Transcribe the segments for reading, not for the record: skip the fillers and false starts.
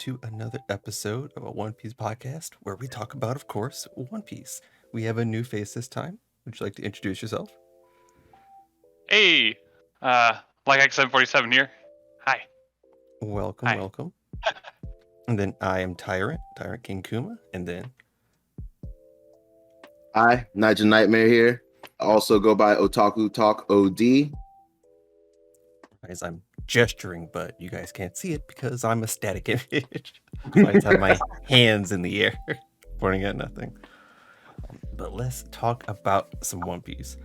to another episode of a One Piece podcast where we talk about, of course, One Piece. We have a new face this time. Would you like to introduce yourself? Hey, like X747 here. Hi. Welcome, Hi. welcome. And then I am Tyrant King Kuma, and then Hi, Niger Nightmare here. I also go by Otaku Talk OD. as I'm gesturing, but you guys can't see it because I'm a static image. So I just have my hands in the air, pointing at nothing. But let's talk about some One Piece.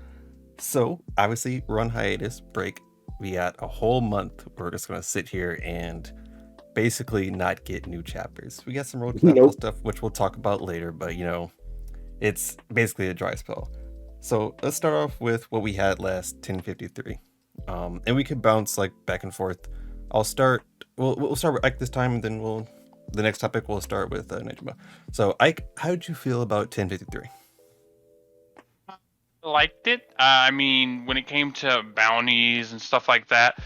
So, obviously, we're on hiatus, break. We got a whole month. We're just going to sit here and basically not get new chapters. We got some road stuff, which we'll talk about later, but it's basically a dry spell. So, let's start off with what we had last 1053. And we could bounce like back and forth. We'll start with Ike this time, and then the next topic we'll start with Nejima. So, Ike, how did you feel about 1053? Liked it. I mean, when it came to bounties and stuff like that,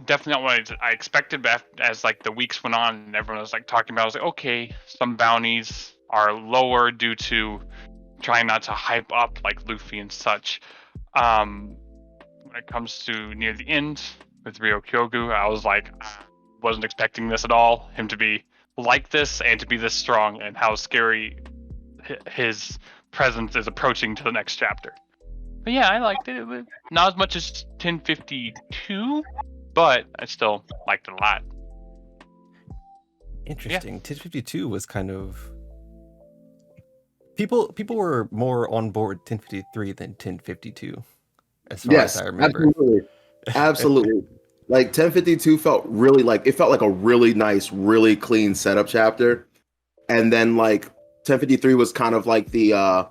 definitely not what I expected. But as like the weeks went on and everyone was like talking about, I was like, okay, some bounties are lower due to trying not to hype up like Luffy and such. When it comes to near the end with Ryo Kyogu, I was like, wasn't expecting this at all. Him to be like this and to be this strong, and how scary his presence is approaching to the next chapter. But yeah, I liked it. It was not as much as 1052, but I still liked it a lot. Interesting. Yeah. 1052 was kind of people were more on board 1053 than 1052, as far as I remember. Absolutely. Like 1052 felt like a really nice, really clean setup chapter, and then like 1053 was kind of like the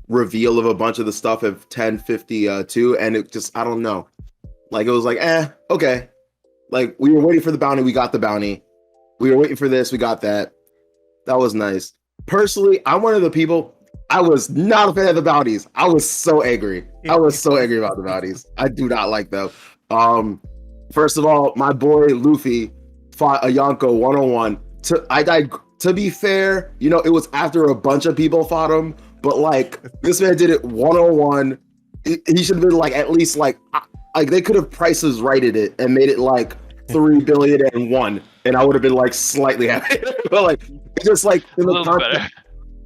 reveal of a bunch of the stuff of 1052, and it just, I don't know, like it was like, okay, like we were waiting for the bounty, we got the bounty, we were waiting for this, we got that. That was nice. Personally, I'm one of the people, I was not a fan of the bounties. I was so angry about the bounties. I do not like them. First of all, my boy Luffy fought a Yonko 101. To be fair, it was after a bunch of people fought him, but like this man did it 101. He should have been like at least like they could have prices righted it and made it like 3,000,000,001, and I would have been like slightly happy. But like just like in the context,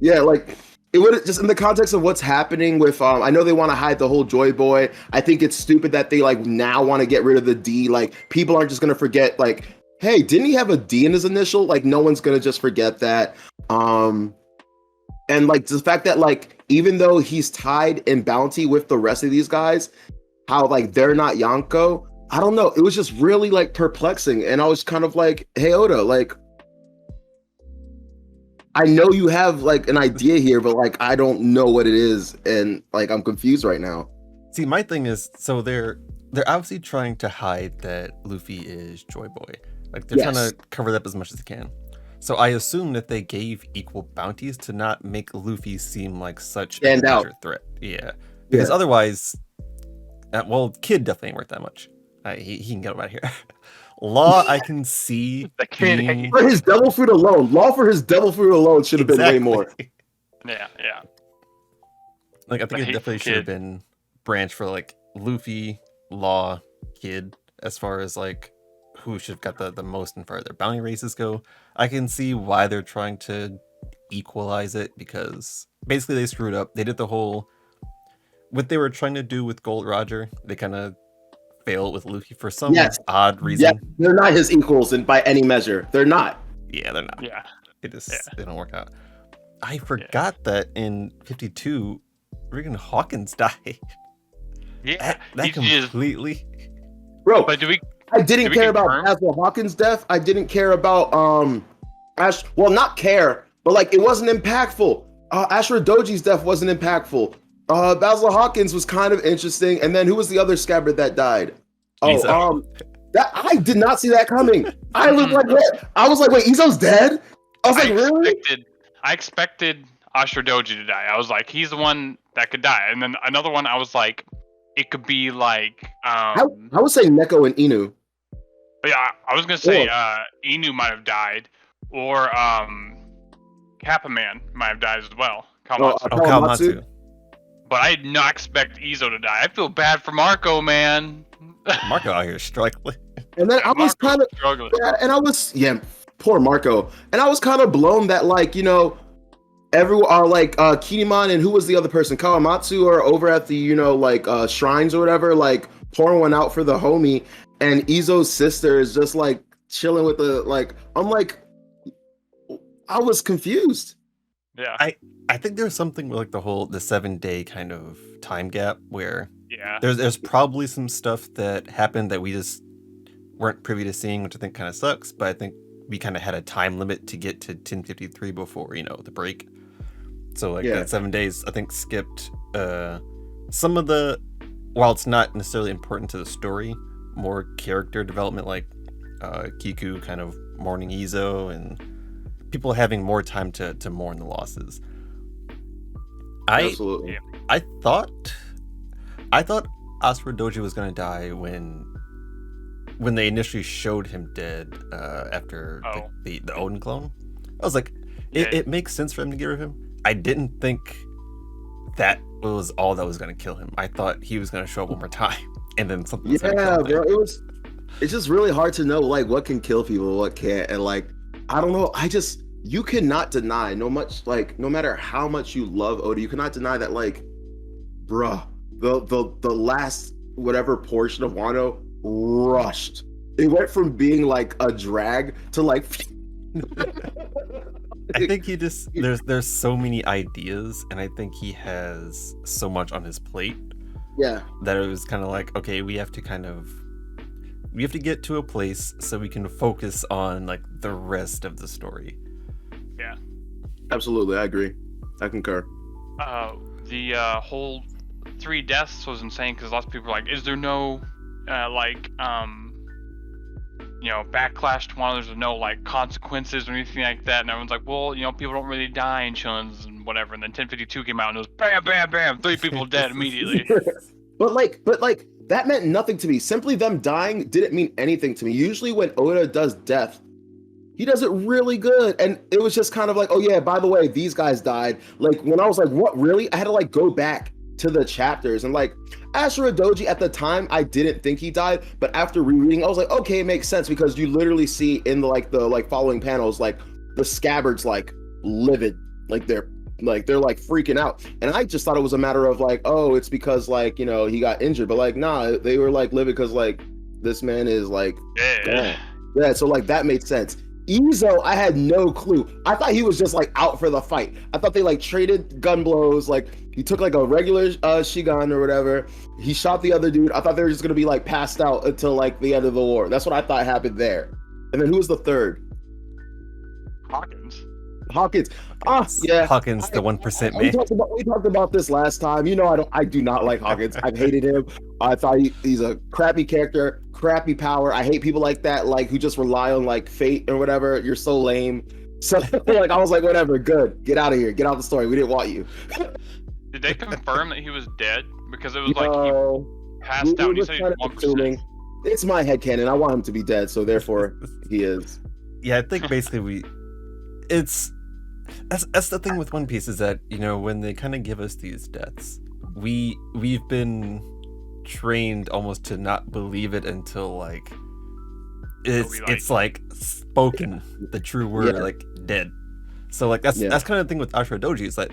yeah, like it would just in the context of what's happening with I know they want to hide the whole Joy Boy. I think it's stupid that they like now want to get rid of the D. Like people aren't just gonna forget like, hey, didn't he have a D in his initial? Like no one's gonna just forget that. And like the fact that like even though he's tied in bounty with the rest of these guys, how like they're not Yonko, I don't know. It was just really like perplexing, and I was kind of like, hey Oda, like I know you have like an idea here, but like I don't know what it is, and like I'm confused right now. See, my thing is, so they're obviously trying to hide that Luffy is Joy Boy. Like they're trying to cover that up as much as they can. So I assume that they gave equal bounties to not make Luffy seem like such a major threat. Yeah, because otherwise, Kid definitely ain't worth that much. He can get him out of here. Law, I can see for his devil fruit alone. Should have been way more. Yeah. Like I think it definitely should have been branched for like Luffy, Law, Kid, as far as like who should have got the most and far their bounty races go. I can see why they're trying to equalize it, because basically they screwed up. They did the whole what they were trying to do with Gold Roger. They kind of failed with Luffy for some odd reason. Yeah, they're not his equals, and by any measure, they're not. Yeah, they're not. Yeah, they don't work out. I forgot that in 52, freaking Hawkins died. Yeah, that completely. Bro, but I didn't care about Basil Hawkins' death. I didn't care about Ash. Well, not care, but like it wasn't impactful. Ashura Doji's death wasn't impactful. Basil Hawkins was kind of interesting, and then who was the other Scabbard that died? That I did not see that coming. I was like, what? I was like, wait, Izo's dead? I was like, really? I expected Ashura Doji to die. I was like, he's the one that could die, and then another one. I was like, it could be like I was saying Neko and Inu. Yeah, I was gonna say Inu might have died, or Kappa Man might have died as well. Oh, Kawamatsu. Oh, Kawamatsu. But I did not expect Izo to die. I feel bad for Marco, man. Marco out here struggling. And then I was Marco's kind of struggling. poor Marco. And I was kind of blown that everyone are Kinemon and who was the other person? Kawamatsu are over at the shrines or whatever, like pouring one out for the homie, and Izo's sister is just like chilling with I was confused. Yeah. I think there's something with like the 7-day kind of time gap where Yeah. there's probably some stuff that happened that we just weren't privy to seeing, which I think kind of sucks. But I think we kind of had a time limit to get to 1053 before the break. So like that 7 days, I think skipped some of the, while it's not necessarily important to the story, more character development, like Kiku kind of mourning Izo and people having more time to mourn the losses. Absolutely. I thought Asura Doji was gonna die when they initially showed him dead after the Odin clone. I was like, it makes sense for him to get rid of him. I didn't think that was all that was gonna kill him. I thought he was gonna show up one more time and then something. Yeah, bro. It's just really hard to know what can kill people, what can't, and I don't know. You cannot deny no matter how much you love Oda, you cannot deny that bruh, the last whatever portion of Wano rushed. It went from being a drag to I think he just there's so many ideas, and I think he has so much on his plate. Yeah. That it was kind of like, okay, we have to get to a place so we can focus on the rest of the story. Yeah. Absolutely, I agree. I concur. The whole 3 deaths was insane because lots of people were like, is there no backlash to Wano? There's no consequences or anything like that, and everyone's like, well, people don't really die in Shillings and whatever. And then 1052 came out and it was bam, bam, bam, 3 people dead immediately. But that meant nothing to me. Simply them dying didn't mean anything to me. Usually when Oda does death, he does it really good. And it was just kind of oh yeah, by the way, these guys died. When I was what, really? I had to go back to the chapters and Asura Doji at the time, I didn't think he died, but after rereading, I was okay, it makes sense because you literally see in the following panels, the Scabbards livid, they're freaking out. And I just thought it was a matter of oh, it's because he got injured, but nah, they were livid because this man is gone. Yeah, so that made sense. Izo, I had no clue. I thought he was just out for the fight. I thought they traded gun blows. He took a regular Shigan or whatever. He shot the other dude. I thought they were just gonna be passed out until the end of the war. That's what I thought happened there. And then who was the third? Hawkins. Yeah. Hawkins, the 1% man. We talked about this last time. I do not like Hawkins. I've hated him. I thought he's a crappy character, crappy power. I hate people like that, who just rely on fate or whatever. You're so lame. So I was whatever, good. Get out of here. Get out of the story. We didn't want you. Did they confirm that he was dead? Because it was he passed out. He said he was 1%. It's my headcanon. I want him to be dead, so therefore he is. Yeah, I think basically that's the thing with One Piece is that when they kind of give us these deaths, we've been trained almost to not believe it until it's spoken, the true word, dead. So that's kind of the thing with Asura Doji is that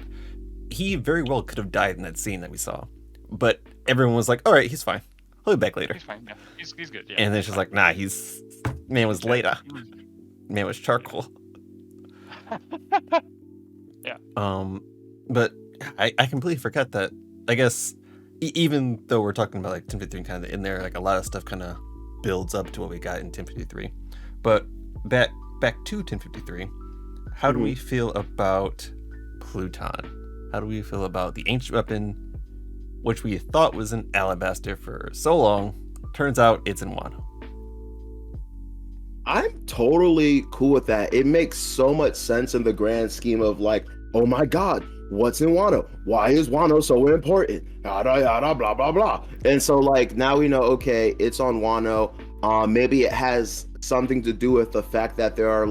he very well could have died in that scene that we saw, but everyone was all right, he's fine, he'll be back later. He's fine. Yeah. He's good. Yeah. And then she's nah, man was later. Man was charcoal. Yeah. But I completely forgot that. I guess even though we're talking about 1053 kind of in there, a lot of stuff kind of builds up to what we got in 1053. But back to 1053, how do we feel about Pluton? How do we feel about the ancient weapon, which we thought was in Alabaster for so long? Turns out it's in Wano. I'm totally cool with that. It makes so much sense in the grand scheme of oh my God, what's in Wano? Why is Wano so important? Yada yada blah blah blah. And so now we know, okay, it's on Wano. Maybe it has something to do with the fact that there are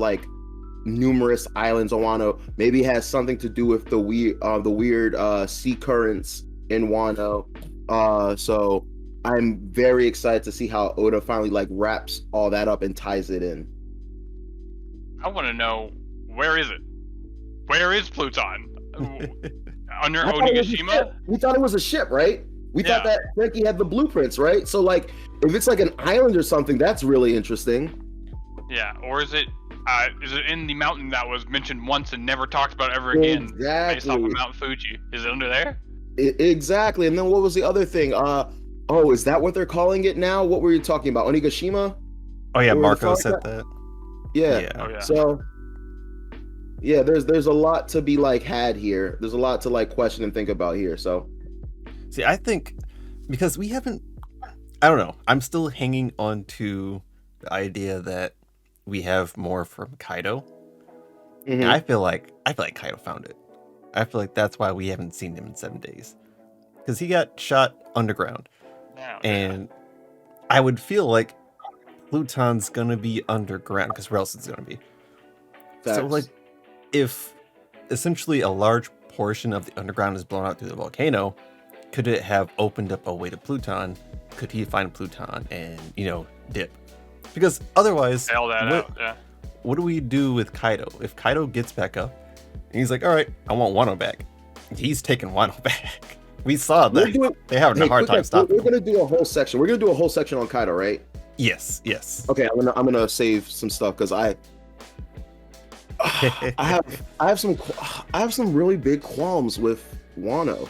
numerous islands on Wano. Maybe it has something to do with the weird sea currents in Wano. So I'm very excited to see how Oda finally like wraps all that up and ties it in. I want to know, where is it? Where is Pluton? Under I thought it was a Onigashima? ship. We thought it was a ship, right? We thought that Frankie had the blueprints, right? So like, if it's like an island or something, that's really interesting. Yeah, or is it in the mountain that was mentioned once and never talked about ever again? Based off of Exactly. Mount Fuji. Is it under there? Exactly. And then what was the other thing? Oh, is that what they're calling it now? What were you talking about? Onigashima? Oh yeah, Or the Marco fuck said that- that. Yeah. Oh yeah. So yeah, there's a lot to be like had here. There's a lot to like question and think about here. So See, I think because we haven't, I don't know. I'm still hanging on to the idea that we have more from Kaido. And I feel like Kaido found it. I feel like that's why we haven't seen him in 7 days, because he got shot underground, and I would feel like Pluton's gonna be underground, because where else is it gonna be? So like, if essentially a large portion of the underground is blown out through the volcano, could it have opened up a way to Pluton? Could he find Pluton and, dip? Because otherwise, Bail that out, yeah. what do we do with Kaido? If Kaido gets back up and he's like, all right, I want Wano back, he's taking Wano back. We saw that they having a hard time stopping. We're gonna do a whole section. We're gonna do a whole section on Kaido, right? Yes. Okay, I'm gonna save some stuff because I have some really big qualms with Wano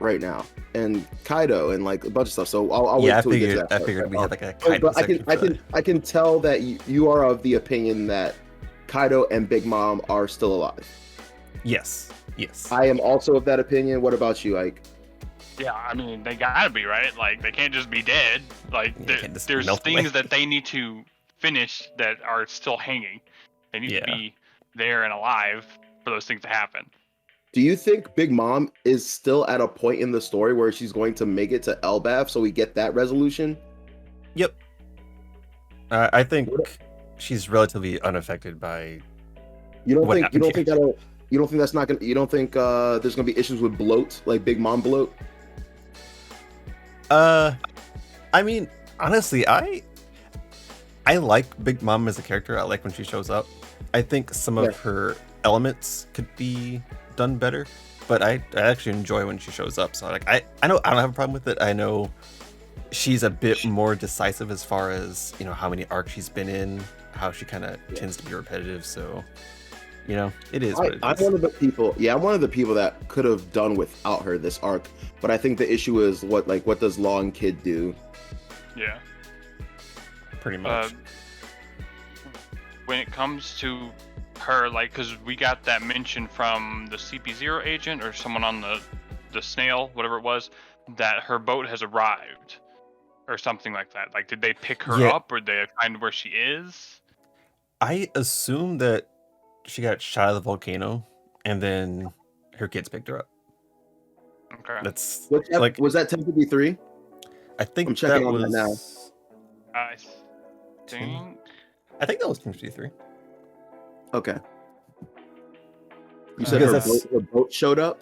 right now and Kaido and like a bunch of stuff. So I'll wait till we get to that. I figured we had like a Kaido but section. I can tell that you are of the opinion that Kaido and Big Mom are still alive. Yes. I am also of that opinion. What about you, Ike? Yeah, I mean, they gotta be, right? Like, they can't just be dead. Like, there's things that they need to finish that are still hanging. They need to be there and alive for those things to happen. Do you think Big Mom is still at a point in the story where she's going to make it to Elbaf so we get that resolution? Yep. I think she's relatively unaffected by. You don't think there's gonna be issues with bloat, like Big Mom bloat? I mean, honestly, I like Big Mom as a character. I like when she shows up. I think some of her elements could be done better, but I actually enjoy when she shows up. So like, I don't have a problem with it. I know she's a bit more decisive as far as, how many arcs she's been in, how she kind of tends to be repetitive. So, it is what it is. I'm one of the people that could have done without her this arc, but I think the issue is what does Law and Kid do? Yeah. Pretty much. When it comes to her, like, because we got that mention from the CP0 agent or someone on the snail, whatever it was, that her boat has arrived or something like that. Like, did they pick her up, or did they find where she is? I assume that she got shot out of the volcano and then her kids picked her up. Okay. That's was that 1053? I think I'm checking on that now. I think that was 1053. Okay. You said her boat showed up?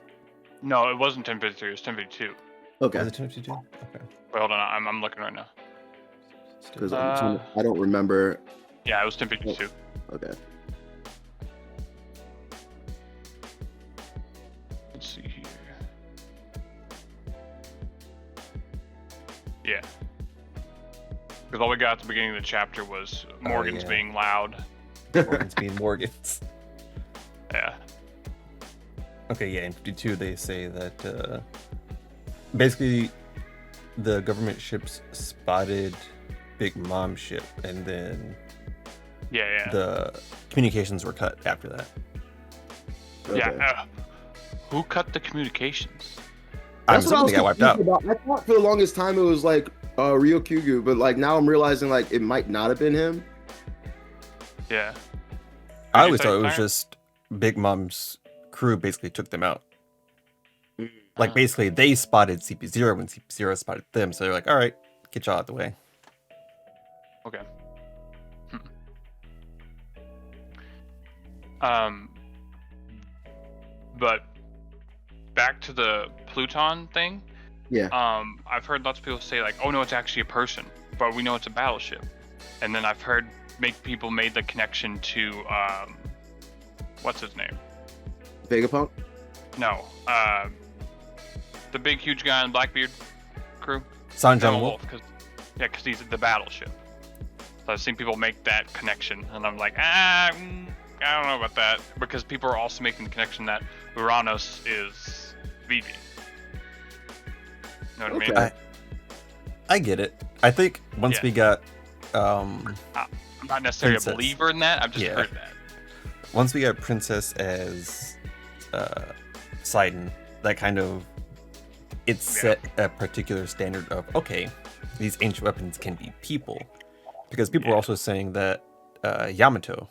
No, it wasn't 1053. It was 1052. Okay. Was it 1052? Okay. Wait, hold on. I'm looking right now. Because I don't remember. Yeah, it was 1052. Okay. Let's see here. Yeah. Because all we got at the beginning of the chapter was Morgan's being loud. Morgan's being Morgans. Yeah. Okay, yeah, in 52 they say that basically the government ships spotted Big Mom's ship, and then the communications were cut after that. Okay. Yeah. Who cut the communications? I'm assuming they got wiped out. I thought for the longest time it was like Ryokyugu, but like now I'm realizing like it might not have been him. Yeah. I always thought it was just Big Mom's crew basically took them out. Like basically they spotted CP0 when CP0 spotted them, so they're like, all right, get y'all out the way. Okay. But back to the Pluton thing. Yeah. I've heard lots of people say like, "Oh no, it's actually a person," but we know it's a battleship. And then I've heard people made the connection to what's his name? Vegapunk? No, the big huge guy in Blackbeard crew. Sanjang Wolf. Because he's the battleship. So I've seen people make that connection, and I'm like, I don't know about that, because people are also making the connection that Uranus is Vivi. You know what I mean? I get it. I think once we got I'm not necessarily Princess. a believer in that. I've just heard that. Once we got Princess as Sidon, that kind of set a particular standard of, okay, these ancient weapons can be people, because people were also saying that Yamato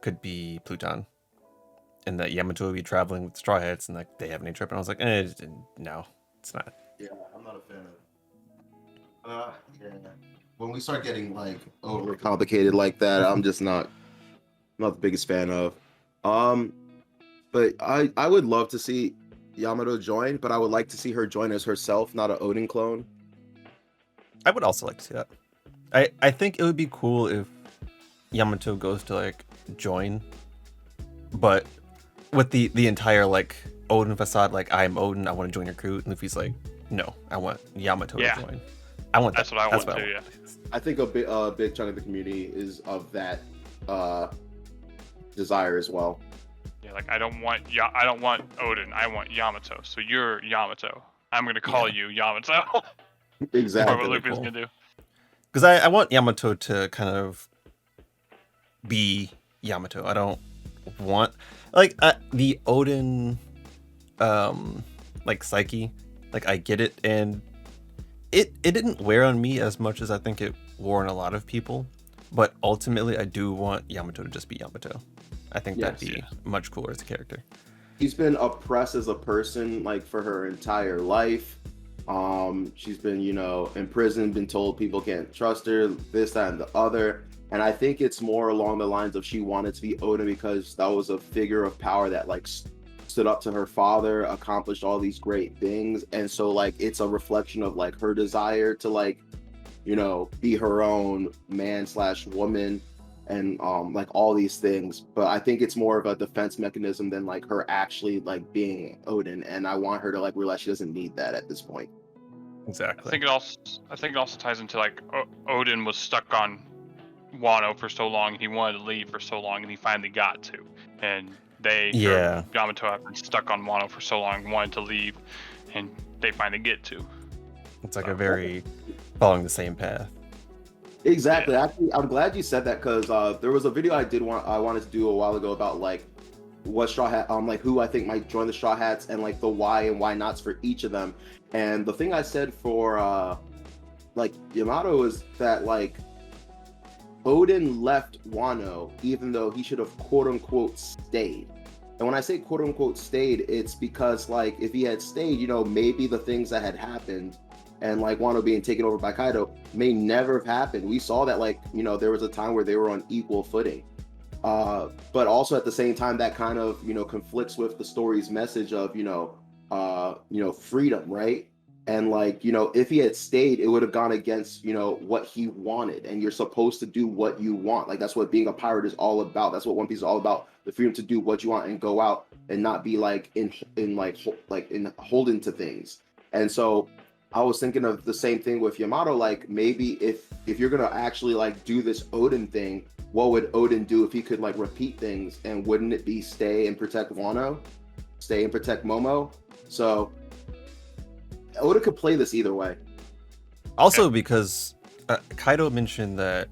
could be Pluton, and that Yamato would be traveling with Straw Hats, and like they have an ancient weapon. I was like, no, it's not. Yeah, I'm not a fan of. Yeah. When we start getting like over complicated like that, I'm just not the biggest fan of. But I would love to see Yamato join, but I would like to see her join as herself, not an Odin clone. I would also like to see that. I think it would be cool if Yamato goes to like join, but with the entire like Odin facade, like I'm Odin, I want to join your crew, and Luffy's like, no, I want Yamato to join. I want that. That's what I want too. Yeah. I think a big chunk of the community is of that desire as well. Yeah, like I don't want Odin. I want Yamato. So you're Yamato. I'm gonna call you Yamato. Exactly. That's what Luffy's gonna do. Because I want Yamato to kind of be Yamato. I don't want like the Odin like psyche. Like I get it, and it didn't wear on me as much as I think it wore on a lot of people. But ultimately, I do want Yamato to just be Yamato. I think that'd be much cooler as a character. She's been oppressed as a person like for her entire life. She's been, in prison, been told people can't trust her, this, that, and the other. And I think it's more along the lines of she wanted to be Odin because that was a figure of power that like stood up to her father, accomplished all these great things. And so like it's a reflection of like her desire to like, be her own man/woman and like all these things. But I think it's more of a defense mechanism than like her actually like being Odin. And I want her to like realize she doesn't need that at this point. Exactly. I think it also ties into like Odin was stuck on Wano for so long. He wanted to leave for so long, and he finally got to. And Yamato have been stuck on Wano for so long, wanted to leave, and they finally get to. It's like a very following the same path. Exactly. Yeah. Actually, I'm glad you said that because there was a video I wanted to do a while ago about like what Straw Hat, like who I think might join the Straw Hats and like the why and why nots for each of them. And the thing I said for like Yamato is that like Odin left Wano even though he should have quote unquote stayed. And when I say quote unquote stayed, it's because like if he had stayed, maybe the things that had happened and like Wano being taken over by Kaido may never have happened. We saw that like, there was a time where they were on equal footing. But also at the same time, that kind of, conflicts with the story's message of, freedom, right? And like, if he had stayed, it would have gone against, what he wanted. And you're supposed to do what you want. Like, that's what being a pirate is all about. That's what One Piece is all about. The freedom to do what you want and go out and not be like in holden to things. And so I was thinking of the same thing with Yamato. Like maybe if you're going to actually like do this Odin thing, what would Odin do if he could like repeat things? And wouldn't it be stay and protect Wano, stay and protect Momo? So Odin could play this either way. Also because Kaido mentioned that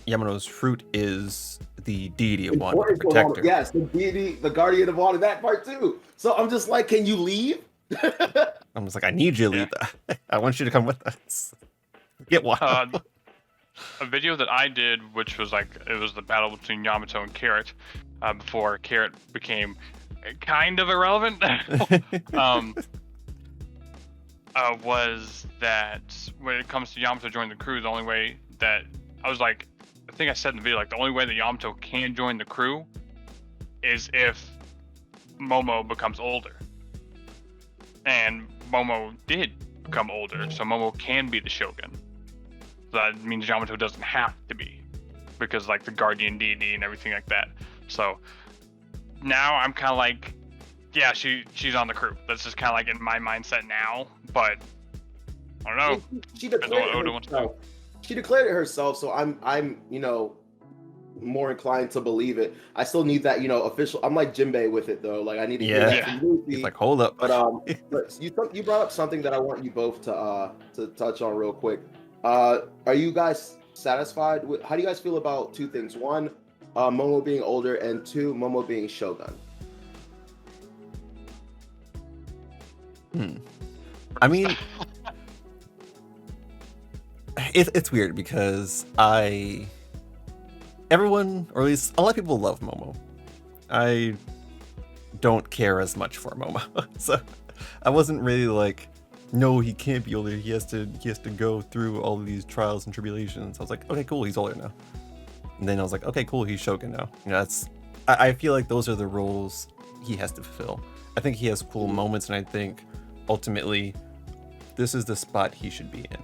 Yamato's fruit is the deity of Wano, the protector. Yes, the deity, the guardian of Wano, that part too. So I'm just like, can you leave? I'm just like, I need you to leave. I want you to come with us. Get Wano. A video that I did, which was like, it was the battle between Yamato and Carrot, before Carrot became kind of irrelevant, was that when it comes to Yamato joining the crew, the only way that, I was like, I think I said in the video, like the only way that Yamato can join the crew is if Momo becomes older. And Momo did become older, so Momo can be the Shogun. So that means Yamato doesn't have to be, because like the guardian deity and everything like that. So now I'm kind of like, yeah, she's on the crew. That's just kind of like in my mindset now. But I don't know. She declared it herself. She declared it herself, so I'm more inclined to believe it. I still need that official. I'm like Jinbei with it though. Like I need to hear that from Luffy. He's like, hold up. But you brought up something that I want you both to touch on real quick. Are you guys satisfied with? How do you guys feel about two things? One, Momo being older, and two, Momo being Shogun. I mean, it's weird because everyone, or at least a lot of people, love Momo. I don't care as much for Momo, so I wasn't really like, no, he can't be older. He has to go through all of these trials and tribulations. I was like, okay, cool, he's older now. And then I was like, okay, cool, he's Shogun now. I feel like those are the roles he has to fulfill. I think he has cool moments, and I think ultimately this is the spot he should be in.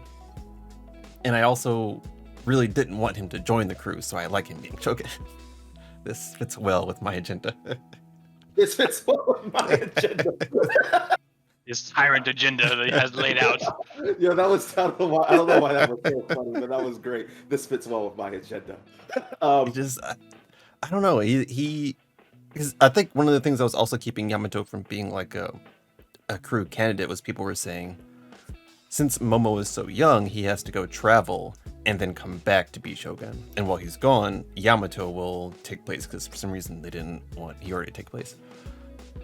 And I also really didn't want him to join the crew, so I like him being Shogun. This fits well with my agenda. This fits well with my agenda. This tyrant agenda that he has laid out. Yeah, that was, I don't know why that was so funny, but that was great. This fits well with my agenda. I don't know. Because I think one of the things that was also keeping Yamato from being like a crew candidate was people were saying, since Momo is so young, he has to go travel and then come back to be Shogun. And while he's gone, Yamato will take place, because for some reason they didn't want Hiyori to take place.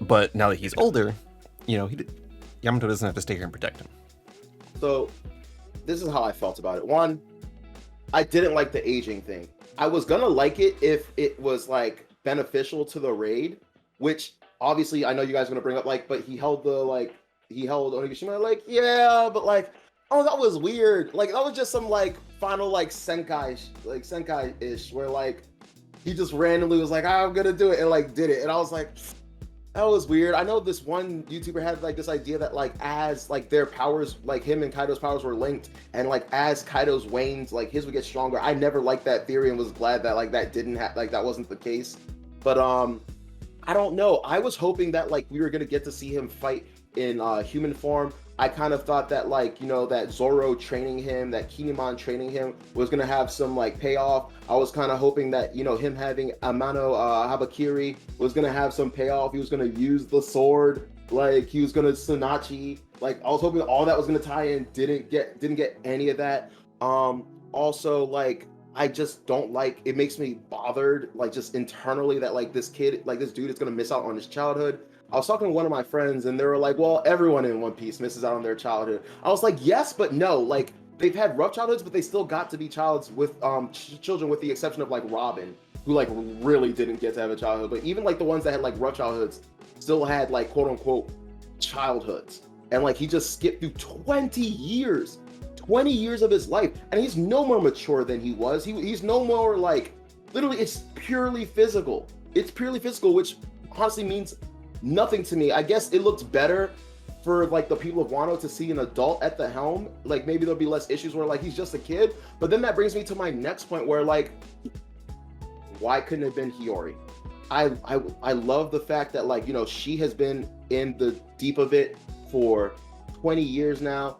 But now that he's older, Yamato doesn't have to stay here and protect him. So this is how I felt about it. One, I didn't like the aging thing. I was gonna like it if it was like beneficial to the raid, which obviously I know you guys are gonna bring up, but he held Onigashima, yeah, but that was weird. That was just some final Senkai-ish, where he just randomly was like, I'm gonna do it, and did it. And I was like, that was weird. I know this one YouTuber had this idea that as their powers, him and Kaido's powers were linked, and as Kaido's wanes, his would get stronger. I never liked that theory and was glad that that didn't that wasn't the case. But I don't know. I was hoping that we were gonna get to see him fight in human form. I kind of thought that that Zoro training him, that Kinemon training him was gonna have some payoff. I was kind of hoping that him having Amano Habakiri was gonna have some payoff. He was gonna use the sword, he was gonna Sunachi. I was hoping all that was gonna tie in. Didn't get any of that. Also, I just don't it makes me bothered, just internally, that this kid, this dude is gonna miss out on his childhood. I was talking to one of my friends, and they were like, well, everyone in One Piece misses out on their childhood. I was like, yes, but no. They've had rough childhoods, but they still got to be with children, with the exception of Robin, who really didn't get to have a childhood. But even the ones that had rough childhoods still had quote unquote childhoods. And he just skipped through 20 years of his life, and he's no more mature than he was. He's no more literally, it's purely physical. It's purely physical, which honestly means nothing to me. I guess it looks better for the people of Wano to see an adult at the helm. Maybe there'll be less issues where he's just a kid. But then that brings me to my next point, where why couldn't it have been Hiyori? I love the fact that she has been in the deep of it for 20 years now.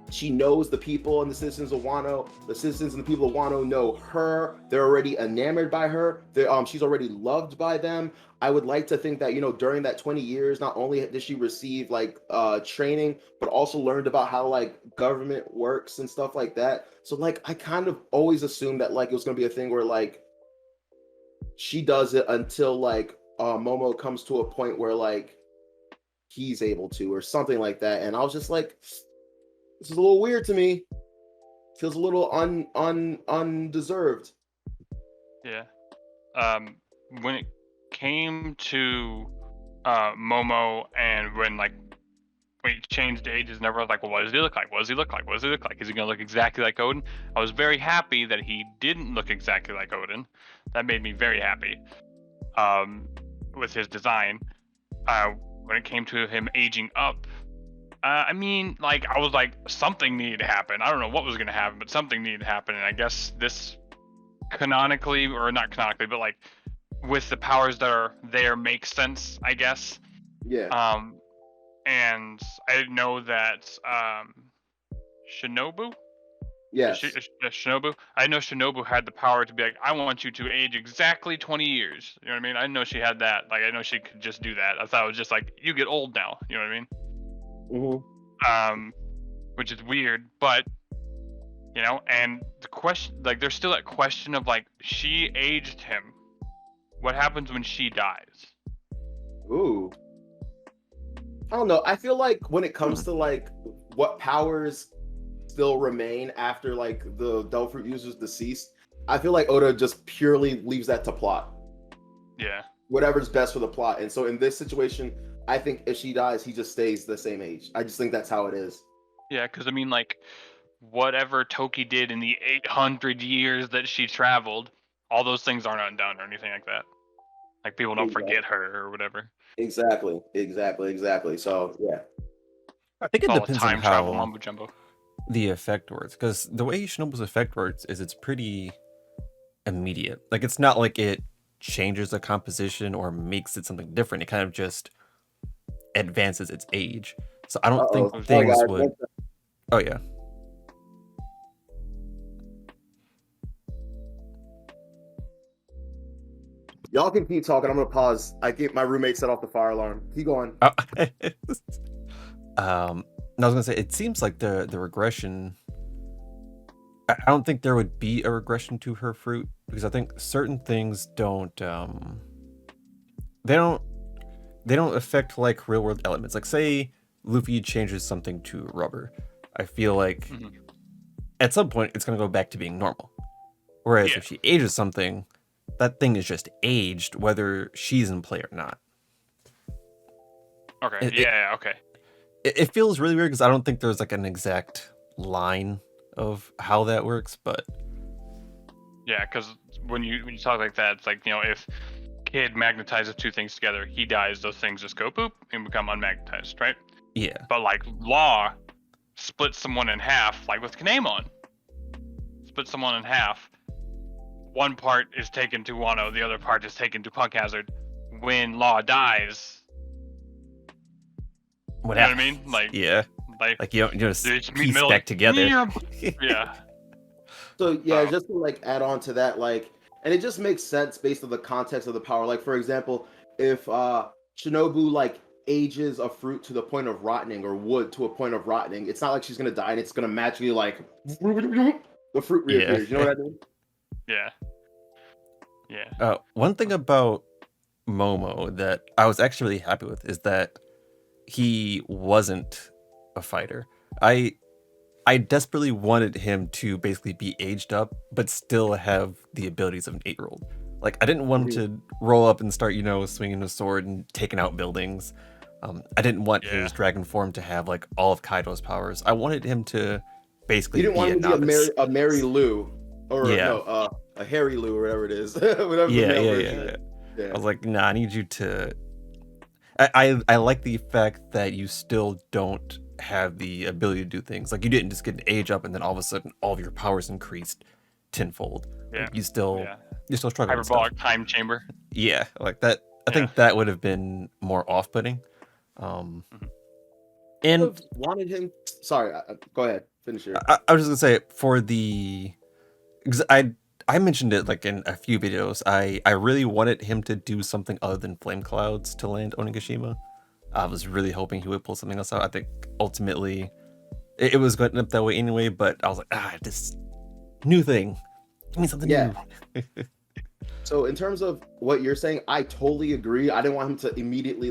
She knows the people and the citizens of Wano. The citizens and the people of Wano know her. They're already enamored by her. She's already loved by them. I would like to think that, during that 20 years, not only did she receive training, but also learned about how government works and stuff like that. So I kind of always assumed that it was going to be a thing where she does it until Momo comes to a point where he's able to, or something like that. And I was just this is a little weird to me. Feels a little undeserved. Yeah. When it came to Momo, and when he changed ages and everyone was like, well, what does he look like? What does he look like? What does he look like? Is he gonna look exactly like Odin? I was very happy that he didn't look exactly like Odin. That made me very happy. with his design. When it came to him aging up, I mean, like, I was like, something needed to happen. I don't know what was gonna happen, but something needed to happen, and I guess this canonically, or not canonically, but like with the powers that are there makes sense, I guess. Yeah. And I didn't know that Shinobu. Yes. Shinobu. I know Shinobu had the power to be like, I want you to age exactly 20 years. You know what I mean? I didn't know she had that. Like, I know she could just do that. I thought it was just like, you get old now. You know what I mean? Which is weird, but you know. And the question, like, there's still that question of like, she aged him. What happens when she dies? Ooh. I don't know. I feel like when it comes to like what powers still remain after like the Devil Fruit user's deceased, I feel like Oda just purely leaves that to plot. Yeah. Whatever's best for the plot. And so in this situation, I think if she dies, he just stays the same age. I just think that's how it is. Yeah, because I mean, like, whatever Toki did in the 800 years that she traveled, all those things aren't undone or anything like that. Like, people don't forget her or whatever. Exactly. So yeah, I think it It's all depends time on travel how mumbo jumbo. the effect works, because the way Shinobu's effect works is it's pretty immediate. Like, it's not like it changes the composition or makes it something different. It kind of just advances its age. So I don't think Oh, things guys, would. Oh yeah. Y'all can keep talking. I'm gonna pause. I get my roommate set off the fire alarm. Keep going. I was gonna say, it seems like the regression. I don't think there would be a regression to her fruit, because I think certain things don't. They don't affect like real world elements. Like, say Luffy changes something to rubber, I feel like at some point it's gonna go back to being normal. Whereas if she ages something, that thing is just aged, whether she's in play or not. Okay. Okay. It feels really weird because I don't think there's like an exact line of how that works, but yeah, because when you talk like that, it's like, you know, if Kid magnetizes two things together, he dies, those things just go boop and become unmagnetized, right? yeah. But like Law splits someone in half, like with Kinemon. Split someone in half. One part is taken to Wano, the other part is taken to Punk Hazard. When Law dies, What you know what I mean? Like, yeah, like you just piece back together. Yeah. So yeah, just to like add on to that, like, and it just makes sense based on the context of the power. Like, for example, if Shinobu like ages a fruit to the point of rotting, or wood to a point of rotting, it's not like she's gonna die and it's gonna magically like the fruit reappears. You know what I mean? Yeah. One thing about Momo that I was actually really happy with is that he wasn't a fighter. I desperately wanted him to basically be aged up, but still have the abilities of an 8-year-old. Like, I didn't want him to roll up and start, swinging a sword and taking out buildings. I didn't want his dragon form to have like all of Kaido's powers. I wanted him to basically You didn't want him to be a Mary Lou, or a Harry Lou, or whatever it is. Whatever the male version is. Yeah. I was like, nah, I need you to. I like the fact that you still don't have the ability to do things. Like, you didn't just get an age up and then all of a sudden all of your powers increased tenfold. Yeah. Like, you still struggle. Hyperbolic time chamber. Yeah, like that. I think that would have been more off-putting. And wanted him. Sorry, go ahead. Finish it. I was just gonna say, for the, because I mentioned it like in a few videos. I really wanted him to do something other than flame clouds to land Onigashima. I was really hoping he would pull something else out. I think ultimately it was going to end up that way anyway, but I was like, this new thing. Give me something new. So in terms of what you're saying, I totally agree. I didn't want him to immediately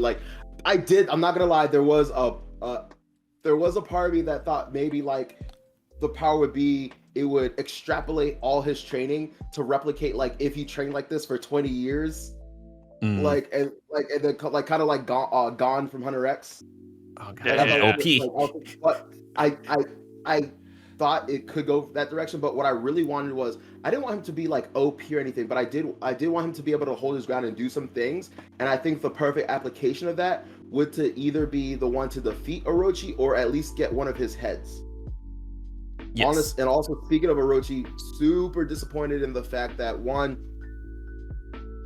I'm not gonna lie, there was a part of me that thought maybe like the power would be, it would extrapolate all his training to replicate like if he trained like this for 20 years. And then kind of like gone from Hunter X. Oh god, OP. But I thought it could go that direction, but what I really wanted was I didn't want him to be like OP or anything, but I did want him to be able to hold his ground and do some things. And I think the perfect application of that would to either be the one to defeat Orochi or at least get one of his heads. Yes. And also speaking of Orochi, super disappointed in the fact that one,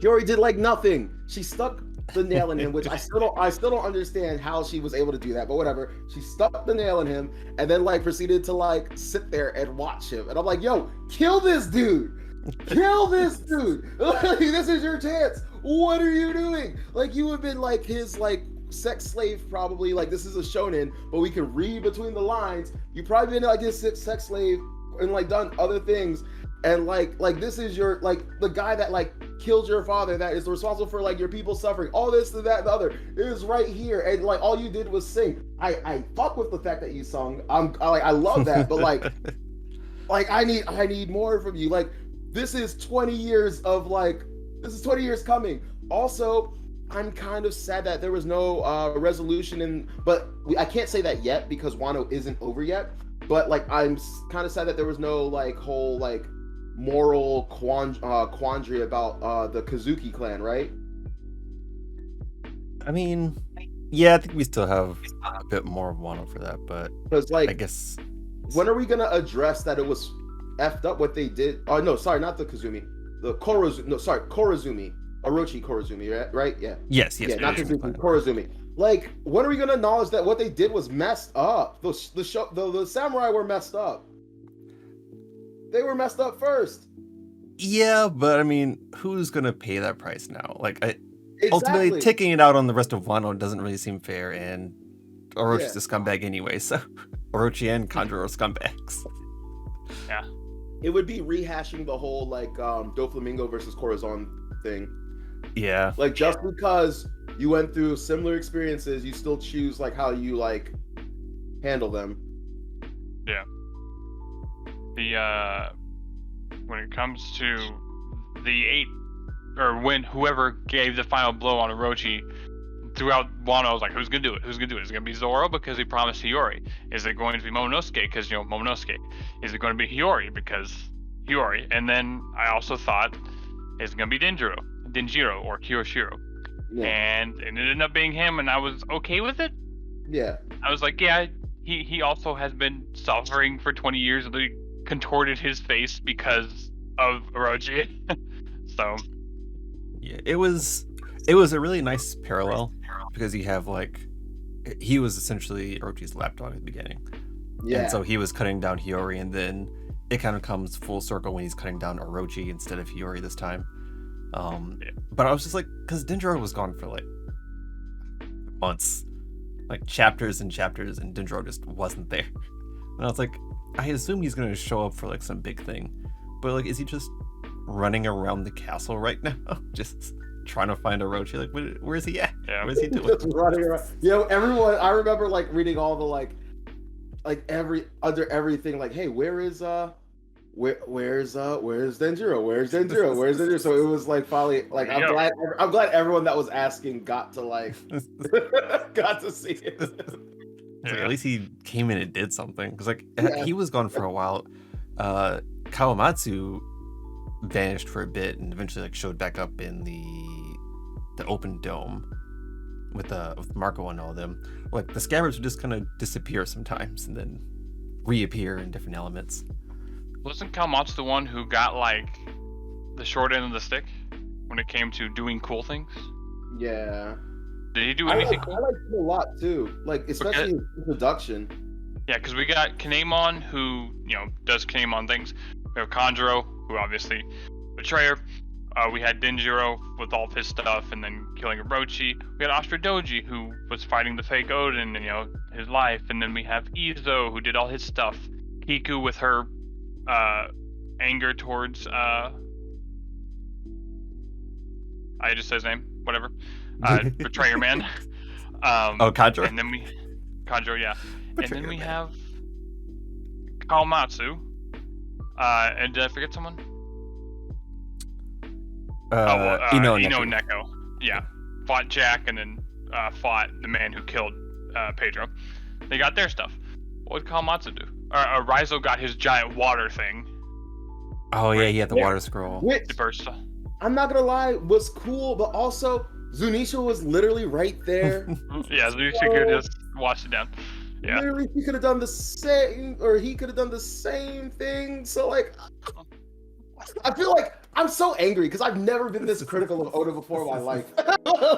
Hiyori did like nothing. She stuck the nail in him, which I still don't understand how she was able to do that, but whatever. She stuck the nail in him and then like proceeded to like sit there and watch him. And I'm like, yo, kill this dude. Kill this dude. This is your chance. What are you doing? Like, you have been like his like sex slave, probably. Like, this is a shonen, but we can read between the lines. You've probably been like his sex slave and like done other things. And like this is your like the guy that like killed your father, that is responsible for like your people suffering, all this and that and the other is right here, and like all you did was sing. I fuck with the fact that you sung. I love that, but like I need more from you. Like, this is 20 years of like, this is 20 years coming. Also, I'm kind of sad that there was no resolution but I can't say that yet because Wano isn't over yet. But like, I'm kind of sad that there was no like whole like moral quandary about the Kazuki clan, right? I mean, yeah, I think we still have a bit more of Wano for that, but because like, I guess when are we gonna address that it was effed up what they did? Oh no, sorry, not the Kazumi, the Korazumi, Orochi Korazumi, right? Yeah. Yes, Yeah, not Kazuki, Korazumi. Like, when are we gonna acknowledge that what they did was messed up? The samurai were messed up. They were messed up first. Yeah, but I mean, who's gonna pay that price now? Like, Exactly. ultimately, taking it out on the rest of Wano doesn't really seem fair, and Orochi's a scumbag anyway, so Orochi and Kanjuro are scumbags. Yeah. It would be rehashing the whole like Doflamingo versus Corazon thing. Yeah. Like, just because you went through similar experiences, you still choose like how you like handle them. Yeah. When it comes to the 8, or when whoever gave the final blow on Orochi throughout Wano, I was like, who's gonna do it? Who's gonna do it? Is it gonna be Zoro because he promised Hiyori? Is it going to be Momonosuke because Momonosuke? Is it going to be Hiyori because Hiyori? And then I also thought, is it gonna be Denjiro or Kiyoshiro? Yeah. And it ended up being him, and I was okay with it. Yeah. I was like, yeah, he also has been suffering for 20 years. He contorted his face because of Orochi. So Yeah, it was a really nice parallel because you have like, he was essentially Orochi's lapdog at the beginning. Yeah. And so he was cutting down Hiyori, and then it kind of comes full circle when he's cutting down Orochi instead of Hiyori this time. But I was just like, because Denjiro was gone for like months, like chapters and chapters, and Denjiro just wasn't there. And I was like, I assume he's gonna show up for like some big thing, but like, is he just running around the castle right now, just trying to find Orochi? Like, where's he at? Yeah. Where's he doing? Just running around. Everyone. I remember like reading all the under everything. Like, hey, where's Denjiro? Where's Denjiro? Where's Denjiro? So it was like finally like I'm glad everyone that was asking got to like got to see it. It's like, at least he came in and did something, because like he was gone for a while. Kawamatsu vanished for a bit and eventually like showed back up in the open dome with Marco and all of them. Like, the Scabbards would just kind of disappear sometimes and then reappear in different elements. Wasn't Kawamatsu the one who got like the short end of the stick when it came to doing cool things? Yeah. Did he do anything cool? I liked him a lot too. Like, especially his introduction. Yeah, because we got Kinemon, who does Kinemon things. We have Kanjuro, who obviously betrayer. We had Denjiro with all of his stuff and then killing Orochi. We had Astra Doji, who was fighting the fake Odin and his life. And then we have Izo, who did all his stuff. Kiku with her anger towards I just said his name, whatever. Betrayer Man. Kanjuro? And then Kanjuro, yeah. Betrayer and then we have Kawamatsu. And did I forget someone? Ino Neko. Yeah. Fought Jack and then fought the man who killed Pedro. They got their stuff. What would Kawamatsu do? Raizo got his giant water thing. Oh yeah, he had the Yeah. water scroll. Which, The burst. I'm not gonna lie, was cool, but also Zunisha was literally right there. Yeah, Zunisha could just wash it down. Yeah. Literally, he could have done the same, or he could have done the same thing. So like, I feel like I'm so angry because I've never been this critical of Oda before in my life.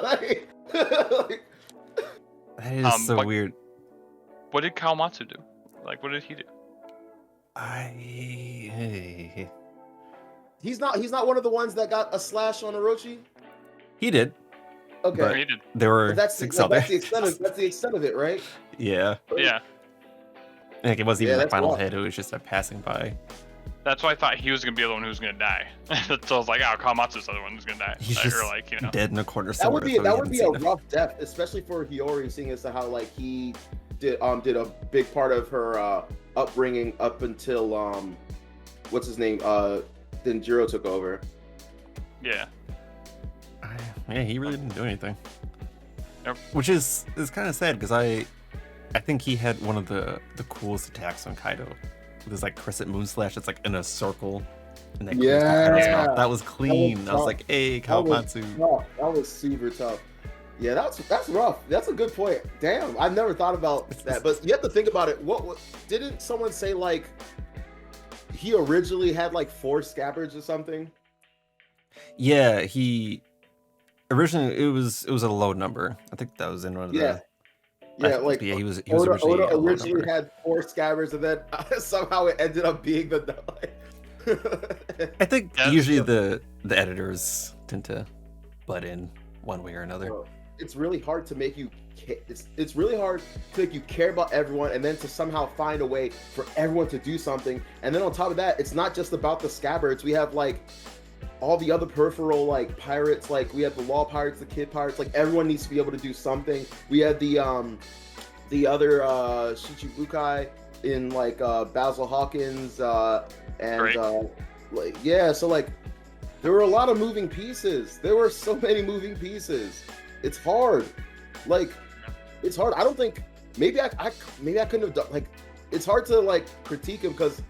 like, That is so but- weird. What did Kawamatsu do? Like, what did he do? he's not one of the ones that got a slash on Orochi. He did. Okay, But- He did. There were but that's six well, other. that's the extent of it, right? Yeah. Yeah. Like it wasn't Yeah, even the that's final rough. hit. It was just a passing by. That's why I thought he was gonna be the one who was gonna die. So I was like, oh, Kawamatsu's the other one who's gonna die. He's Or just like, you know. dead in a corner That somewhere. would be so we that would haven't be seen a him. rough death, especially for Hiyori, seeing as to how like he did a big part of her upbringing up until what's his name then Jiro took over. Yeah. Yeah, he really didn't do anything. Yep. Which is kind of sad because I think he had one of the coolest attacks on Kaido with his like crescent moon slash. That's like in a circle, and that goes down Kaido's Yeah. mouth. That was clean. I was tough. like, hey, That was Kawamatsu. tough. That was super tough. Yeah, that's rough. That's a good point. Damn, I never thought about that. But you have to think about it. What didn't someone say like he originally had like 4 scabbards or something? Yeah, he originally it was a low number. I think that was in one of the. Yeah. Yeah, like yeah, he was originally Oda a low originally number. had 4 scabbards, and then somehow it ended up being the. I think Yeah, usually yeah. the editors tend to butt in one way or another. It's really hard to make you. It's really hard to make you care about everyone, and then to somehow find a way for everyone to do something. And then on top of that, it's not just about the scabbards. We have like all the other peripheral like pirates. Like we have the law pirates, the kid pirates. Like everyone needs to be able to do something. We had the other Shichibukai in like Basil Hawkins and Right. like yeah. So like there were a lot of moving pieces. There were so many moving pieces. It's hard. Like it's hard. I don't think maybe I couldn't have done like it's hard to like critique him because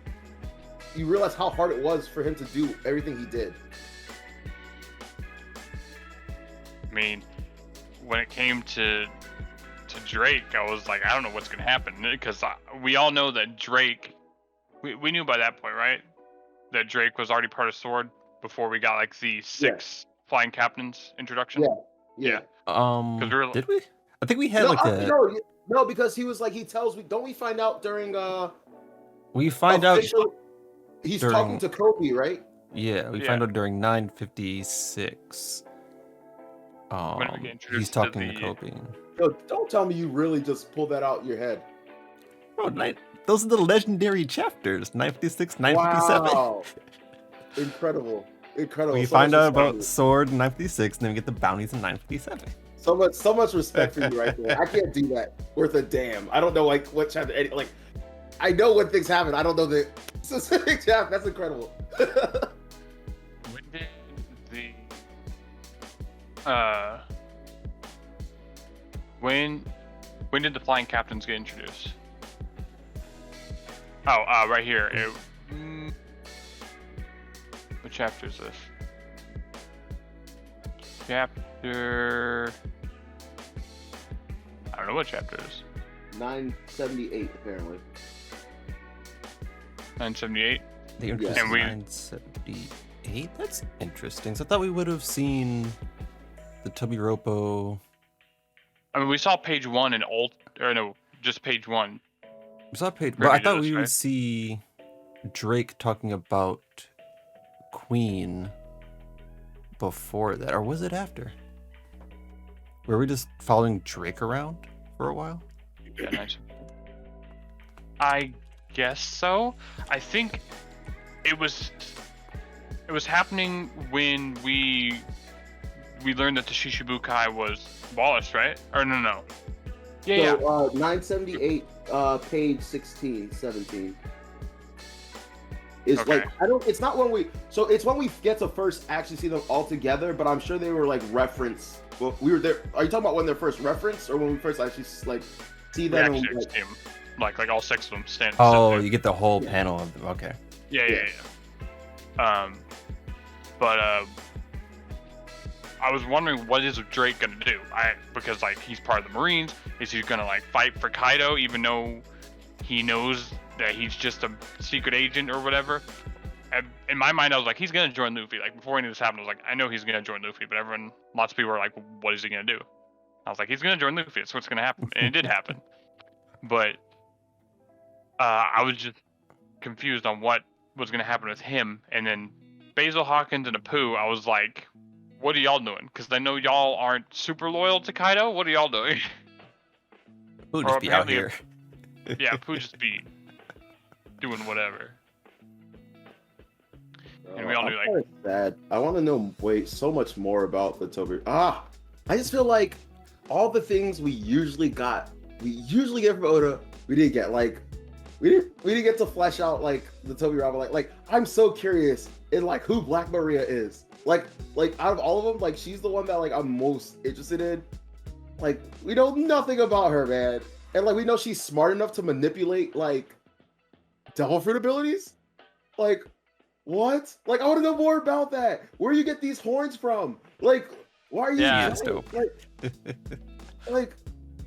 you realize how hard it was for him to do everything he did. I mean, when it came to Drake, I was like, I don't know what's gonna happen because we all know that Drake. We knew by that point, right? That Drake was already part of Sword before we got like the 6 flying captains introduction. Yeah. 'Cause we were- Did we? I think we had No, like a. no, because he was like he tells me. Don't we find out during We find out. official- He's during- talking to Kobe, right? Yeah, we find out during 956. When we get introduced He's to talking the- to Kobe. Yo, don't tell me you really just pulled that out your head. Oh, those are the legendary chapters. 956, 957. Wow. Incredible. We So find much out about respect. Sword in 956, and then we get the bounties in 957. So much respect for you right there. I can't do that worth a damn. I don't know like what chapter like I know when things happen. I don't know the specific chapter. That's incredible. When did the when did the flying captains get introduced? Oh, right here. What chapter is this? Chapter. I don't know what chapter it is. 978 apparently. 978. They introduced And we- 978? That's interesting. So I thought we would have seen the Tobiropo. I mean, we saw page 1 in just page 1. We saw page, but I thought we right? would see Drake talking about Queen before that, or was it after? Were we just following Drake around for a while? Yeah, nice. I guess so. I think it was happening when we learned that the Shishibukai was abolished, right? Or no. Yeah. 978 page 16, 17. Is Okay. like it's not when we it's when we get to first actually see them all together, but I'm sure they were like reference. Well, we were there. Are you talking about when they're first referenced or when we first actually like see We them? actually And, like, see him. like all 6 of them stand. Oh, sit there. you get the whole panel of them. Okay. Yeah. But I was wondering what is Drake gonna do? Because like he's part of the Marines. Is he gonna like fight for Kaido even though he knows that he's just a secret agent or whatever? And in my mind, I was like, he's gonna join Luffy. Like before any of this happened, I was like, I know he's gonna join Luffy. But lots of people were like, what is he gonna do? I was like, he's gonna join Luffy. That's what's gonna happen, and it did happen. But I was just confused on what was gonna happen with him. And then Basil, Hawkins, and Apu, I was like, what are y'all doing? Because I know y'all aren't super loyal to Kaido. What are y'all doing? Who just be out here? Yeah, Apu just be doing whatever. And we all knew, like, sad. I want to know so much more about the Toby. I just feel like all the things we usually get from Oda, we didn't get. Like, we didn't get to flesh out like the Toby rival. Like I'm so curious in like who Black Maria is. Like out of all of them, like she's the one that like I'm most interested in. Like we know nothing about her, man, and like we know she's smart enough to manipulate like devil fruit abilities. Like what? Like I want to know more about that. Where do you get these horns from? Like why are you? Yeah, that's dope.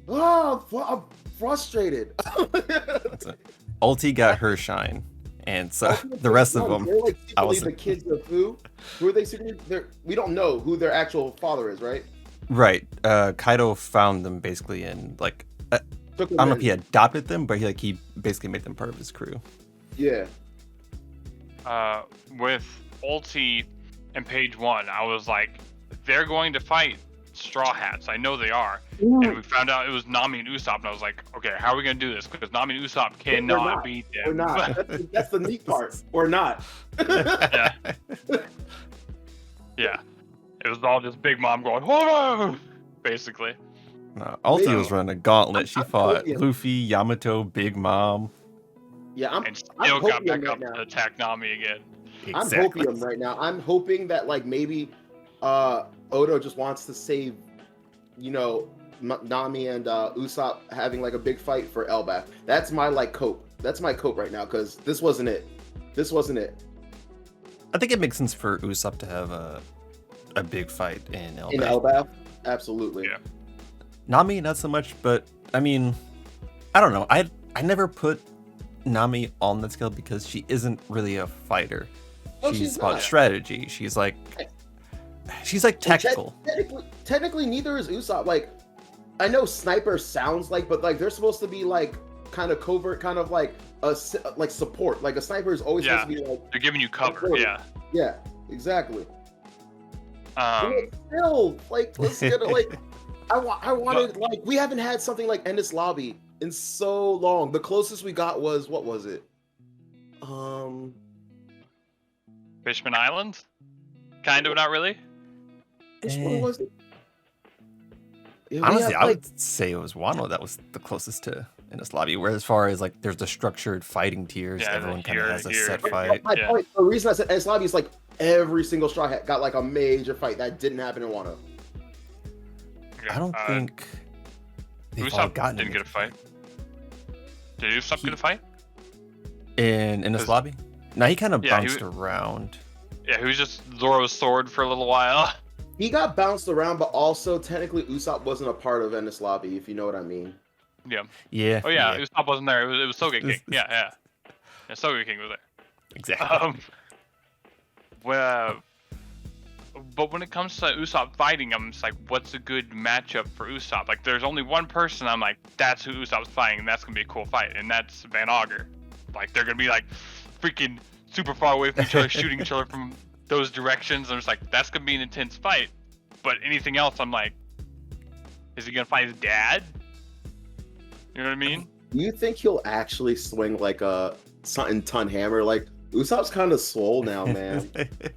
I'm frustrated. Ulti got her shine, and so the rest of them, they're like I was the kids of who? Who are they secretly? We don't know who their actual father is, right? right. Kaido found them basically in like I don't know if he adopted them, but he basically made them part of his crew. Yeah. With Ulti and Page 1, I was like, they're going to fight Straw Hats. I know they are. And we found out it was Nami and Usopp, and I was like, okay, how are we going to do this? Because Nami and Usopp cannot beat them. We're not. That's the neat part. We're not. Yeah. Yeah. It was all just Big Mom going, whoa! Basically. No, Ulti was running a gauntlet. She fought hoping- Luffy, Yamato, Big Mom. Yeah, And still got back up to attack Nami again. I'm hoping him right now. I'm hoping that like maybe Odo just wants to save, Nami and Usopp having like a big fight for Elbaf. That's my like cope. That's my cope right now because this wasn't it. I think it makes sense for Usopp to have a big fight in Elbaf. In Elbaf, absolutely. Yeah. Nami, not so much, but I mean, I don't know. I never put Nami on that scale because she isn't really a fighter. Oh, she's she's about not. strategy. She's like tactical. Technically, neither is Usopp. Like, I know sniper sounds like, but like they're supposed to be like kind of covert, kind of like like support. Like a sniper is always supposed to be like they're giving you cover. support. Yeah. Yeah, exactly. Um, Still, like, let's get it. Like, I wanted like we haven't had something like Endless Lobby in so long. The closest we got was what was it? Fishman Island? Kind of, not really. Which one was it? Yeah, we Honestly, had, I like, would say it was Wano that was the closest to Endless Lobby. Where as far as like there's the structured fighting tiers, Yeah, everyone kind of here, has a here. set fight. My point, the reason I said Endless Lobby is like every single Straw Hat got like a major fight that didn't happen in Wano. Okay, I don't think they've all Usopp gotten didn't get a anything. fight. Did Usopp get a fight? In Endless Lobby. Now he kind of Yeah, bounced around. Yeah, he was just Zoro's sword for a little while. He got bounced around, but also technically Usopp wasn't a part of Endless Lobby, if you know what I mean. Yeah. Yeah. Oh yeah, Usopp wasn't there. It was Sogeking King. Yeah. Yeah, Sogeking King was there. Exactly. But when it comes to Usopp fighting, I'm just like, what's a good matchup for Usopp? Like, there's only one person I'm like, that's who Usopp's fighting, and that's gonna be a cool fight, and that's Van Augur. Like, they're gonna be like freaking super far away from each other, shooting each other from those directions. I'm just like, that's gonna be an intense fight. But anything else, I'm like, is he gonna fight his dad? You know what I mean? Do you think he'll actually swing like a something ton hammer? Like Usopp's kind of swole now, man.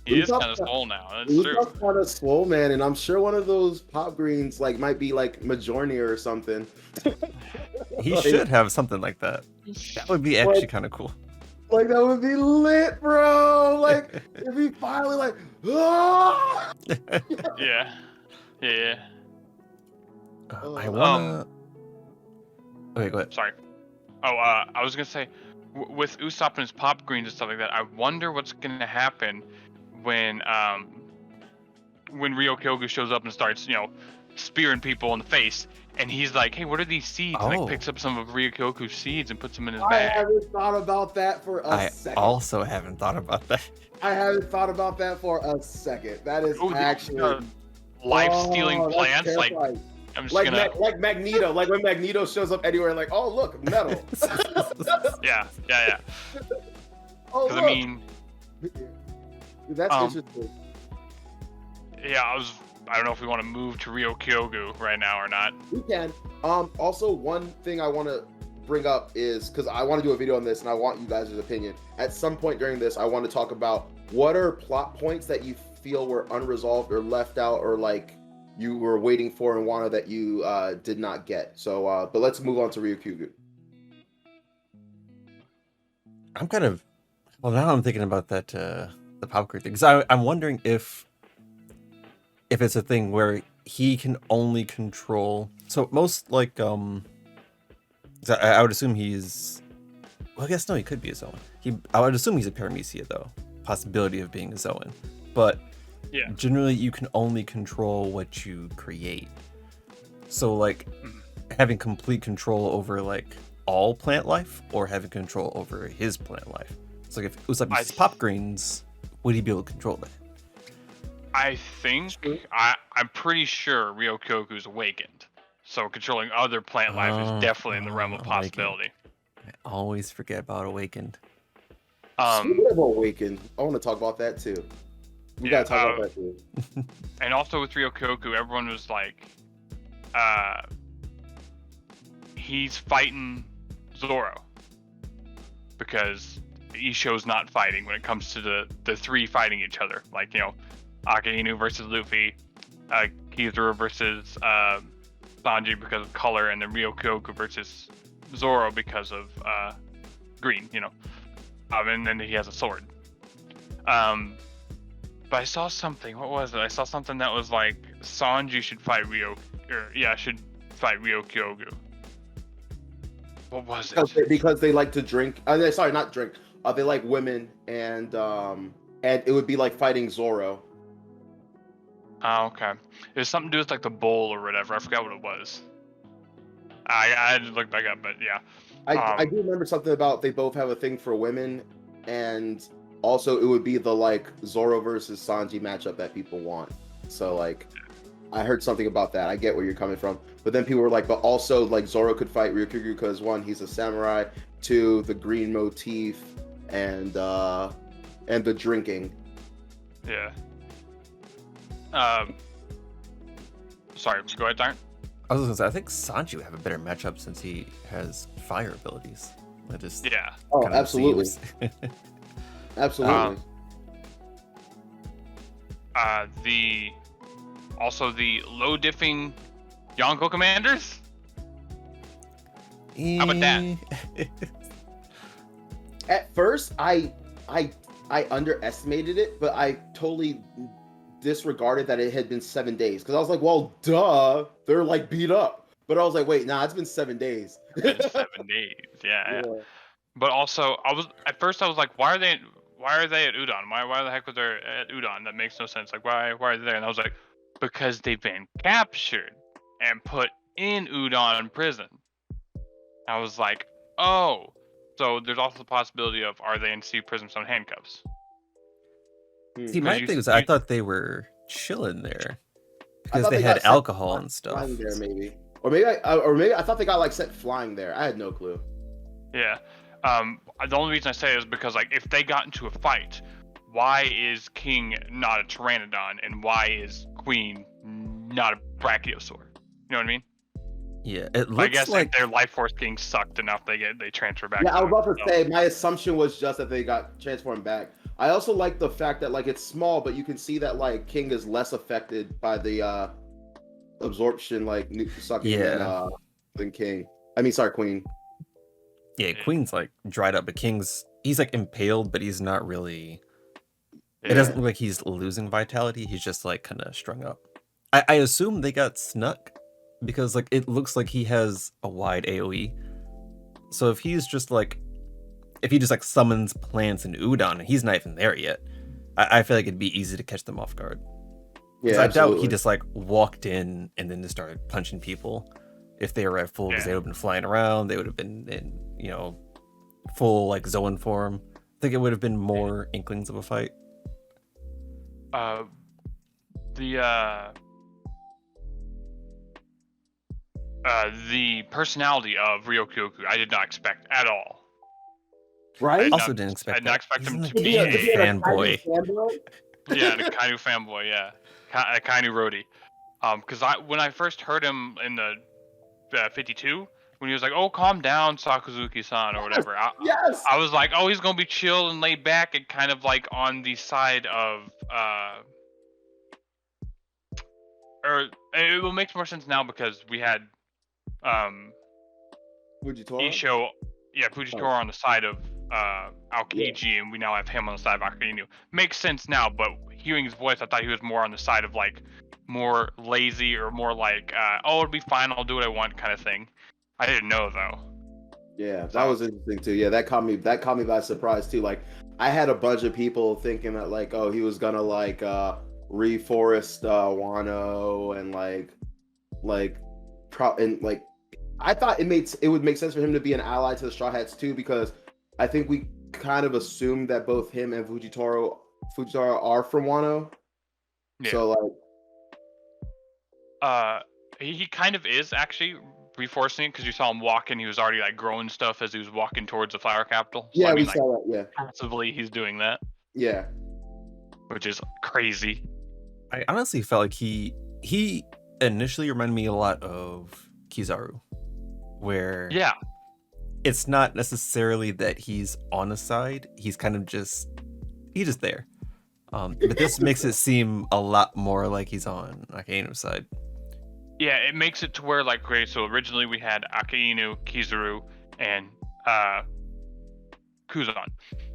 He is Usopp- kind of swole now. That's true. Usopp's kind of swole, man, and I'm sure one of those pop greens like might be like Majornia or something. He should have something like that. That would be actually kind of cool. Like that would be lit, bro. Like if he finally like, ah! Yeah. I wanna. Okay, go ahead. Sorry. I was gonna say, with Usopp and his pop greens and stuff like that, I wonder what's gonna happen when Ryokyogu shows up and starts, spearing people in the face, and he's like, "Hey, what are these seeds?" And Oh. like picks up some of Ryokyogu's seeds and puts them in his I bag. haven't thought about that for a second. also haven't thought about that. I haven't thought about that for a second. That is Oh, actually life-stealing that's plants. Like, terrifying. I'm just like gonna. like Magneto, like when Magneto shows up anywhere, like, oh look, metal. Yeah. Oh, Because I look. mean, That's um, interesting. yeah, I don't know if we want to move to Ryokyogu right now or not. We can. Also, one thing I want to bring up is because I want to do a video on this, and I want you guys' opinion. At some point during this, I want to talk about what are plot points that you feel were unresolved or left out, or like you were waiting for in Wano that you did not get. So, but let's move on to Ryukyu. I'm kind of, well, now I'm thinking about that the popcorn thing, because I'm wondering if it's a thing where he can only control. So most like 'cause I would assume he's, well, I guess no, he could be a Zoan. I would assume he's a Paramecia though, possibility of being a Zoan, but Yeah. generally you can only control what you create. So like having complete control over like all plant life, or having control over his plant life. It's like if Usopp uses pop greens, would he be able to control that? I think I'm pretty sure Ryokyogu's awakened, so controlling other plant life is definitely in the realm of Awakened. possibility. I always forget about Awakened. Speaking of Awakened, I want to talk about that too. We gotta talk about that too. And also with Ryokyogu, everyone was like, he's fighting Zoro because Isho's not fighting when it comes to the three fighting each other. Like, Akainu versus Luffy, Kizaru versus Sanji because of color, and then Ryokyogu versus Zoro because of green, and then he has a sword. But I saw something. What was it? I saw something that was like Sanji should fight Ryokyogu. What was it? Because they like to drink. Sorry, not drink. They like women, and it would be like fighting Zoro. Oh, okay. It was something to do with like the bowl or whatever. I forgot what it was. I had to look back up, but yeah. I do remember something about they both have a thing for women, and also it would be the like Zoro versus Sanji matchup that people want. So like, I heard something about that. I get where you're coming from, but then people were like, but also like Zoro could fight Ryukyu because one, he's a samurai, two, the green motif, and the drinking. Yeah. Sorry, go ahead, Darn. I was gonna say, I think Sanji would have a better matchup since he has fire abilities. That just Oh, kind of absolutely. seems- Absolutely. The low diffing Yonko commanders. How about that? At first, I underestimated it, but I totally disregarded that it had been 7 days because I was like, well, duh, they're like beat up. But I was like, wait, nah, it's been 7 days. It's 7 days. Yeah. But also, I was like, why are they at Udon? Why the heck was they at Udon? That makes no sense. Like, why are they there? And I was like, because they've been captured and put in Udon prison. I was like, oh, so there's also the possibility of, are they in sea prison with some handcuffs? See, my thing was, I thought they were chilling there because they got had sent alcohol and stuff. flying there, maybe, or maybe I thought they got like sent flying there. I had no clue. Yeah. The only reason I say it is because, like, if they got into a fight, why is King not a Pteranodon and why is Queen not a Brachiosaur? You know what I mean? Yeah, it looks I guess like if their life force being sucked enough, they transfer back. Yeah, I was about to So, say my assumption was just that they got transformed back. I also like the fact that like it's small, but you can see that like King is less affected by the absorption, like sucking than King. I mean, sorry, Queen. Yeah, Queen's like dried up, but he's like impaled, but he's not really. yeah. It doesn't look like he's losing vitality. He's just like kind of strung up. I assume they got snuck because like it looks like he has a wide AOE. So if he's just like, if he just like summons plants and udon, and he's not even there yet, I feel like it'd be easy to catch them off guard. Because Yeah, I doubt he absolutely. just like walked in and then just started punching people. If they were at full, because they would have been flying around, they would have been in, you know, full like Zoan form. I think it would have been more inklings of a fight. The personality of Ryokyoku, I did not expect at all. Right? Also didn't expect I did not expect He's him in to the be game. a Fanboy. yeah, the Kainu fanboy, yeah, Kainu Rody. Because when I first heard him in the 52, when he was like, "Oh, calm down, Sakazuki-san," or whatever, Yes. I was like, "Oh, he's gonna be chill and laid back and kind of like on the side of or it will make more sense now because we had Fujitora? Fujitora on the side of Aokiji, and we now have him on the side of Akainu. Makes sense now, but hearing his voice, I thought he was more on the side of like more lazy or more like, oh, it'll be fine, I'll do what I want kind of thing. I didn't know though. Yeah, that was interesting too. Yeah, that caught me by surprise too. Like, I had a bunch of people thinking that like, oh, he was gonna like reforest Wano and I thought it would make sense for him to be an ally to the Straw Hats too, because I think we kind of assumed that both him and Fujitora are from Wano. Yeah. So like, he kind of is actually reforcing it because you saw him walking. He was already like growing stuff as he was walking towards the flower capital. So, yeah, I mean, we saw that. Yeah, passively he's doing that. Yeah, which is crazy. I honestly felt like he initially reminded me a lot of Kizaru, where it's not necessarily that he's on a side, he's kind of just there. But this makes it seem a lot more like he's on Akainu's side. Yeah, it makes it to where like, great, so originally we had Akainu, Kizaru, and Kuzan.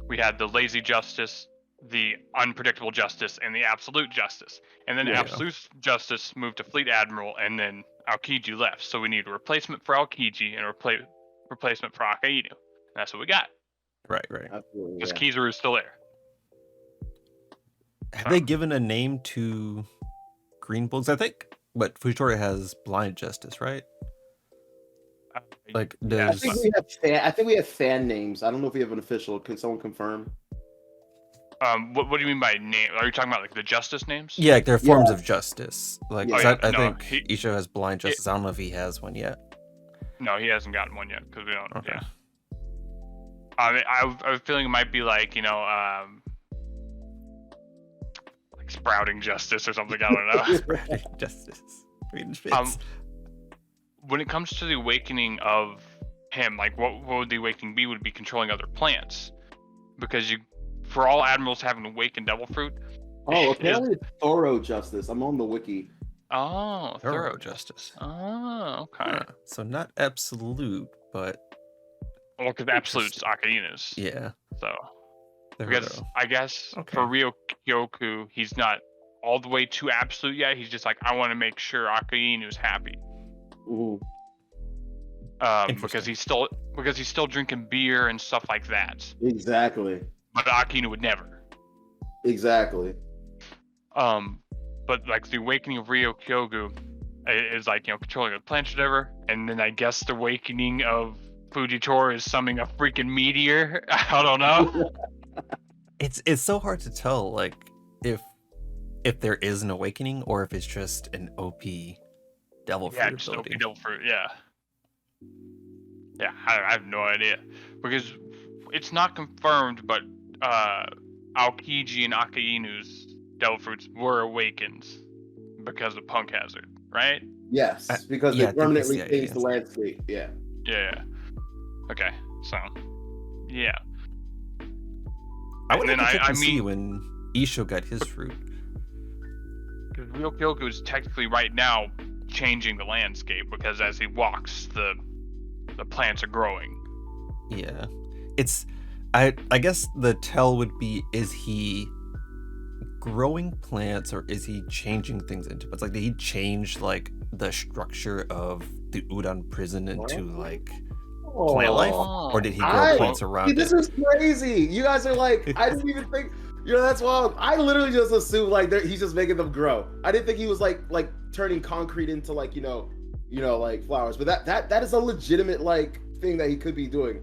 We had the lazy justice, the unpredictable justice, and the absolute justice. And then absolute justice moved to fleet admiral, and then Aokiji left. So we need a replacement for Aokiji and a replacement for Akainu. And that's what we got. Right. absolutely. Because Kizaru is still there. Have they given a name to Greenbull? I think, but Fujitora has blind justice, right? Like, I think we have fan names. I don't know if we have an official. Can someone confirm? What do you mean by name? Are you talking about like the justice names? Yeah, like they're forms of justice. Like, I think Isho has blind justice. I don't know if he has one yet. No, he hasn't gotten one yet because we don't. Okay. Yeah. I mean, I was feeling it might be like, you know, like sprouting justice or something. I don't know. Sprouting justice. When it comes to the awakening of him, like what would the awakening be? Would be controlling other plants, because for all admirals having awakened devil fruit. Oh, apparently it's thorough justice. I'm on the wiki. Oh, thorough justice. Oh, okay. Huh. So not absolute, but well, because absolute's Akainu's. Yeah. So because I guess for Ryokyoku, he's not all the way to absolute yet. He's just like, I want to make sure Akainu's happy. Ooh. Because he's still drinking beer and stuff like that. Exactly. But Akainu would never. Exactly. But like the awakening of Ryokyoku is like, you know, controlling the plants or whatever, and then I guess the awakening of Fujitora is summoning a freaking meteor. I don't know. It's so hard to tell, like, if there is an awakening or if it's just an OP devil fruit. Yeah, just OP devil fruit. Yeah. I have no idea, because it's not confirmed, but Aokiji and Akainu's devil fruits were awakened because of Punk Hazard, right? Yes, because they permanently changed the landscape. Yeah. Yeah. Okay. So, yeah. I would like to see when Isho got his fruit. Because Ryokyoku is technically right now changing the landscape, because as he walks, the plants are growing. Yeah. It's I guess the tell would be, is he growing plants or is he changing things into it's like, did he change like the structure of the Udon prison into like plant life, Oh, or did he grow I plants see, around this it? is crazy. You guys are like, I didn't even think. That's wild. I literally just assumed like he's just making them grow. I didn't think he was like turning concrete into like like flowers. But that is a legitimate like thing that he could be doing.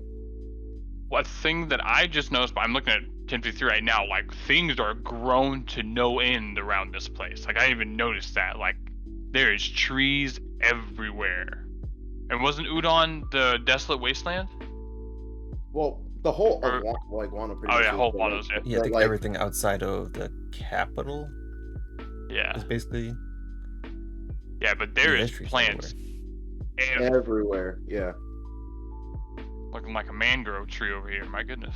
What thing that I just noticed, but I'm looking at 1053 right now, like things are grown to no end around this place. Like I didn't even noticed that. Like there is trees everywhere. And wasn't Udon the desolate wasteland? Well, the whole Or- like Wano pretty Oh much. yeah, is, whole but, Wano's it. Yeah, I think like, everything outside of the capital Yeah. is basically. Yeah, but there Yeah, is there's trees plants everywhere. everywhere. Yeah. Looking like a mangrove tree over here. My goodness.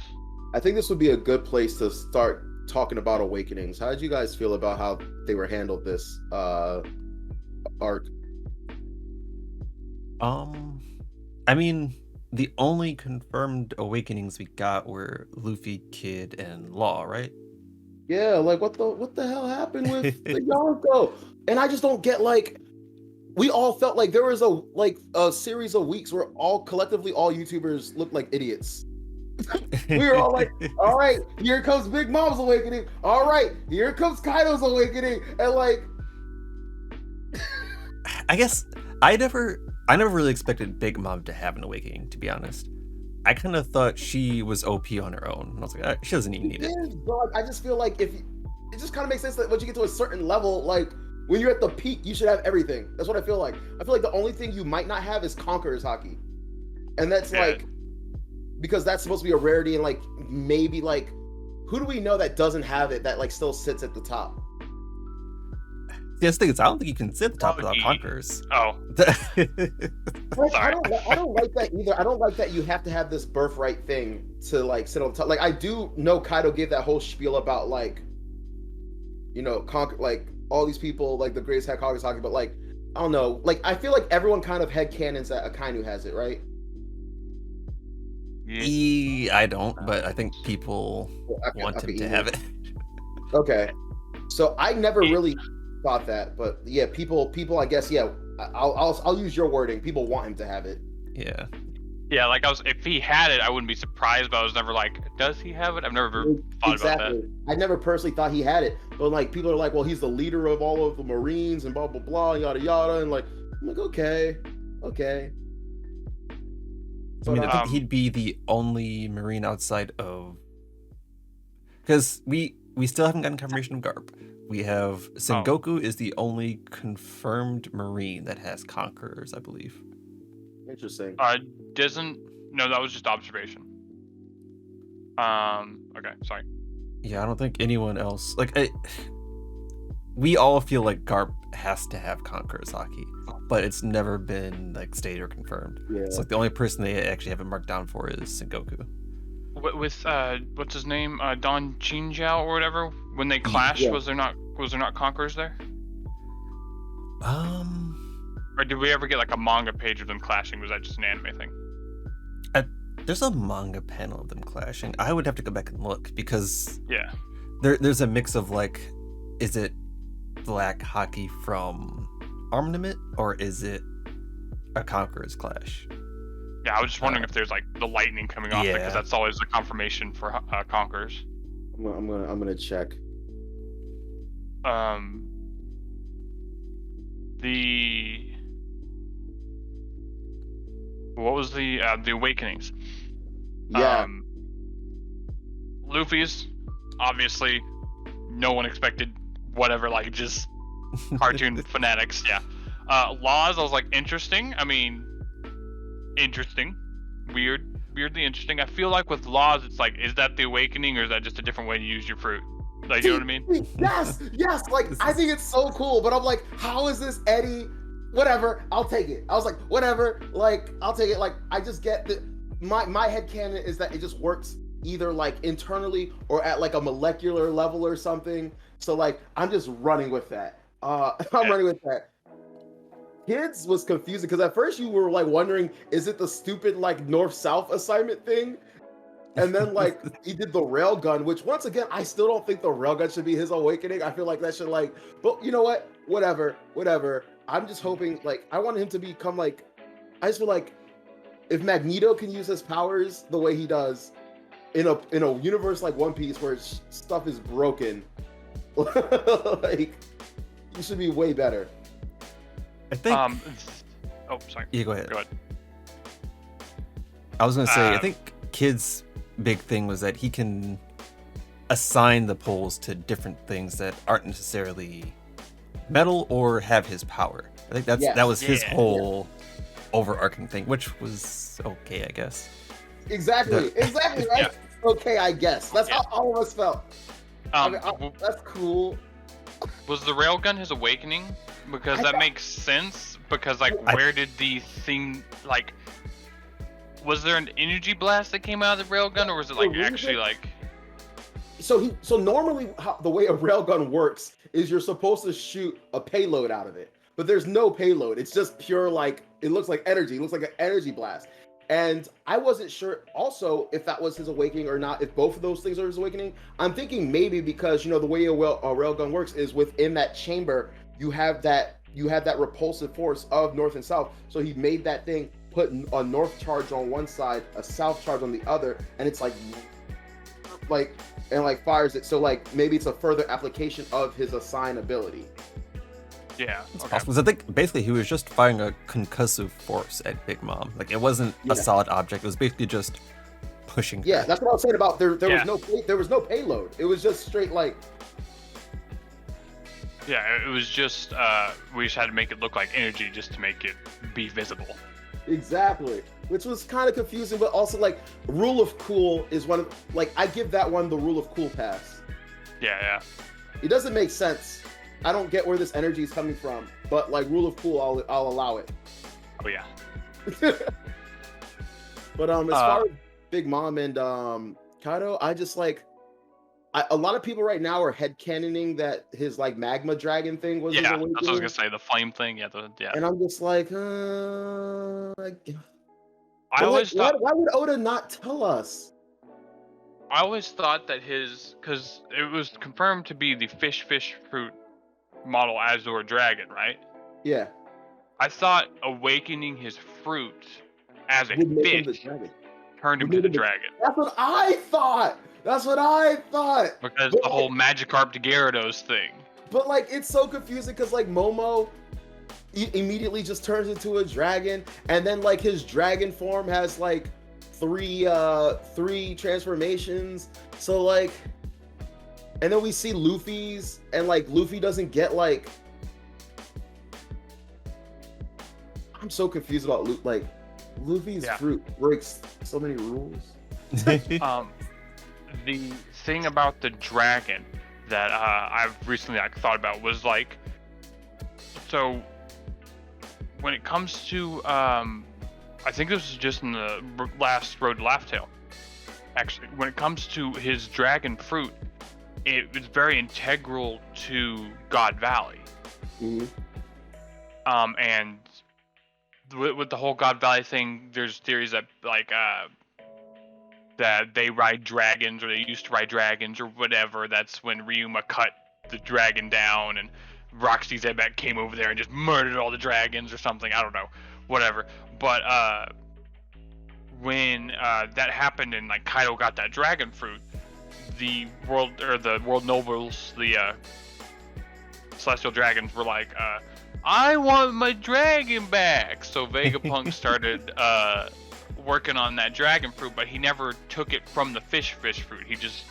I think this would be a good place to start talking about awakenings. How did you guys feel about how they were handled this arc? I mean, the only confirmed awakenings we got were Luffy, Kid, and Law, right? Yeah, like what the hell happened with the Yonko? And I just don't get like we all felt like there was a series of weeks where all YouTubers looked like idiots. We were all like, all right, here comes Big Mom's awakening. All right, here comes Kaido's awakening. And like I guess I never really expected Big Mom to have an awakening, to be honest. I kind of thought she was OP on her own. And I was like, she doesn't even need it. But I just feel like it just kind of makes sense that once you get to a certain level, like when you're at the peak, you should have everything. That's what I feel like. I feel like the only thing you might not have is Conqueror's Haki. And that's like, because that's supposed to be a rarity, and like maybe like, who do we know that doesn't have it that like still sits at the top? The thing is, I don't think you can sit at the top without Conquerors. Oh. Like, I don't like that either. I don't like that you have to have this birthright thing to like sit on top. Like I do know Kaido gave that whole spiel about like, like all these people like the greatest Conqueror's Haki, but like I don't know. Like I feel like everyone kind of headcanons that Akainu has it, right? I don't, but I think people want him to have it. Okay, so I never really thought that, but yeah, people, I guess, yeah. I'll use your wording. People want him to have it. Yeah. Yeah, like if he had it, I wouldn't be surprised. But I was never like, does he have it? I've never thought about that. I never personally thought he had it, but like people are like, well, he's the leader of all of the Marines and blah blah blah, yada yada, and like, I'm like, okay. I mean, I think he'd be the only Marine outside of, because we still haven't gotten confirmation of Garp. We have Sengoku is the only confirmed Marine that has Conquerors, I believe. Interesting. No, that was just observation. Okay, sorry. Yeah, I don't think anyone else we all feel like Garp has to have Conqueror's Haki, but it's never been like stated or confirmed. Yeah. It's like the only person they actually have it marked down for is Sengoku. With what's his name, Don Chinjiao or whatever. When they clashed, was there not Conquerors there? Or did we ever get like a manga page of them clashing? Was that just an anime thing? There's a manga panel of them clashing. I would have to go back and look because there's a mix of like, is it Black Haki from Armament or is it a Conqueror's clash? Yeah, I was just wondering if there's like the lightning coming off it, because that's always the confirmation for Conquerors. I'm gonna check. What was the Awakenings? Yeah. Luffy's, obviously, no one expected whatever, like just cartoon fanatics. Yeah. Laws, I was like, interesting. I mean, interesting, weirdly interesting. I feel like with Laws, it's like, is that the awakening or is that just a different way to use your fruit? Like, you know what I mean? Yes. Like, I think it's so cool, but I'm like, how is this Eddie? Whatever, I'll take it. I was like, whatever, like, I'll take it. Like, I just get that my headcanon is that it just works either like internally or at like a molecular level or something. So like, I'm just running with that. Running with that. Kids was confusing because at first you were like wondering, is it the stupid like north-south assignment thing? And then like he did the railgun, which once again, I still don't think the railgun should be his awakening. I feel like that should like, but you know what? Whatever. I'm just hoping, like, I want him to become like, I just feel like if Magneto can use his powers the way he does in a universe like One Piece where stuff is broken, like you should be way better. I think. Oh, sorry. Yeah, go ahead. Go ahead. I was gonna say, I think Kid's big thing was that he can assign the poles to different things that aren't necessarily metal or have his power. I think that was his whole overarching thing, which was okay, I guess. Exactly, right. Yeah. Okay, I guess that's how all of us felt. That's cool. Was the railgun his awakening? Because that makes sense. Because where did the thing like? Was there an energy blast that came out of the railgun, or was it actually like? So normally the way a railgun works is you're supposed to shoot a payload out of it, but there's no payload. It's just pure it looks like energy. It looks like an energy blast. And I wasn't sure also if that was his awakening or not, if both of those things are his awakening. I'm thinking maybe because, the way a railgun works is within that chamber, you have that repulsive force of north and south. So he made that thing put a north charge on one side, a south charge on the other, and it's fires it. So maybe it's a further application of his assign ability. Yeah, it's possible. I think basically he was just firing a concussive force at Big Mom. Like it wasn't a solid object. It was basically just pushing. Yeah, that's what I was saying about there was no payload. It was just straight Yeah, it was just we just had to make it look like energy just to make it be visible. Exactly, which was kind of confusing, but also rule of cool is one of I give that one the rule of cool pass. Yeah. It doesn't make sense. I don't get where this energy is coming from, but rule of cool, I'll allow it. Oh yeah. But as far as Big Mom and Kaido, I just a lot of people right now are headcanoning that his magma dragon thing was. Yeah, that's what I was gonna say. The flame thing. Yeah. And I'm just I always thought. Why would Oda not tell us? I always thought that because it was confirmed to be the fish fruit model Azure dragon, right? Yeah. I thought awakening his fruit as a fish turned him to the dragon. That's what I thought. Because the whole Magikarp to Gyarados thing. But it's so confusing because Momo immediately just turns into a dragon, and then his dragon form has three transformations. So and then we see Luffy's, and Luffy doesn't get I'm so confused about Luffy's fruit breaks so many rules. The thing about the dragon that I've recently thought about was so when it comes to I think this was just in the last Road to Laugh-Tale. Actually, when it comes to his dragon fruit, it was very integral to God Valley. Mm-hmm. And with the whole God Valley thing, there's theories that that they ride dragons, or they used to ride dragons, or whatever. That's when Ryuma cut the dragon down, and Roxy Zebek came over there and just murdered all the dragons or something. I don't know, whatever. But when that happened and Kaido got that dragon fruit, the world nobles, the celestial dragons, were I want my dragon back. So Vegapunk started working on that dragon fruit, but he never took it from the fish fruit. He just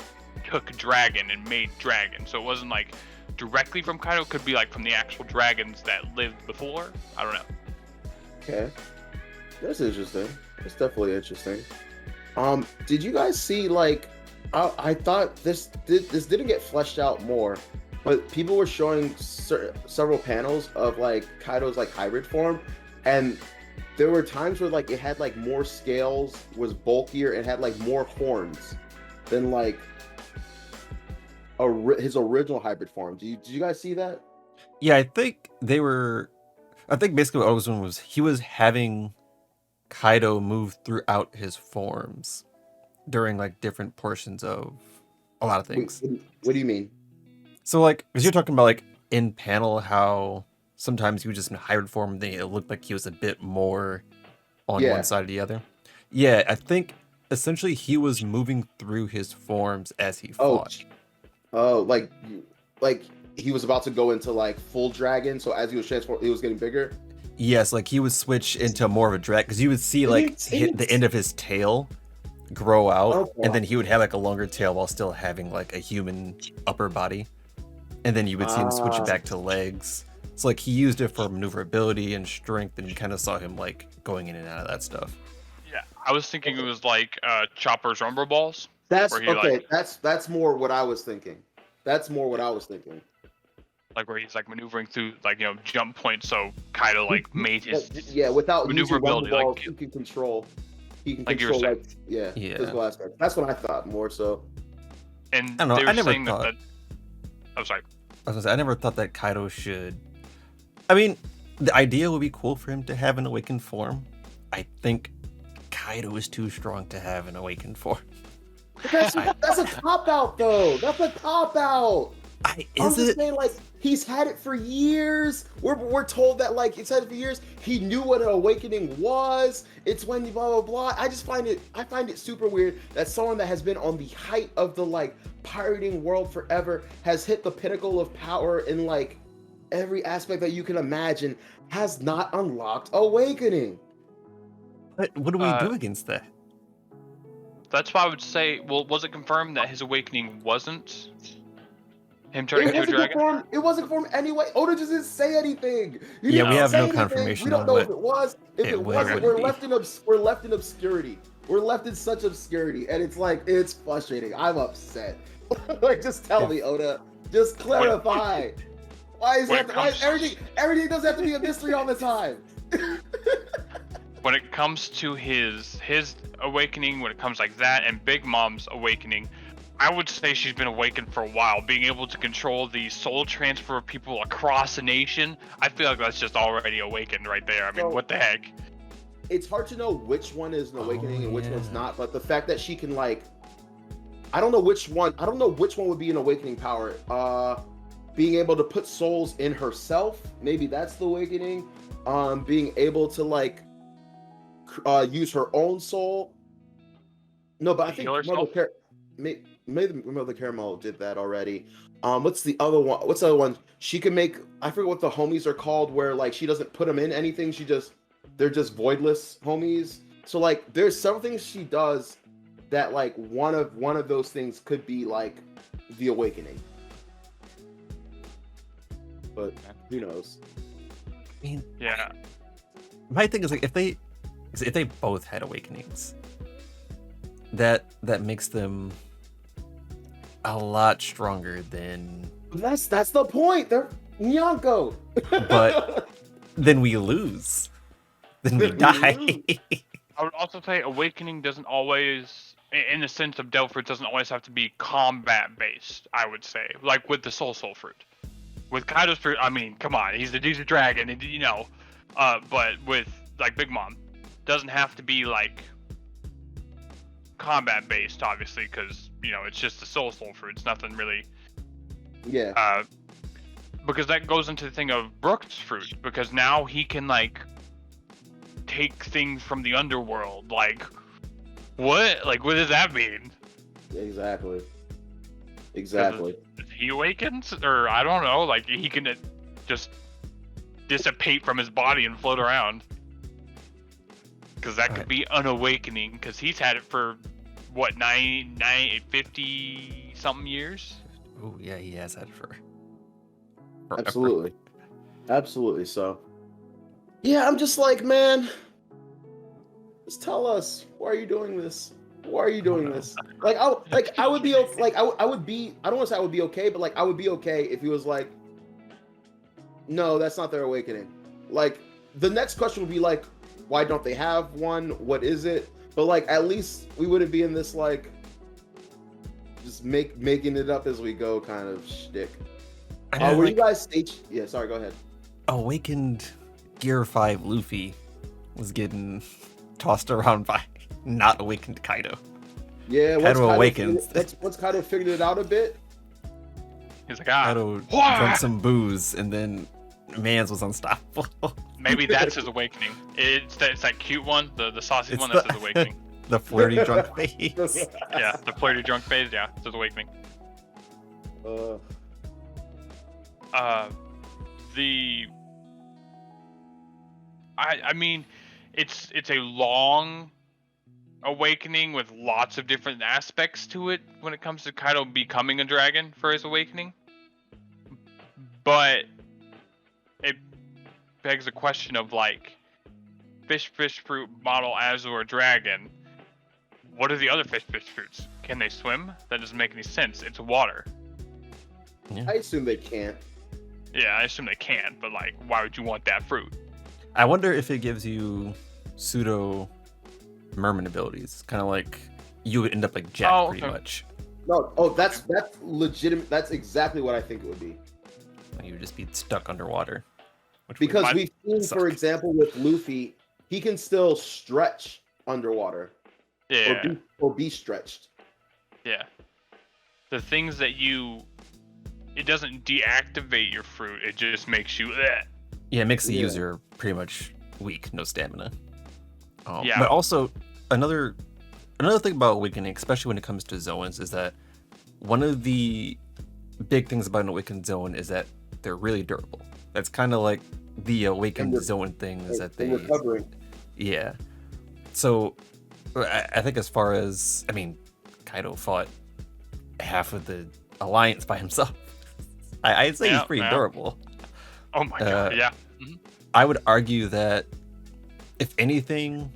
took dragon and made dragon. So it wasn't directly from Kaido. It could be from the actual dragons that lived before. I don't know. Okay, that's interesting. It's definitely interesting. Did you guys see I thought this didn't get fleshed out more, but people were showing several panels of Kaido's hybrid form, and there were times where it had more scales, was bulkier, and had more horns than his original hybrid form. Did you guys see that? Yeah, I think basically what I was doing was he was having Kaido move throughout his forms during different portions of a lot of things. What do you mean? So because you're talking about in panel how sometimes he was just in hybrid form, then it looked like he was a bit more on Yeah. one side or the other. Yeah, I think essentially he was moving through his forms as he Oh, fought. oh, like he was about to go into like full dragon. So as he was transformed, he was getting bigger. Yes, like he would switch into more of a dragon because you would see like the end of his tail grow out, Okay. and then he would have like a longer tail while still having like a human upper body, and then you would see him switch it back to legs. So like he used it for maneuverability and strength, and you kind of saw him like going in and out of that stuff. Yeah, I was thinking it was like Chopper's Rumble Balls. That's Where he, okay. That's more what I was thinking. That's more what I was thinking. Like where he's like maneuvering through like jump points, so Kaido like made his Without using maneuverability, balls, like he can control. He can like you were control saying. physical aspects. That's what I thought more so. And I don't know, they I were never saying thought- that. I'm sorry. I was gonna say I never thought that Kaido should. I mean, the idea would be cool for him to have an awakened form. I think Kaido is too strong to have an awakened form. But that's a cop out though. That's a cop out. I'm Is just it? saying, like, he's had it for years. We're told that, like, he's had it for years. He knew what an awakening was. It's when blah blah blah. I find it super weird that someone that has been on the height of the like pirating world forever has hit the pinnacle of power in like every aspect that you can imagine has not unlocked awakening. What do we do against that? That's why I would say. Well, was it confirmed that his awakening wasn't him turning into a dragon? It wasn't confirmed anyway. Oda just didn't say anything. He Yeah, didn't we have say no anything. confirmation We don't on know what if it was. If it would wasn't, be. we're left in obscurity. We're left in such obscurity, and it's like it's frustrating. I'm upset. Like, just tell me, Oda. Just clarify. Why everything doesn't have to be a mystery all the time? When it comes to his awakening, when it comes like that, and Big Mom's awakening, I would say she's been awakened for a while. Being able to control the soul transfer of people across a nation, I feel like that's just already awakened right there. I mean, what the heck? It's hard to know which one is an awakening and which one's not, but the fact that she can like, I don't know which one would be an awakening power. Being able to put souls in herself, maybe that's the awakening. Being able to like use her own soul. No, but I think Mother Caramel did that already. What's the other one? What's the other one? She can make, I forget what the homies are called, where like she doesn't put them in anything. They're just voidless homies. So like there's some things she does that like one of those things could be like the awakening. But who knows? I mean, Yeah. my thing is like if they both had awakenings, that makes them a lot stronger than. That's the point. They're Nyonko. But then we lose. Then we die. I would also say awakening doesn't always, in the sense of Delphi, doesn't always have to be combat based. I would say, like with the Soul Fruit. With Kaido's fruit, I mean, come on, he's a dragon, and but with like Big Mom, doesn't have to be like combat based, obviously, because it's just the soul fruit. It's nothing really. Yeah. Because that goes into the thing of Brook's fruit, because now he can like take things from the underworld. Like, what? Like, what does that mean? Exactly. He awakens, or I don't know. Like, he can just dissipate from his body and float around. Because that could be an awakening. Because he's had it for what 50 something years. Oh yeah, he has had it for. Absolutely. So, yeah, I'm just like, man, just tell us, why are you doing this? Why are you doing this? Like, I would be like, I would be. I don't want to say I would be okay, but like, I would be okay if he was like, no, that's not their awakening. Like, the next question would be like, why don't they have one? What is it? But like, at least we wouldn't be in this like, just making it up as we go kind of shtick. Were you guys yeah, sorry, go ahead. Awakened Gear 5 Luffy was getting tossed around by not awakened Kaido. Yeah, Kaido awakens. Once Kaido figured it out a bit. He's like, Kaido drank some booze and then Man's was unstoppable. Maybe that's his awakening. It's that cute one, the saucy one. That's his awakening. The flirty drunk face. Yeah, the flirty drunk phase. Yeah, it's his awakening. I mean, it's a long awakening with lots of different aspects to it when it comes to Kaido becoming a dragon for his awakening. But it begs the question of like, fish fruit model Azure dragon. What are the other fish fruits? Can they swim? That doesn't make any sense. It's water. Yeah. I assume they can't. Yeah, I assume they can, but like, why would you want that fruit? I wonder if it gives you pseudo merman abilities, kind of like you would end up like Jack pretty much. No, that's legitimate. That's exactly what I think it would be. You would just be stuck underwater. Because we've seen, for example, with Luffy, he can still stretch underwater. Yeah. Or be stretched. Yeah. The things that it doesn't deactivate your fruit, it just makes you Yeah, it makes the user pretty much weak, no stamina. Yeah. But also, another thing about Awakening, especially when it comes to zones, is that one of the big things about an Awakened zone is that they're really durable. That's kind of like the Awakened zone thing, is that they... recovering. Yeah. So, I think as far as... I mean, Kaido fought half of the Alliance by himself. I'd say he's pretty durable. Oh my god, yeah. Mm-hmm. I would argue that, if anything,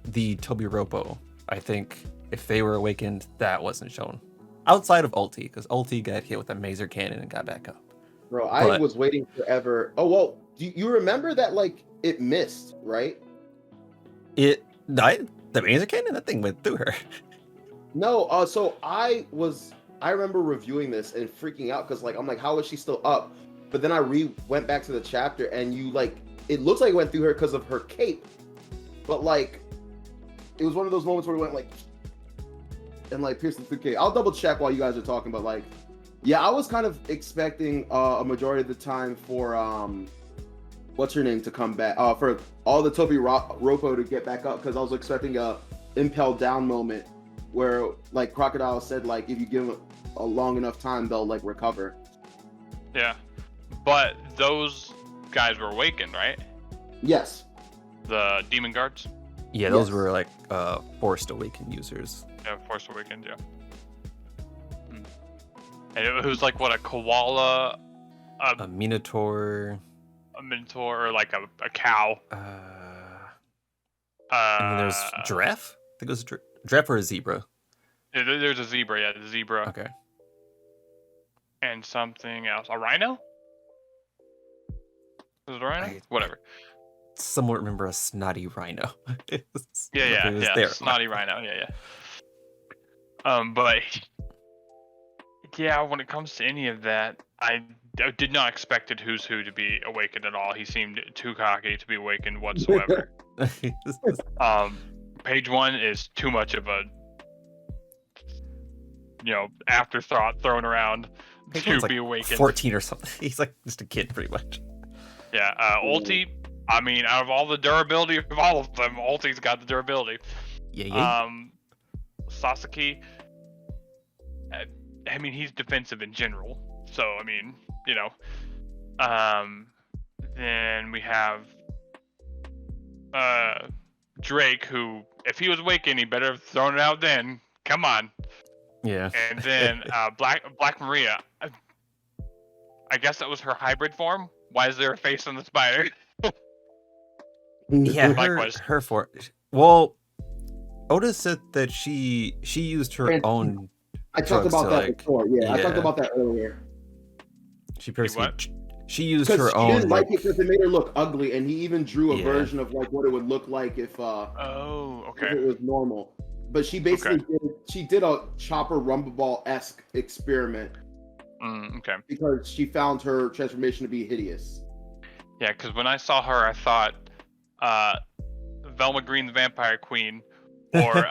the Tobiropo, I think, if they were awakened, that wasn't shown. Outside of Ulti, because Ulti got hit with a Mazer Cannon and got back up. Bro, I was waiting forever. Oh, well, do you remember that, like, it missed, right? The Mazer Cannon? That thing went through her. No, so I remember reviewing this and freaking out because, like, I'm like, how is she still up? But then I went back to the chapter and it looks like it went through her because of her cape. But, like, it was one of those moments where it went, like, and, like, pierced through the cape. I'll double check while you guys are talking, but, like, yeah, I was kind of expecting a majority of the time for, what's her name to come back, for all the Tobiropo to get back up, because I was expecting a impel down moment where, like, Crocodile said, like, if you give them a long enough time, they'll, like, recover. Yeah. But those guys were awakened, right? Yes. The demon guards? Yeah, those were, like, forced awakened users. Yeah, forced awakened, yeah. And it was like, what, a koala? A minotaur. A minotaur, or like a cow. And then there's giraffe? I think it was giraffe or a zebra. Yeah, there's a zebra, yeah, the zebra. Okay. And something else. A rhino? Was it a rhino? Whatever. Somewhat remember a snotty rhino. Yeah. Snotty rhino, yeah. But yeah, when it comes to any of that, I did not expect it Who's Who to be awakened at all. He seemed too cocky to be awakened whatsoever. Page 1 is too much of a afterthought thrown around to be awakened. 14 or something. He's like just a kid pretty much. Yeah, Ulti, I mean, out of all the durability of all of them, Ulti's got the durability. Yeah. Sasaki, I mean, he's defensive in general. So, I mean, then we have Drake, who, if he was awakened, he better have thrown it out then. Come on. Yeah. And then Black Maria, I guess that was her hybrid form. Why is there a face on the spider? Yeah, her form. Well, Oda said that she used her own. I talked about that before. Yeah, I talked about that earlier. She used her own. She didn't like it because it made her look ugly, and he even drew a version of like what it would look like if if it was normal. But she basically did a Chopper Rumble-esque experiment. Because she found her transformation to be hideous. Yeah, because when I saw her, I thought Velma Green, the Vampire Queen, or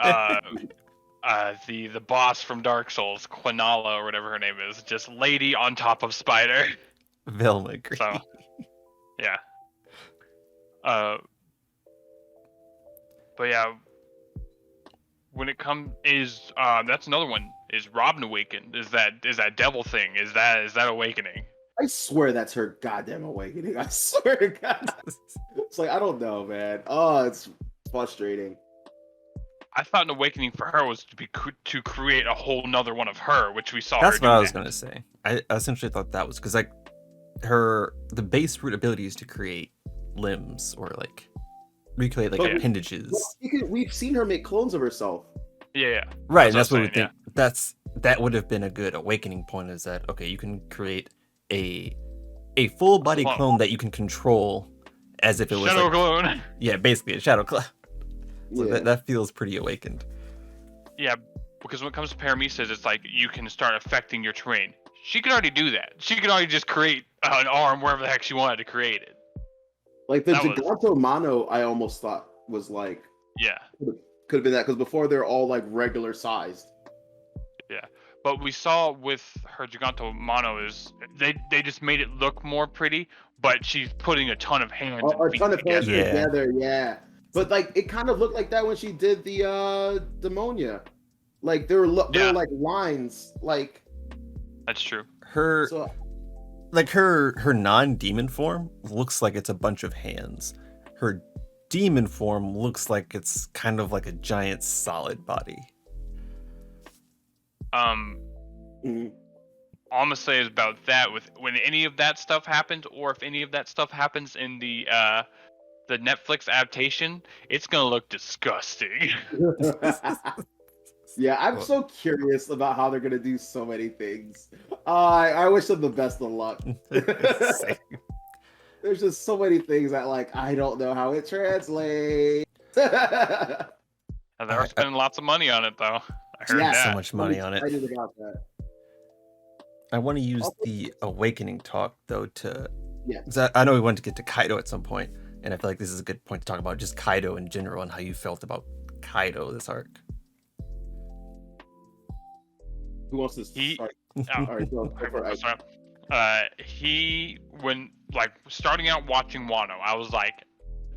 the boss from Dark Souls, Quinala or whatever her name is, just lady on top of spider. Velma Green. So, Yeah. But yeah, when it comes is that's another one. Is Robin awakened? Is that devil thing? Is that awakening? I swear that's her goddamn awakening. I swear to God. It's like, I don't know, man. Oh, it's frustrating. I thought an awakening for her was to create a whole nother one of her, which we saw. That's her what do I was that. gonna say. I essentially thought that was because like the base root ability is to create limbs or like recreate like But appendages. We've seen her make clnes of herself. Yeah. Right, and that's what I we think. That would have been a good awakening point. Is that okay? You can create a full body clone that you can control as if it was Shadow like, clone. yeah, basically a shadow clone. So Yeah. that feels pretty awakened. Yeah, because when it comes to paramesis, it's like you can start affecting your terrain. She could already do that. She could already just create an arm wherever the heck she wanted to create it. Like the That was- Giganto Mano, I almost thought was like Yeah. could have been that because before they're all like regular sized. But we saw with her Giganto Mano is they just made it look more pretty, but she's putting a ton of hands and A feet ton of hands together. Yeah. together, yeah. But like it kind of looked like that when she did the Demonia. Like there were Yeah. like lines, like That's true. Her so. like her non-demon form looks like it's a bunch of hands. Her demon form looks like it's kind of like a giant solid body. Mhm. All I'm gonna say is about that with when any of that stuff happens, or if any of that stuff happens in the Netflix adaptation, it's gonna look disgusting. Yeah, I'm so curious about how they're gonna do so many things. I wish them the best of luck. Same. There's just so many things that like I don't know how it translates. And they're spending lots of money on it, though. I heard Yeah, that. So much money on it. I'm excited about that. I want to use the awakening talk though to Yeah. 'cause I know we want to get to Kaido at some point, and I feel like this is a good point to talk about just Kaido in general and how you felt about Kaido this arc. Who wants to start? All right, go for it. He when like starting out watching Wano, I was like,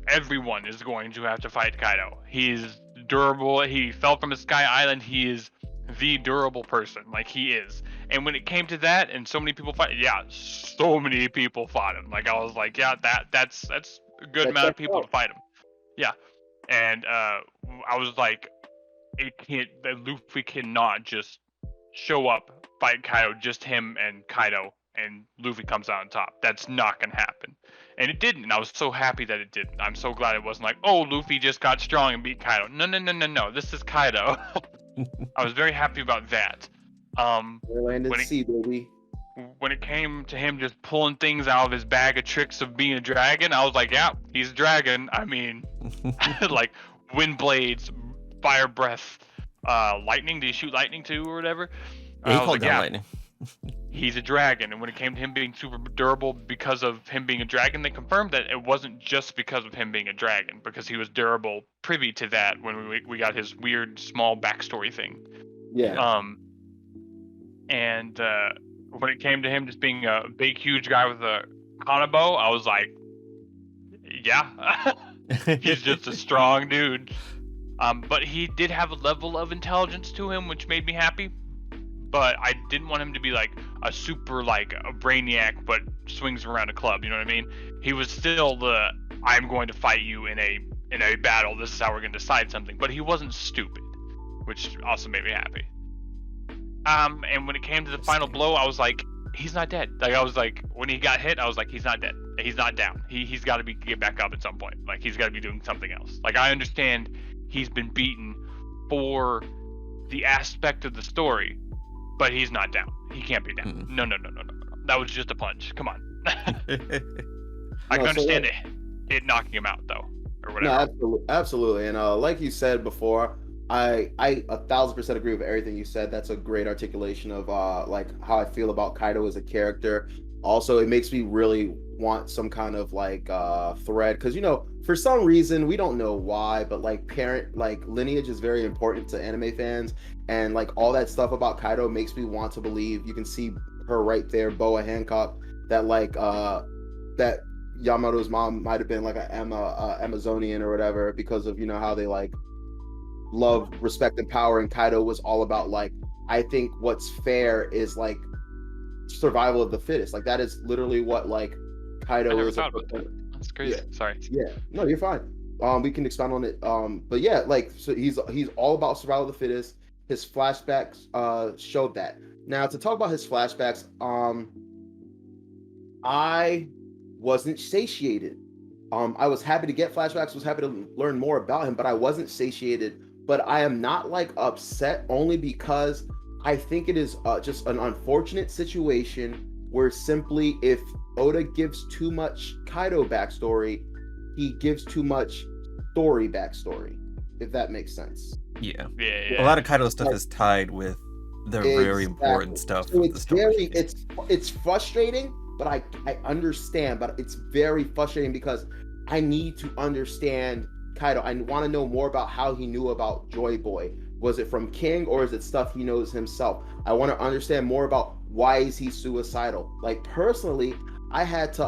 everyone is going to have to fight Kaido. He's durable. He fell from a sky island. He is the durable person. Like he is. And when it came to that, and so many people fought, yeah, so many people fought him. Like I was like, yeah, that's a good amount of people to fight him. Yeah, and I was like, Luffy cannot just show up, fight Kaido, just him and Kaido, and Luffy comes out on top. That's not gonna happen. And it didn't, and I was so happy that it didn't. I'm so glad it wasn't like, oh, Luffy just got strong and beat Kaido. No, this is Kaido. I was very happy about that. Land and sea, baby. When it came to him just pulling things out of his bag of tricks of being a dragon, I was like, yeah, he's a dragon. I mean, like wind blades, fire breath, lightning. Did he shoot lightning too or whatever? Yeah, he called down lightning. He's a dragon, and when it came to him being super durable because of him being a dragon, they confirmed that it wasn't just because of him being a dragon, because he was durable privy to that when we got his weird small backstory thing. Yeah. And when it came to him just being a big, huge guy with a kanabo, I was like, yeah, he's just a strong dude. But he did have a level of intelligence to him, which made me happy. But I didn't want him to be like a super like a brainiac, but swings around a club. You know what I mean? He was still the I'm going to fight you in a battle. This is how we're going to decide something. But he wasn't stupid, which also made me happy. And when it came to the final blow, I was like, he's not dead. Like I was like, when he got hit, I was like, he's not dead. He's not down. He's got to get back up at some point. Like he's got to be doing something else. Like I understand he's been beaten for the aspect of the story. But he's not down. He can't be down. No. That was just a punch. Come on. I can understand it knocking him out though, or whatever. No, absolutely. And like you said before, I 1000% agree with everything you said. That's a great articulation of like how I feel about Kaido as a character. Also, it makes me really want some kind of like thread, because for some reason we don't know why, but like parent lineage is very important to anime fans, and like all that stuff about Kaido makes me want to believe. You can see her right there, Boa Hancock, that like that Yamato's mom might have been like a Amazonian or whatever because of how they like love, respect, and power, and Kaido was all about like, I think what's fair is like survival of the fittest. Like that is literally what like I Kaido never is. thought about that. That's crazy. Yeah. Sorry. Yeah, no, you're fine. We can expound on it. But yeah, like so he's all about survival of the fittest. His flashbacks showed that. Now to talk about his flashbacks, I wasn't satiated. I was happy to get flashbacks, was happy to learn more about him, but I wasn't satiated. But I am not like upset only because I think it is just an unfortunate situation where simply if Oda gives too much Kaido backstory, he gives too much story backstory, if that makes sense. Yeah. Yeah. A lot of Kaido stuff is tied with the very important stuff. So of it's the story. it's frustrating, but I understand, but it's very frustrating because I need to understand Kaido. I want to know more about how he knew about Joy Boy. Was it from King or is it stuff he knows himself? I want to understand more about why is he suicidal. Like personally, I had to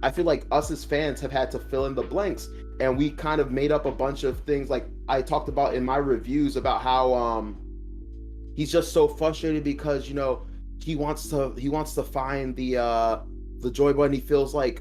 I feel like us as fans have had to fill in the blanks, and we kind of made up a bunch of things like I talked about in my reviews about how he's just so frustrated because he wants to find the Joy Boy, and he feels like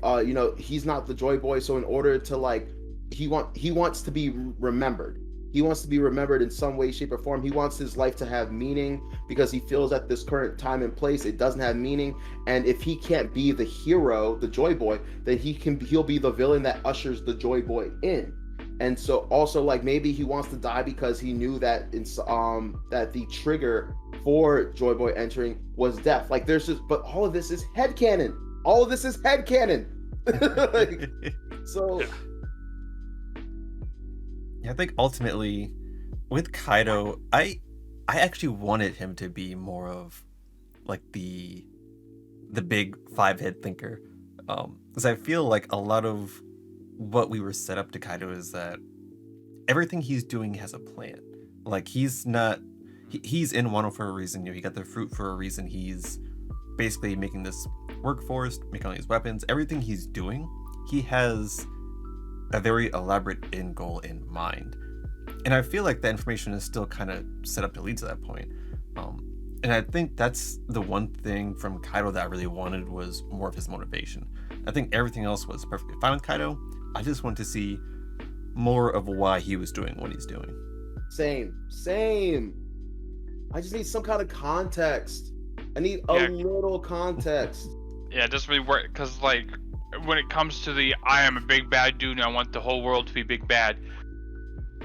he's not the Joy Boy, so in order to like he wants to be remembered. He wants to be remembered in some way, shape, or form. He wants his life to have meaning because he feels at this current time and place it doesn't have meaning. And if he can't be the hero, the Joy Boy, then he'll be the villain that ushers the Joy Boy in. And so also like maybe he wants to die because he knew that that the trigger for Joy Boy entering was death. Like there's just, but all of this is headcanon. All of this is headcanon. Like, so. Yeah, I think ultimately with Kaido, I actually wanted him to be more of like the big five-head thinker, because I feel like a lot of what we were set up to Kaido is that everything he's doing has a plan. Like he's in Wano for a reason. He got the fruit for a reason. He's basically making this workforce, making all these weapons. Everything he's doing, he has a very elaborate end goal in mind, and I feel like that information is still kind of set up to lead to that point. And I think that's the one thing from Kaido that I really wanted was more of his motivation. I think everything else was perfectly fine with Kaido. I just wanted to see more of why he was doing what he's doing. Same. I just need some kind of context. I need a little context. Yeah, it doesn't really work because like when it comes to the I am a big bad dude and I want the whole world to be big bad,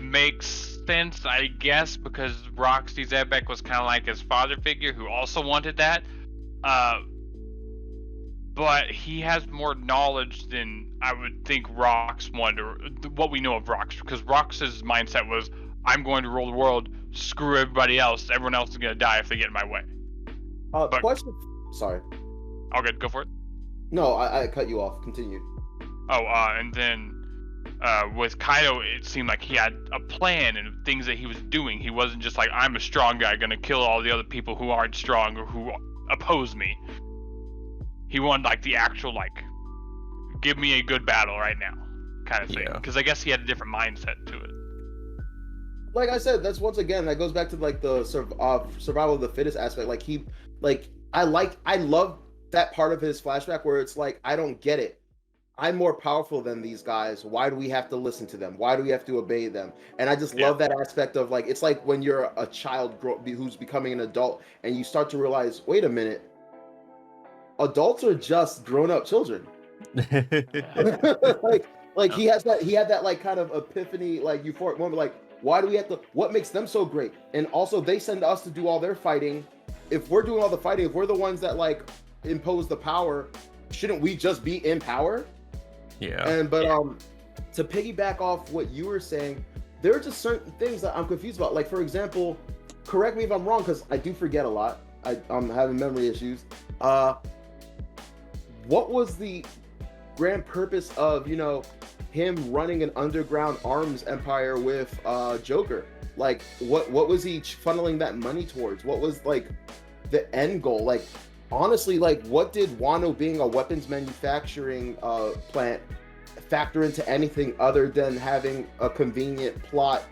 makes sense, I guess, because Roxy Zebek was kind of like his father figure who also wanted that. But he has more knowledge than I would think Rox wanted, or what we know of Rox, because Rox's mindset was, I'm going to rule the world, screw everybody else, everyone else is going to die if they get in my way. Question. Sorry. All good, go for it. No, I cut you off. Continue. And then with Kaido, it seemed like he had a plan and things that he was doing. He wasn't just like, I'm a strong guy, gonna kill all the other people who aren't strong or who oppose me. He wanted like the actual like, give me a good battle right now kind of thing. Because I guess he had a different mindset to it. Like I said, that's once again, that goes back to like the survival of the fittest aspect. Like I love that part of his flashback where it's like, I don't get it. I'm more powerful than these guys. Why do we have to listen to them? Why do we have to obey them? And I just love that aspect of like, it's like when you're a child who's becoming an adult and you start to realize, wait a minute, adults are just grown-up children. like he had that like kind of epiphany, like euphoric moment, like, why do we have to, what makes them so great? And also they send us to do all their fighting. If we're doing all the fighting, if we're the ones that like impose the power, shouldn't we just be in power? To piggyback off what you were saying, there are just certain things that I'm confused about. Like for example, correct me if I'm wrong because I do forget a lot. I'm having memory issues. What was the grand purpose of him running an underground arms empire with Joker? Like what was he funneling that money towards? What was like the end goal? Like honestly, like, what did Wano being a weapons manufacturing plant factor into anything other than having a convenient plot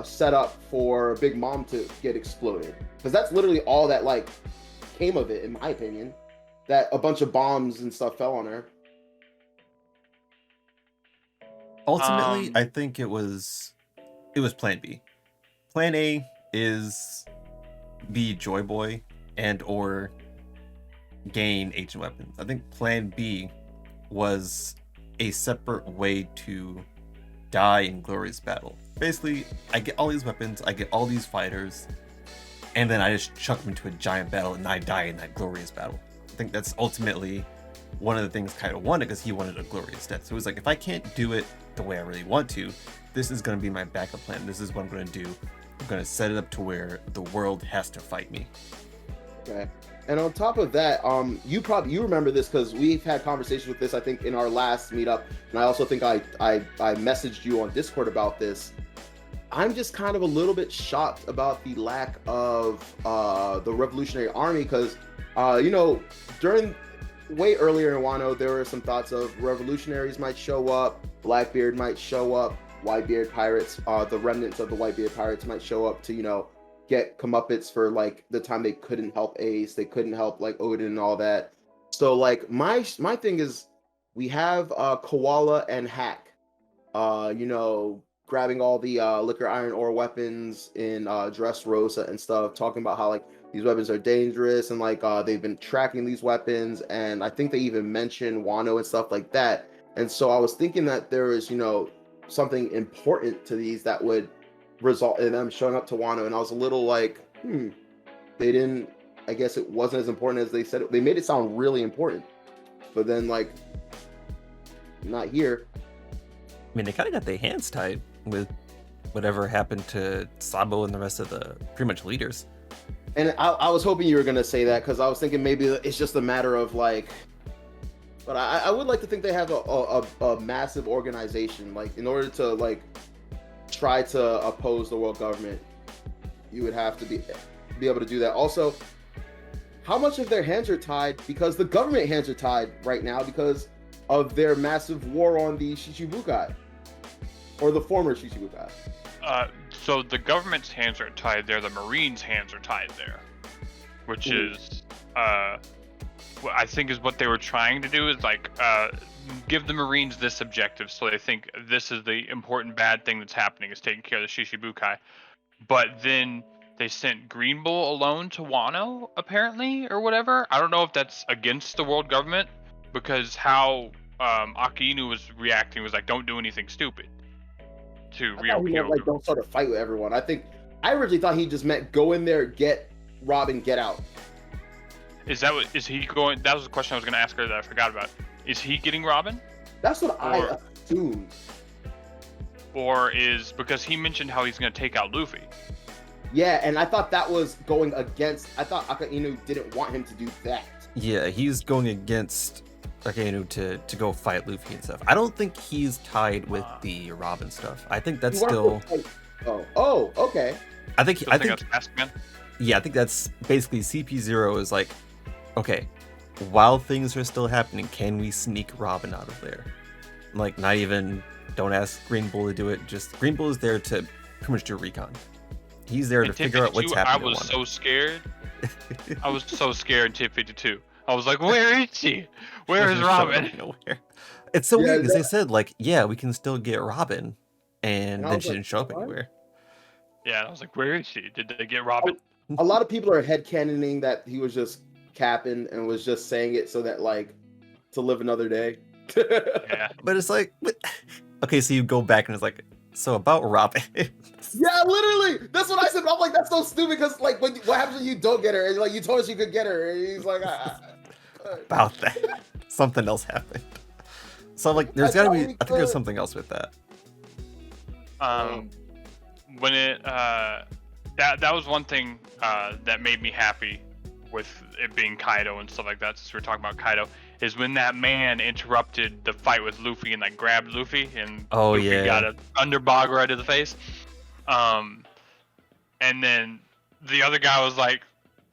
set up for Big Mom to get exploded? Because that's literally all that like came of it, in my opinion. That a bunch of bombs and stuff fell on her. Ultimately, I think it was Plan B. Plan A is be Joy Boy and or gain ancient weapons. I think Plan B was a separate way to die in glorious battle. Basically, I get all these weapons, I get all these fighters, and then I just chuck them into a giant battle and I die in that glorious battle. I think that's ultimately one of the things Kaido wanted, because he wanted a glorious death. So it was like, if I can't do it the way I really want to, this is going to be my backup plan. This is what I'm going to do. I'm going to set it up to where the world has to fight me. Okay. And on top of that, you remember this because we've had conversations with this, I think, in our last meetup, and I also think I messaged you on Discord about this. I'm just kind of a little bit shocked about the lack of the Revolutionary Army, because during way earlier in Wano, there were some thoughts of revolutionaries might show up, Blackbeard might show up, Whitebeard pirates, the remnants of the Whitebeard pirates might show up to get comeuppance for like the time they couldn't help Ace, they couldn't help like Odin and all that. So like my thing is, we have Koala and Hack, grabbing all the liquor iron ore weapons in Dressrosa and stuff, talking about how like these weapons are dangerous and like they've been tracking these weapons, and I think they even mentioned Wano and stuff like that. And so I was thinking that there is something important to these that would result in them showing up to Wano, and I was a little like, they didn't. I guess it wasn't as important as they said it. They made it sound really important, but then like, not here. I mean, they kind of got their hands tied with whatever happened to Sabo and the rest of the pretty much leaders. And I was hoping you were gonna say that, because I was thinking maybe it's just a matter of like. But I would like to think they have a massive organization. Like, in order to like try to oppose the world government, you would have to be able to do that. Also, how much of their hands are tied? Because the government hands are tied right now because of their massive war on the Shichibukai, or the former Shichibukai. So the government's hands are tied there. The Marines' hands are tied there, which is, what I think is what they were trying to do is like give the Marines this objective, so they think this is the important bad thing that's happening, is taking care of the Shichibukai. But then they sent Greenbull alone to Wano, apparently, or whatever. I don't know if that's against the world government, because how Akainu was reacting was like, don't do anything stupid. To like, don't sort of fight with everyone. I originally thought he just meant go in there, get Robin, get out. Is he going? That was the question I was going to ask her that I forgot about. Is he getting Robin? That's what I assumed. Or is, because he mentioned how he's going to take out Luffy. Yeah, and I thought that was going against. I thought Akainu didn't want him to do that. Yeah, he's going against Akainu to go fight Luffy and stuff. I don't think he's tied with the Robin stuff. I think that's still. Oh, okay. I think that's Taskman? Yeah, I think that's basically CP0 is like, okay, while things are still happening, can we sneak Robin out of there? Like, not even, don't ask Greenbull to do it. Just Greenbull is there to pretty much do recon. He's there to figure out what's happening. I was so scared. I was so scared in Tip 52. I was like, where is she? Where is Robin? It's so weird because they said, like, yeah, we can still get Robin, and then she didn't show up anywhere. Yeah, I was like, where is she? Did they get Robin? A lot of people are headcanoning that he was just capping and was just saying it so that, like, to live another day. Yeah. But it's like, okay, so you go back and it's like, so about Robin. Yeah, literally. That's what I said. I'm like, that's so stupid because, like, what happens when you don't get her? And, like, you told us you could get her. And he's like, about that. Something else happened. So, like, there's got to be, I think there's something else with that. When it, that was one thing that made me happy with it being Kaido and stuff like that, since we're talking about Kaido, is when that man interrupted the fight with Luffy and like grabbed Luffy and Luffy got a underbog right to the face. And then the other guy was like,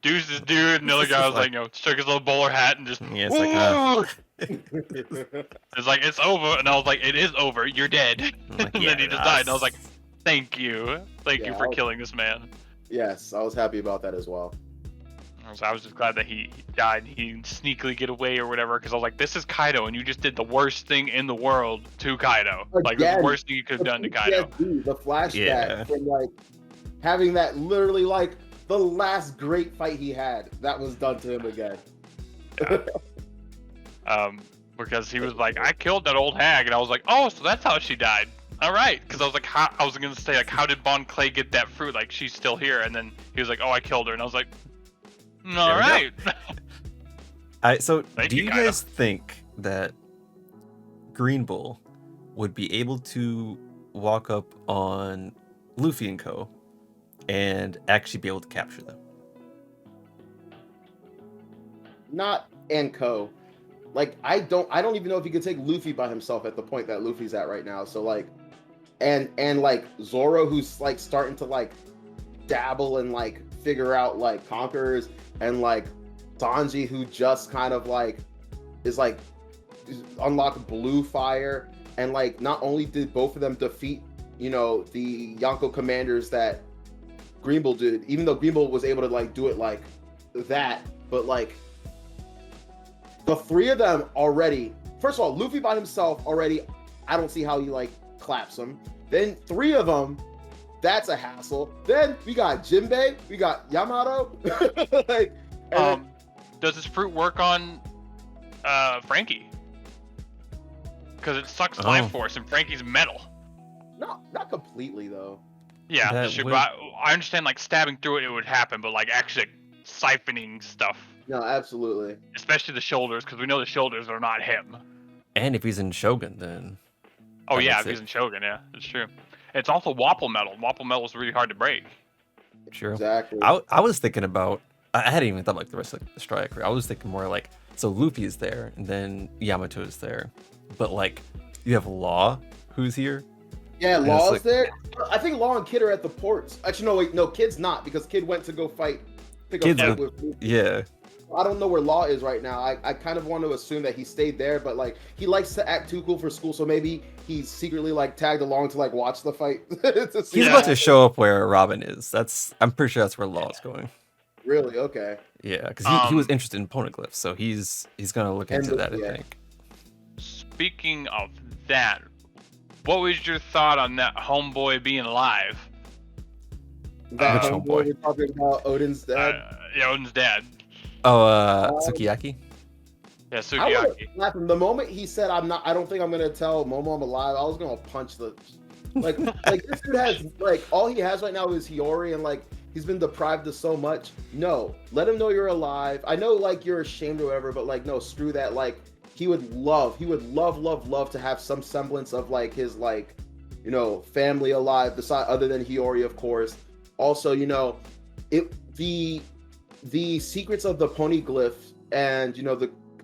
deuces, dude. And the other guy was like, shook his little bowler hat and just, Yeah, it's like, it's like, it's over. And I was like, it is over. You're dead. I'm like, And yeah, then he just died. And I was like, thank you. Thank you for killing this man. Yes, I was happy about that as well. So I was just glad that he died and he sneakily get away or whatever, because I was like, this is Kaido and you just did the worst thing in the world to Kaido. Like, the worst thing you could have done to Kaido. The flashback from like having that literally like the last great fight he had, that was done to him again. Because he was like, I killed that old hag, and I was like, oh, so that's how she died. All right, because I was like, I was gonna say like, how did Bon Clay get that fruit? Like, she's still here, and then he was like, oh, I killed her, and I was like, all right. So Thank do you, you Kaido. guys think that Greenbull would be able to walk up on Luffy and co. and actually be able to capture them? Not and co. Like I don't even know if he could take Luffy by himself at the point that Luffy's at right now. So like and like Zoro, who's like starting to like dabble and like figure out like conquerors, and like Sanji, who just kind of like is like unlock blue fire, and like not only did both of them defeat, you know, the Yonko commanders that Greenbull did, even though Greenbull was able to like do it like that, but like the three of them already, first of all, Luffy by himself already, I don't see how he like claps him. Then three of them, that's a hassle. Then we got Jinbei, we got Yamato. Like, does this fruit work on Frankie? Because it sucks life force, and Frankie's metal. No, not completely though. Yeah, That sure, would- but I understand like stabbing through it would happen, but like actually siphoning stuff, No, absolutely. especially the shoulders, because we know the shoulders are not him. And if he's in Shogun, then Oh That yeah, makes if he's it- in Shogun, yeah, that's true. It's also Wapple metal. Wapple metal is really hard to break. true. Exactly. I was thinking about, I hadn't even thought like the rest of the Strike Crew. I was thinking more like, so Luffy is there, and then Yamato is there, but like you have Law who's here. Yeah, it's Law's like- there. I think Law and Kid are at the ports. Actually, no, wait, no, Kid's not, because Kid went to go pick Kid's up fight with- with Luffy. Yeah, I don't know where Law is right now. I kind of want to assume that he stayed there, but like he likes to act too cool for school, so maybe he's secretly like tagged along to like watch the fight. To see he's what about to happens. show up where Robin is. I'm pretty sure that's where Law's going. Really? Okay. Yeah, because he was interested in poneglyphs, so he's gonna look into that. I yeah. think. Speaking of that, what was your thought on that homeboy being alive? That Which homeboy homeboy? we're talking about, Odin's dad. Yeah, Odin's dad. Oh, Sukiyaki. Yeah, I Sukiyaki. was laughing the moment he said, "I'm not. I don't think I'm gonna tell Momo I'm alive." I was gonna punch the like this dude has like all he has right now is Hiyori, and like he's been deprived of so much. No, let him know you're alive. I know like you're ashamed or whatever, but like no, screw that. Like he would love to have some semblance of like his like, you know, family alive, beside other than Hiyori, of course. Also, you know, the secrets of the poneglyph and, you know,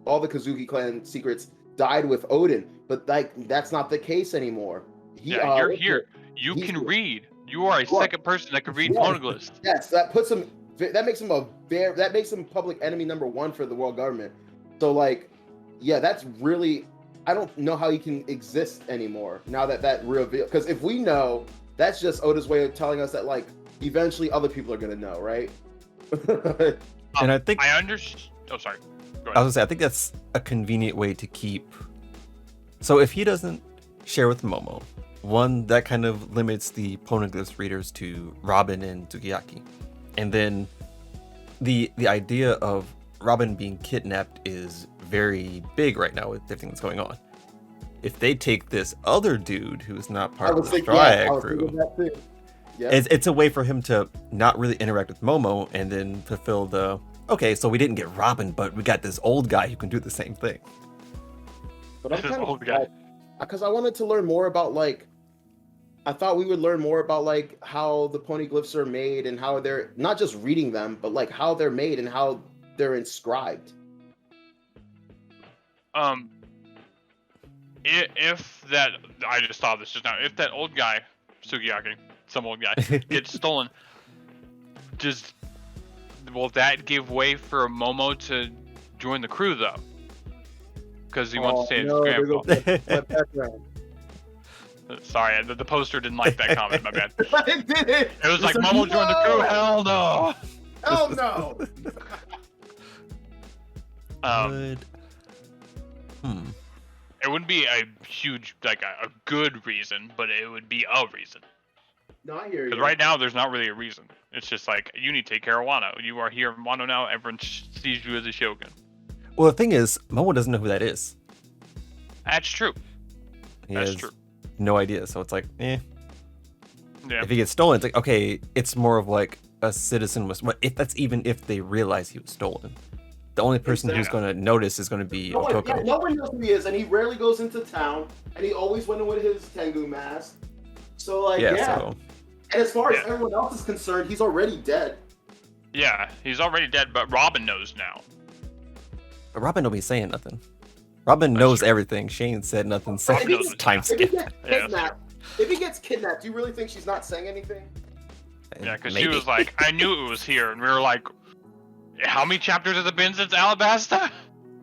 all the Kazuki clan secrets died with Odin, but like that's not the case anymore. You're here. You he's can here. read. You are a second person that can read Yes. poneglyphs. Yes, that makes him public enemy number one for the world government. So like, yeah, that's really, I don't know how he can exist anymore now that reveal. Because if we know, that's just Oda's way of telling us that like eventually other people are gonna know, right? And I think I understand. Oh, sorry. Go I ahead. was gonna say, I think that's a convenient way to keep. So if he doesn't share with Momo, one, that kind of limits the poneglyphs readers to Robin and Sukiyaki, and then the idea of Robin being kidnapped is very big right now with everything that's going on. If they take this other dude who's not part of the Triad crew, it's a way for him to not really interact with Momo and then fulfill the, okay, so we didn't get Robin, but we got this old guy who can do the same thing. But I'm This kind old of guy. because I wanted to learn more about like, I thought we would learn more about like how the poneglyphs are made and how they're not just reading them, but like how they're made and how they're inscribed. If that, I just thought this just now. If that old guy, Sukiyaki, some old guy, gets stolen, does will that give way for Momo to join the crew though? Because he wants to stay in his grandpa. That background. Sorry, the poster didn't like that comment. My bad. It did it. It was like Momo joined the crew. Hell no. Hell no. Good. It wouldn't be a huge, like a good reason, but it would be a reason. No, I hear you. Because right now, there's not really a reason. It's just like, you need to take care of Wano. You are here in Wano now. Everyone sees you as a shogun. Well, the thing is, Momo doesn't know who that is. That's true. He That's has true. no idea. So it's like, Yeah. If he gets stolen, it's like, okay, it's more of like a citizen was. If that's even if they realize he was stolen, the only person who's going to notice is going to be Otoko. No one knows who he is, and he rarely goes into town, and he always went in with his Tengu mask. So like, So And as far as everyone else is concerned, he's already dead. Yeah, he's already dead, but Robin knows now. but Robin don't be saying nothing. Robin knows everything. Shane said nothing. So Robin knows time If he skip. gets kidnapped, do you really think she's not saying anything? Yeah, because she was like, I knew it was here, and we were like, how many chapters has it been since Alabasta?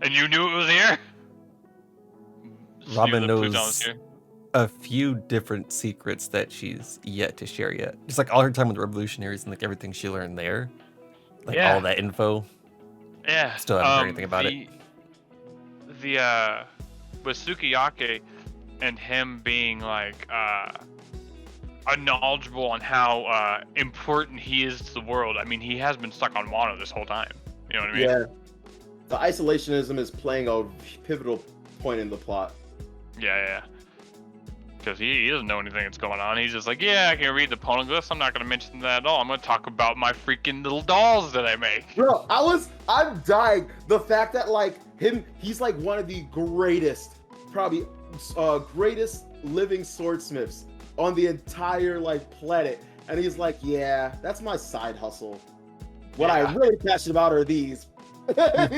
And you knew it was here? Robin You knew that Pluton knows was here? a few different secrets that she's yet to share yet. Just like all her time with the revolutionaries and like everything she learned there, like all that info. Yeah. Still haven't heard anything about it. With Sukiyake and him being like knowledgeable on how important he is to the world. I mean, he has been stuck on Wano this whole time. You know what I mean? Yeah. The isolationism is playing a pivotal point in the plot. Yeah. Because he doesn't know anything that's going on. He's just like, yeah, I can read the poneglyphs. I'm not going to mention that at all. I'm going to talk about my freaking little dolls that I make. Bro, I'm dying. The fact that like he's like one of the greatest, probably greatest living swordsmiths on the entire like planet. And he's like, yeah, that's my side hustle. What I'm really passionate about are these. I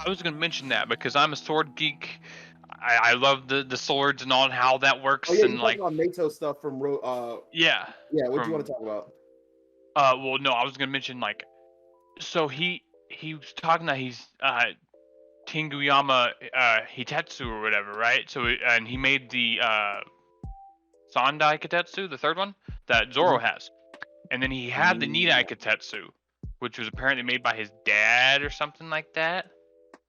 was going to mention that because I'm a sword geek. I love the swords and all and how that works. Oh yeah, and you're like talking about Nato stuff from yeah. What do you want to talk about? Well, no, I was gonna mention like, so he was talking that he's Tinguyama Hitetsu or whatever, right? So and he made the Sandai Kitetsu, the third one that Zoro has, and then he had the Nidai Kitetsu, which was apparently made by his dad or something like that.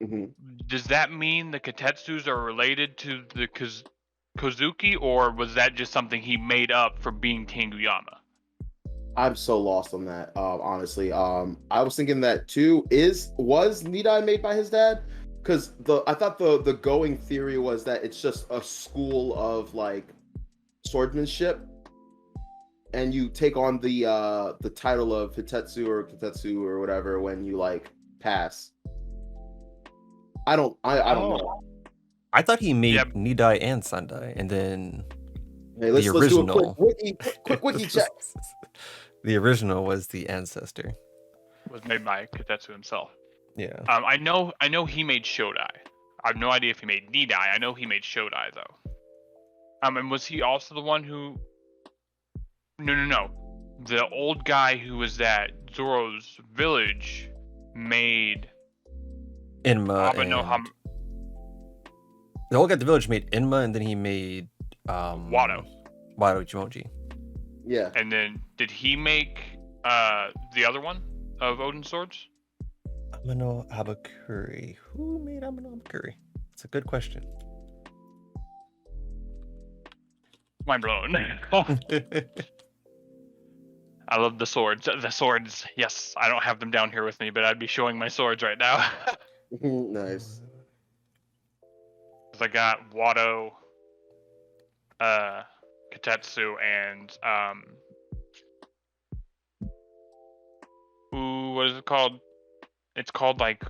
Mm-hmm. Does that mean the Kitetsus are related to the Kozuki, or was that just something he made up for being Tinguyama? I'm so lost on that, honestly. I was thinking that too. Was Nidai made by his dad? Because I thought the going theory was that it's just a school of like swordsmanship, and you take on the title of Hitetsu or Kitetsu or whatever when you like pass. I don't know. I thought he made Nidai and Sandai, and then Let's do a quick wiki check. The original was the ancestor. Was made by Kitetsu himself. Yeah. I know he made Shodai. I have no idea if he made Nidai. I know he made Shodai though. And was he also the one who? No. The old guy who was at Zoro's village made. Inma the old guy at the village made Inma, and then he made Wado Jumonji. Yeah. And then did he make the other one of Odin's swords? Amano Habakuri. Who made Amano Habakuri? It's a good question. Mind blown. I love the swords. The swords, yes. I don't have them down here with me, but I'd be showing my swords right now. Nice. I got Wado, Kitetsu, and what is it called? It's called like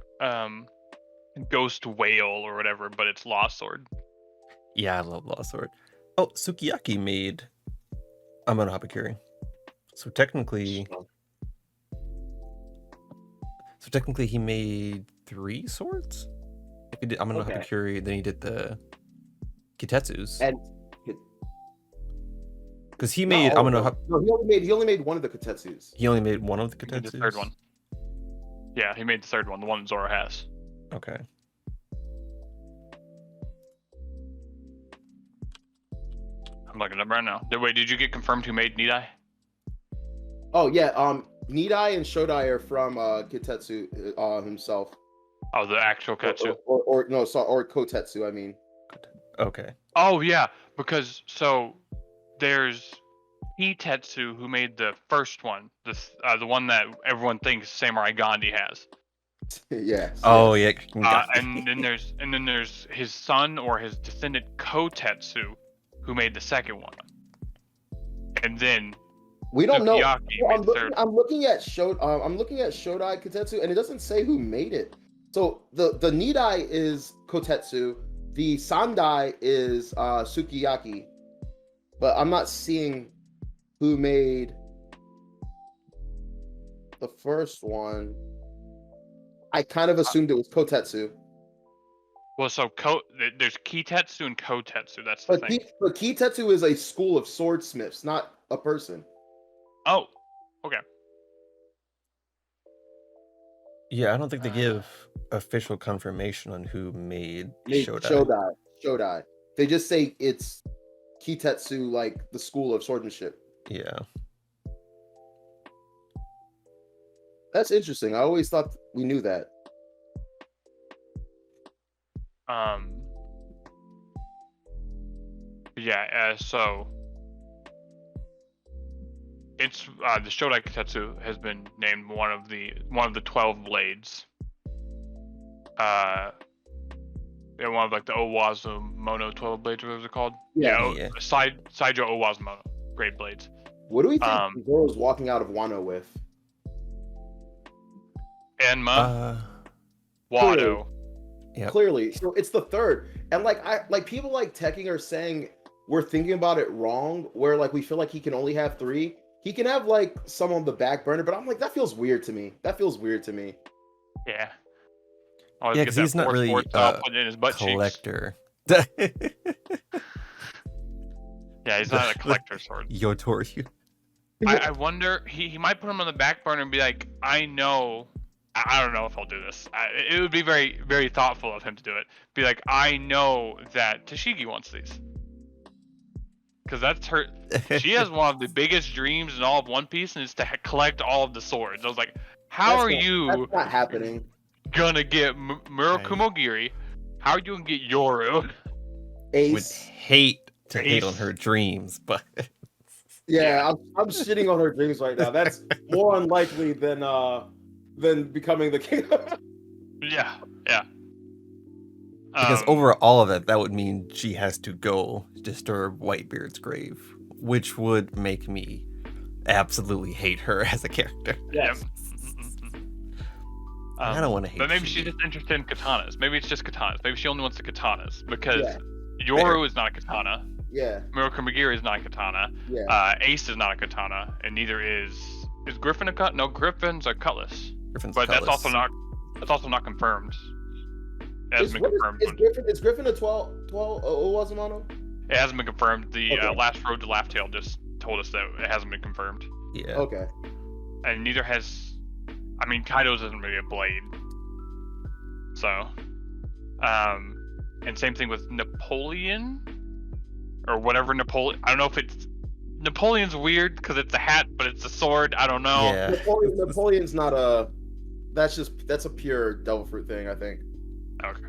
Ghost Whale or whatever, but it's Lost Sword. Yeah, I love Lost Sword. Oh, Sukiyaki made Amano Habakuri. So technically he made 3 swords? If he did Amano Habakuri, then he did the Kitetsus. And because he made Amano No, he only made one of the Kitetsus. He only made one of the He did Kitetsus? the third one. Yeah, he made the third one, the one Zoro has. Okay. I'm looking it up right now. Wait, did you get confirmed who made Nidai? Oh yeah, Nidai and Shodai are from Kitetsu himself. Oh, the actual Ketsu. Or Kotetsu, I mean. Okay. Oh yeah, because so there's Hitetsu who made the first one, the one that everyone thinks Samurai Gandhi has. Yes. Oh yes. yeah. And then there's his son or his descendant Kotetsu who made the second one. And then We don't know. Sukiyaki made the third. I'm looking at Shodai Kotetsu, and it doesn't say who made it. So the Nidai is Kotetsu, the Sandai is Sukiyaki, but I'm not seeing who made the first one. I kind of assumed it was Kotetsu. Well, so there's Kitetsu and Kotetsu. That's the thing. But Kitetsu is a school of swordsmiths, not a person. Oh, okay. Yeah, I don't think they give official confirmation on who made Shodai. They just say it's Kitetsu, like the school of swordsmanship. Yeah. That's interesting. I always thought we knew that. Yeah. So it's the Shodai Kitetsu has been named one of the 12 blades. Yeah, one of like the Owazu Mono 12 blades, what was it called? Yeah. Saijo Owazu Mono, great blades. What do we think Zoro's walking out of Wano with? Enma, Wado. Yep. Clearly, so it's the third, and like people like Tekking are saying we're thinking about it wrong, where like we feel like he can only have 3. He can have like some on the back burner, but I'm like, that feels weird to me. Yeah. Yeah, because he's not really a collector. Yeah, he's not a collector sword. Yotoryu. I wonder, he might put him on the back burner and be like, I don't know if I'll do this. It would be very, very thoughtful of him to do it. Be like, I know that Tashigi wants these. Because that's her. She has one of the biggest dreams in all of One Piece, and it's to collect all of the swords. I was like, that's not happening. Gonna get Murakumogiri? How are you gonna get Yoru? Ace would hate to hate on her dreams, but yeah, I'm shitting on her dreams right now. That's more unlikely than becoming the king. Yeah. Because over all of that would mean she has to go disturb Whitebeard's grave, which would make me absolutely hate her as a character. Yes. I don't want to hate her. But maybe she's just interested in katanas. Maybe it's just katanas. Maybe she only wants the katanas. Because Yoru is not a katana. Yeah. Murakumogiri is not a katana. Yeah. Ace is not a katana. And neither is Griffin a cut? No, Griffin's a cutlass. Griffin's but cutlass. That's also not confirmed. It hasn't been confirmed. Is Griffin a 12 Owazu Mono? It hasn't been confirmed. The last Road to Laugh-Tale just told us that it hasn't been confirmed. Yeah. Okay. And neither has... I mean, Kaido's isn't really a blade. So... and same thing with Napoleon? Or whatever Napoleon... I don't know if it's... Napoleon's weird because it's a hat, but it's a sword. I don't know. Yeah. Napoleon's not a... That's a pure Devil Fruit thing, I think. Okay.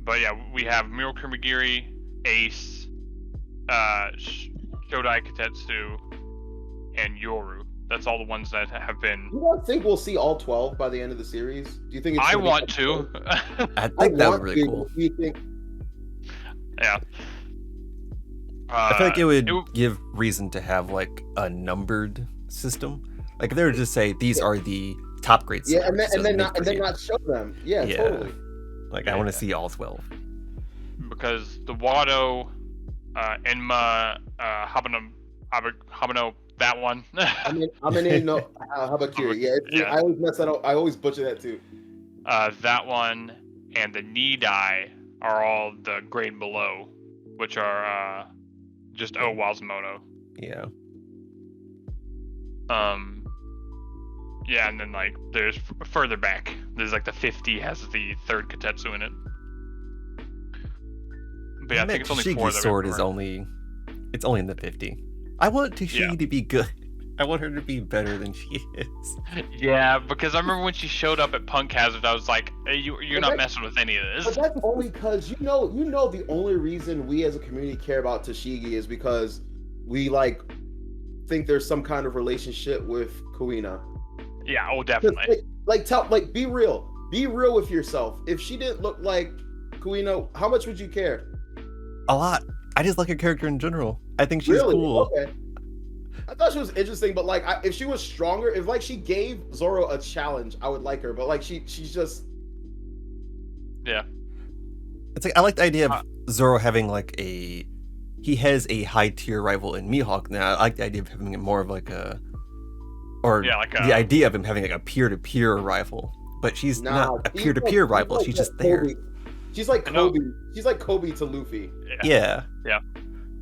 But yeah, we have Murakumogiri, Ace, Shodai Kitetsu, and Yoru. That's all the ones that have been. You don't think we'll see all 12 by the end of the series? Do you think? I want to. I think that would be really cool. Do you think? Yeah. I feel like it would give reason to have like a numbered system. Like if they were to just say these are the top grade swords. Yeah, and then not show them. Yeah, totally. Like I want to see all 12. Because the Wado, Enma, Habano, that one. Habakiri. Yeah, I always mess that up. I always butcher that too. That one and the Nidai are all the grade below, which are just Owazu Mono. Yeah. Yeah, and then like there's further back. There's like the 50 has the third Katetsu in it. But yeah, I think it's only 4 Shige's that sword we is have. it's only in the 50. I want Shigi Yeah. to be good. I want her to be better than she is. Yeah, because I remember when she showed up at Punk Hazard, I was like, hey, you're not messing with any of But this. that's only because you know the only reason we as a community care about Tashigi is because we like think there's some kind of relationship with Kuina. Yeah, oh definitely. Like be real with yourself. If she didn't look like Kuina, how much would you care? A lot. I just like her character in general. I think she's Really? cool. Okay. I thought she was interesting, but like if she was stronger, if like she gave Zoro a challenge, I would like her. But like she's just Yeah. It's like I like the idea of Zoro having like he has a high tier rival in Mihawk now. I like the idea of having it more of like the idea of him having like a peer-to-peer rival. But she's not a peer-to-peer rival. She's just there. She's like Kobe. She's like Kobe to Luffy. Yeah.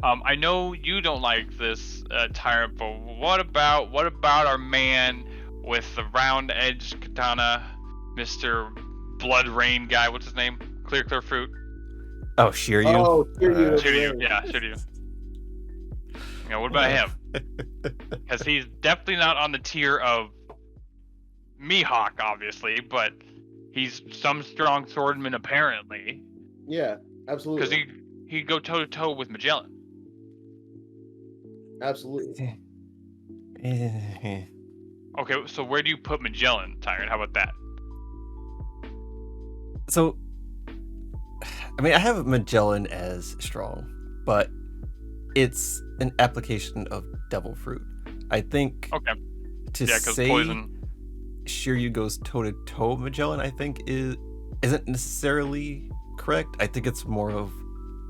I know you don't like this Tyrant, but what about our man with the round edge katana, Mr. Blood Rain guy? What's his name? Clear Fruit. Oh, Shiryu. Oh, Shiryu. Yeah, Shiryu. Yeah, what about him? Because he's definitely not on the tier of Mihawk, obviously, but he's some strong swordman apparently. Yeah, absolutely. Because he'd go toe to toe with Magellan. Absolutely. Okay, so where do you put Magellan, Tyrant? How about that? So, I mean, I have Magellan as strong, but it's an application of Devil Fruit. I think to say poison. Shiryu goes toe to toe with Magellan, I think isn't necessarily correct. I think it's more of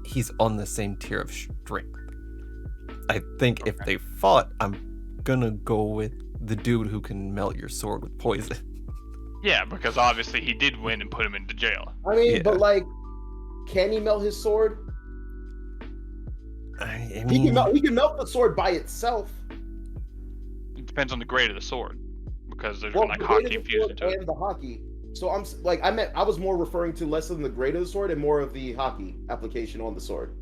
he's on the same tier of strength. I think if they fought, I'm gonna go with the dude who can melt your sword with poison. Yeah, because obviously he did win and put him into jail. I mean, but like, can he melt his sword? I mean, he can melt the sword by itself. It depends on the grade of the sword, because there's like hockey fused into it. And the hockey. So I was more referring to less than the grade of the sword and more of the hockey application on the sword.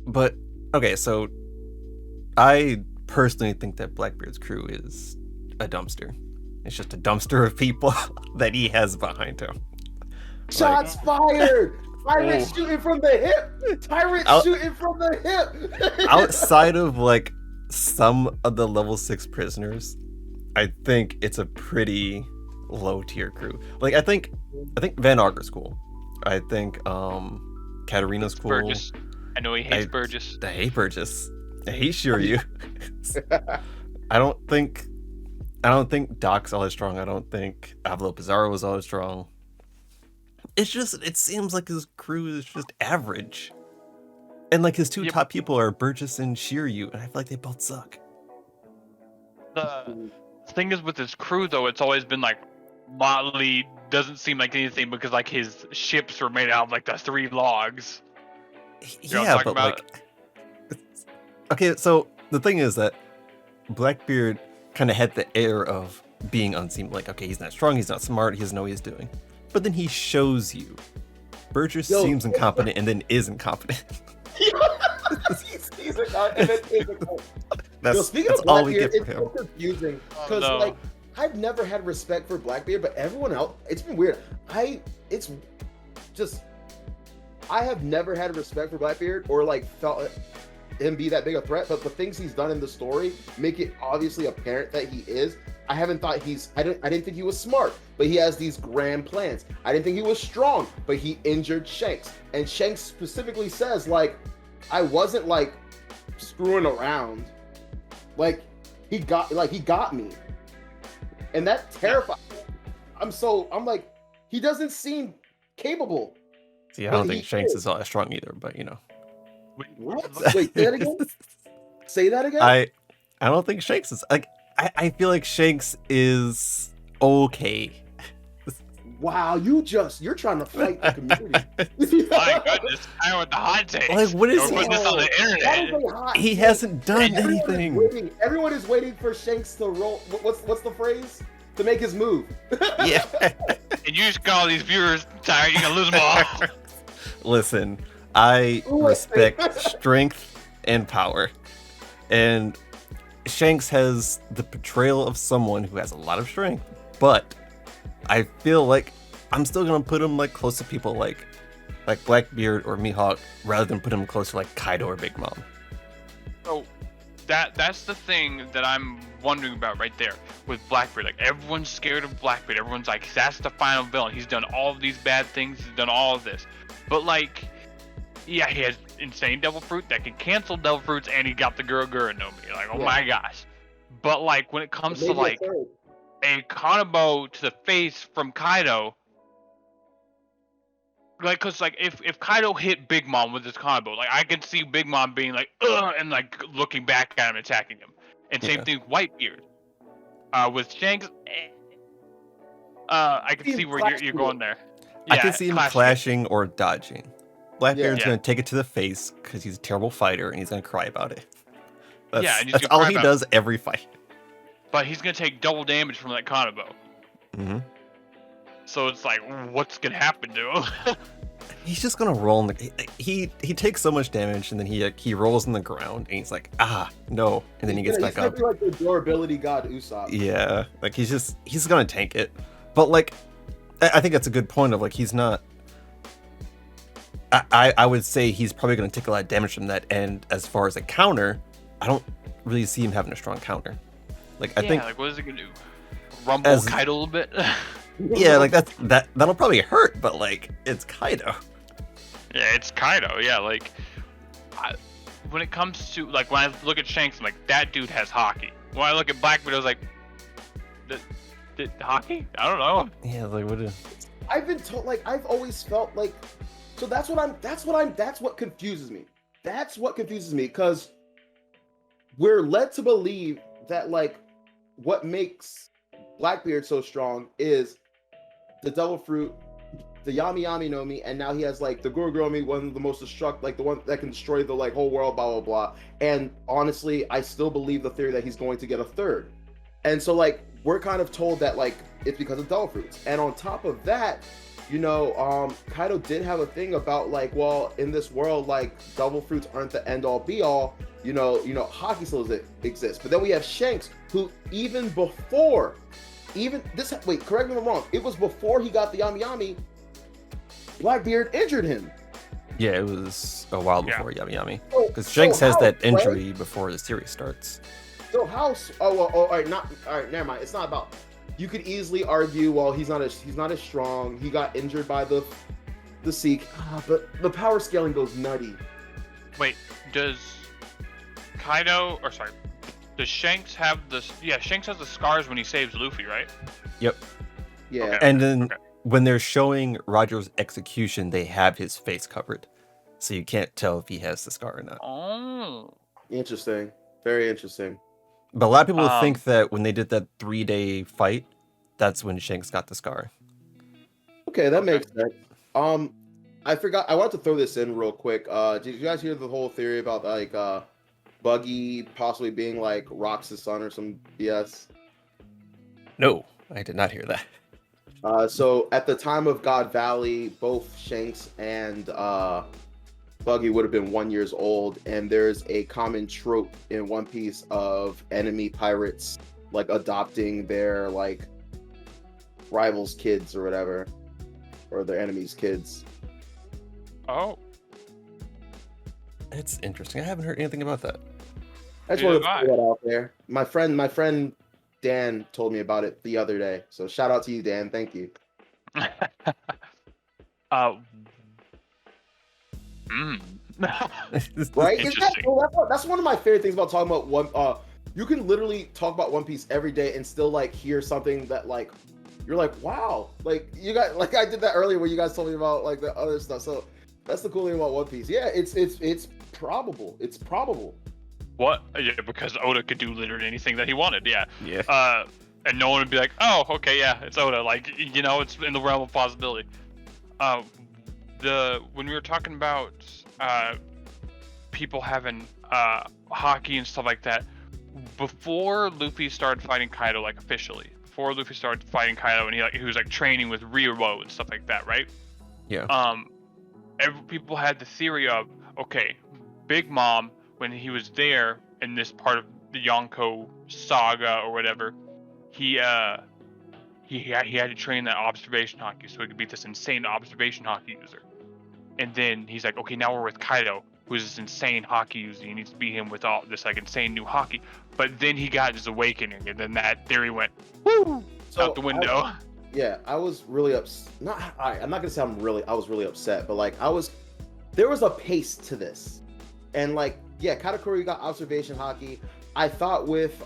But okay, so I personally think that Blackbeard's crew is a dumpster. It's just a dumpster of people that he has behind him. Shots fired! Tyrant shooting from the hip! Tyrant shooting from the hip! Outside of like some of the level 6 prisoners, I think it's a pretty low tier crew. Like I think Van Auger's cool. I think Katarina's cool. Burgess. I know he hates Burgess. I hate Burgess. I hate Shiryu. I don't think Doc's all that strong. I don't think Avalo Pizarro was all that strong. It seems like his crew is just average. And like his two top people are Burgess and Shiryu, and I feel like they both suck. The thing is with his crew though, it's always been like motley, doesn't seem like anything because like his ships are made out of like the 3 logs. You know Yeah, but like okay, so the thing is that Blackbeard kind of had the air of being unseemly. Like, okay, he's not strong, he's not smart, he doesn't know what he's doing. But then he shows you. Burgess seems incompetent and then is incompetent. He's incompetent and then is incompetent. That's all we get from him. It's so confusing because like I've never had respect for Blackbeard, but everyone else, it's been weird. I have never had respect for Blackbeard or like felt him be that big a threat, but the things he's done in the story make it obviously apparent that he is. I didn't think he was smart, but he has these grand plans. I didn't think he was strong, but he injured Shanks. And Shanks specifically says, like, I wasn't like screwing around. Like he got me. And that terrified me. I'm like, he doesn't seem capable. See, I don't think Shanks is all that strong either, but you know. What? Wait, say that again? Say that again? I don't think Shanks is like I feel like Shanks is okay. Wow, you're trying to fight the community. My goodness, I with the hot takes. Like, what is he? Put this on the internet. He hasn't done anything. Everyone is waiting for Shanks to roll. What's the phrase? to make his move. Yeah. And you just got all these viewers tired. You're gonna lose them all. Listen, I respect strength and power. And Shanks has the portrayal of someone who has a lot of strength, but I feel like I'm still gonna put him like close to people like Blackbeard or Mihawk rather than put him close to like Kaido or Big Mom. So that's the thing that I'm wondering about right there with Blackbeard. Like everyone's scared of Blackbeard. Everyone's like, that's the final villain. He's done all of these bad things. He's done all of this. But like, yeah, he has insane devil fruit that can cancel devil fruits, and he got the Gura no me. Like, oh my gosh. But like when it comes to like a Kanabo to the face from Kaido, like, cause like if Kaido hit Big Mom with his combo, like I can see Big Mom being like, ugh, and like looking back at him, attacking him. And same thing with Whitebeard. With Shanks, I can see where you're going there. Yeah, I can see him clashing or dodging. Blackbeard's gonna take it to the face because he's a terrible fighter and he's gonna cry about it. That's all he does every fight. But he's gonna take double damage from that Kanabo. Mm-hmm. So it's like, what's gonna happen to him? He's just gonna roll in the. He takes so much damage and then he rolls in the ground and he's like, no, and then he gets back up. He's like the durability god Usopp. Yeah, like he's gonna tank it, but like, I think that's a good point of like he's not. I would say he's probably gonna take a lot of damage from that, and as far as a counter, I don't really see him having a strong counter. Like I think, like what is he gonna do? Rumble Kaido a little bit. Yeah, like that'll probably hurt, but like it's Kaido. Yeah, it's Kaido. Yeah, like when it comes to like when I look at Shanks, I'm like, that dude has hockey. When I look at Blackbeard, I was like, the hockey? I don't know. Yeah, like what is? I've been told, like I've always felt like, so that's what confuses me. That's what confuses me, because we're led to believe that like what makes Blackbeard so strong is the devil fruit, the Yami no Mi, and now he has like the Gurugoromi, one of the most destructive, like the one that can destroy the like whole world, blah blah blah. And honestly, I still believe the theory that he's going to get a third. And so like we're kind of told that like it's because of devil fruits. And on top of that, you know, Kaido did have a thing about like, well, in this world, like devil fruits aren't the end all be all. You know, hockey still exists. But then we have Shanks, who even before. Wait, correct me if I'm wrong. It was before he got the Yami. Blackbeard injured him. Yeah, it was a while before Yami. Because Shanks has that injury before the series starts. So how? All right, never mind. It's not about. You could easily argue, well, he's not as strong. He got injured by the Seek, but the power scaling goes nutty. Wait, does Shanks have the? Yeah, Shanks has the scars when he saves Luffy, right? Yep. Yeah. Okay. And then when they're showing Roger's execution, they have his face covered, so you can't tell if he has the scar or not. Oh. Interesting. Very interesting. But a lot of people think that when they did that 3-day fight, that's when Shanks got the scar. Okay, that makes sense. I forgot. I wanted to throw this in real quick. Did you guys hear the whole theory about like Buggy possibly being like Rox's son or some BS? No, I did not hear that. So at the time of God Valley, both Shanks and Buggy would have been 1 year old, and there's a common trope in One Piece of enemy pirates like adopting their like rivals' kids or whatever, or their enemies' kids. Oh, it's interesting. I haven't heard anything about that. I just wanted to throw that out there. My friend Dan told me about it the other day, so shout out to you, Dan. Thank you. Right? That's one of my favorite things about talking about one. You can literally talk about One Piece every day and still like hear something that like you're like, wow, like you got like I did that earlier where you guys told me about like the other stuff. So that's the cool thing about One Piece. Yeah, it's probable. It's probable. What? Yeah, because Oda could do literally anything that he wanted. Yeah. Yeah. And no one would be like, oh, okay, yeah, it's Oda. Like, you know, it's in the realm of possibility. When we were talking about people having hockey and stuff like that, before Luffy started fighting Kaido, like officially, before Luffy started fighting Kaido, and he was like training with Ryuo and stuff like that, right? Yeah. People had the theory of, okay, Big Mom, when he was there in this part of the Yonko saga or whatever, he had to train that observation haki so he could be this insane observation haki user. And then he's like, okay, now we're with Kaido, who's this insane haki user. He needs to beat him with all this like insane new haki. But then he got his awakening, and then that theory went out the window. I was really upset. I'm not gonna say I was really upset, but like there was a pace to this, and like Katakuri got observation haki. I thought with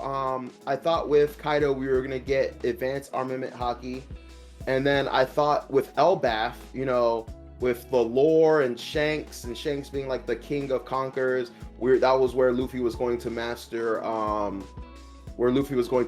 Kaido we were gonna get advanced armament haki, and then I thought with Elbaf, with the lore and Shanks being like the king of conquerors, that was where Luffy was going to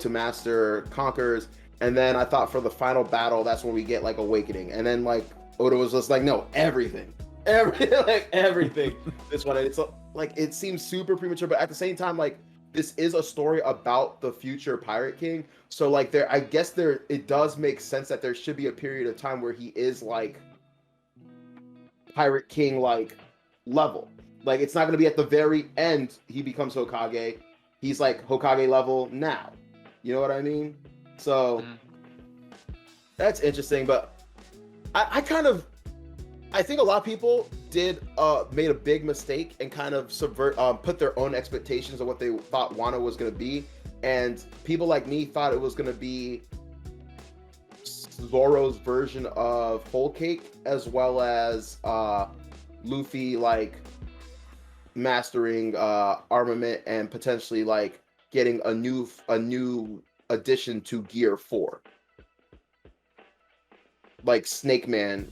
master conquerors. And then I thought for the final battle, that's when we get like awakening. And then like Oda was just like, no, everything. This one, it's like it seems super premature, but at the same time, like this is a story about the future Pirate King. So like it does make sense that there should be a period of time where he is like Pirate King like level. Like it's not going to be at the very end he becomes Hokage. He's like Hokage level now. You know what I mean? So that's interesting, but I think a lot of people made a big mistake and kind of put their own expectations of what they thought Wano was going to be, and people like me thought it was going to be Zoro's version of Whole Cake, as well as Luffy like mastering armament and potentially like getting a new addition to Gear 4, like Snake Man,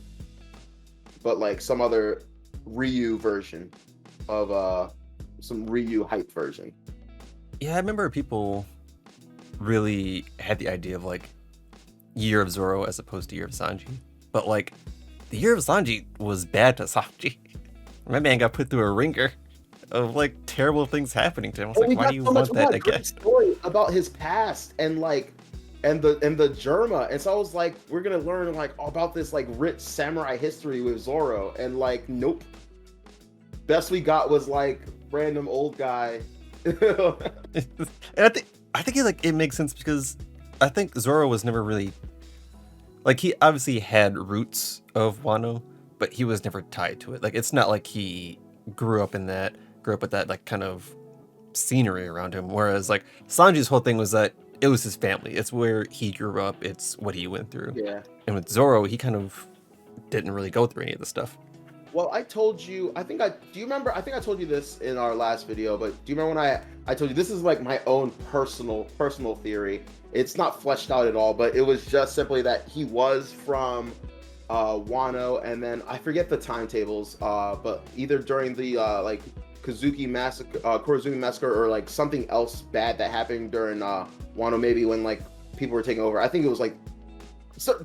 but like some other Ryu version of some Ryu hype version. Yeah, I remember people really had the idea of like Year of Zoro as opposed to Year of Sanji, but like the Year of Sanji was bad to Sanji. My man got put through a ringer of like terrible things happening to him. I was like, why do you want that again? Story about his past and like and the Germa, and so I was like, we're gonna learn like about this like rich samurai history with Zoro, and like nope. Best we got was like random old guy. And I think it makes sense because I think Zoro was never really like, he obviously had roots of Wano, but he was never tied to it. Like it's not like he grew up with that like kind of scenery around him. Whereas like Sanji's whole thing was that it was his family. It's where he grew up. It's what he went through. Yeah. And with Zoro, he kind of didn't really go through any of the stuff. Well, I told you, do you remember, I think I told you this in our last video, but do you remember when I told you this is like my own personal theory. It's not fleshed out at all, but it was just simply that he was from Wano, and then I forget the timetables, but either during the like Kozuki massacre or like something else bad that happened during Wano, maybe when like people were taking over. I think it was like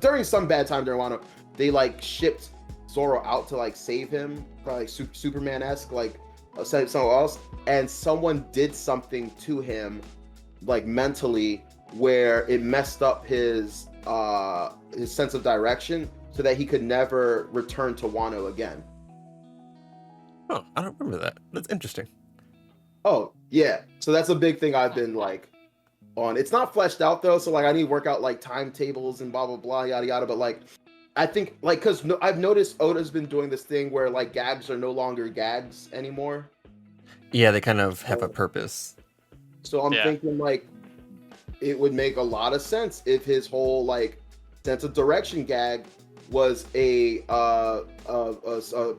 during some bad time during Wano, they like shipped Zoro out to like save him, probably like Superman-esque, like save someone else, and someone did something to him like mentally where it messed up his sense of direction so that he could never return to Wano again. Oh, I don't remember that. That's interesting. Oh, yeah. So that's a big thing I've been like on. It's not fleshed out though, so like I need to work out like timetables and blah blah blah yada yada, but like I think like because I've noticed Oda's been doing this thing where like gags are no longer gags anymore. Yeah, they kind of have a purpose. So I'm thinking like it would make a lot of sense if his whole like sense of direction gag was a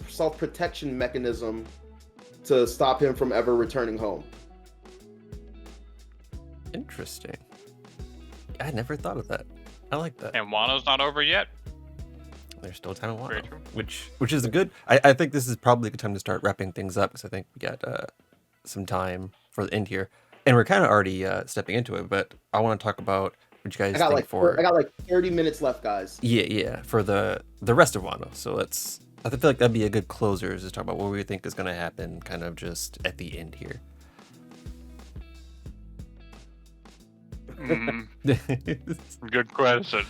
self-protection mechanism to stop him from ever returning home. Interesting. I never thought of that. I like that. And Wano's not over yet. There's still time to Wano, which is a good. I think this is probably a good time to start wrapping things up because I think we got some time for the end here, and we're kind of already stepping into it. But I want to talk about what you guys think I got like 30 minutes left, guys. Yeah, for the rest of Wano. So I feel like that'd be a good closer, is to talk about what we think is going to happen, kind of just at the end here. Good question.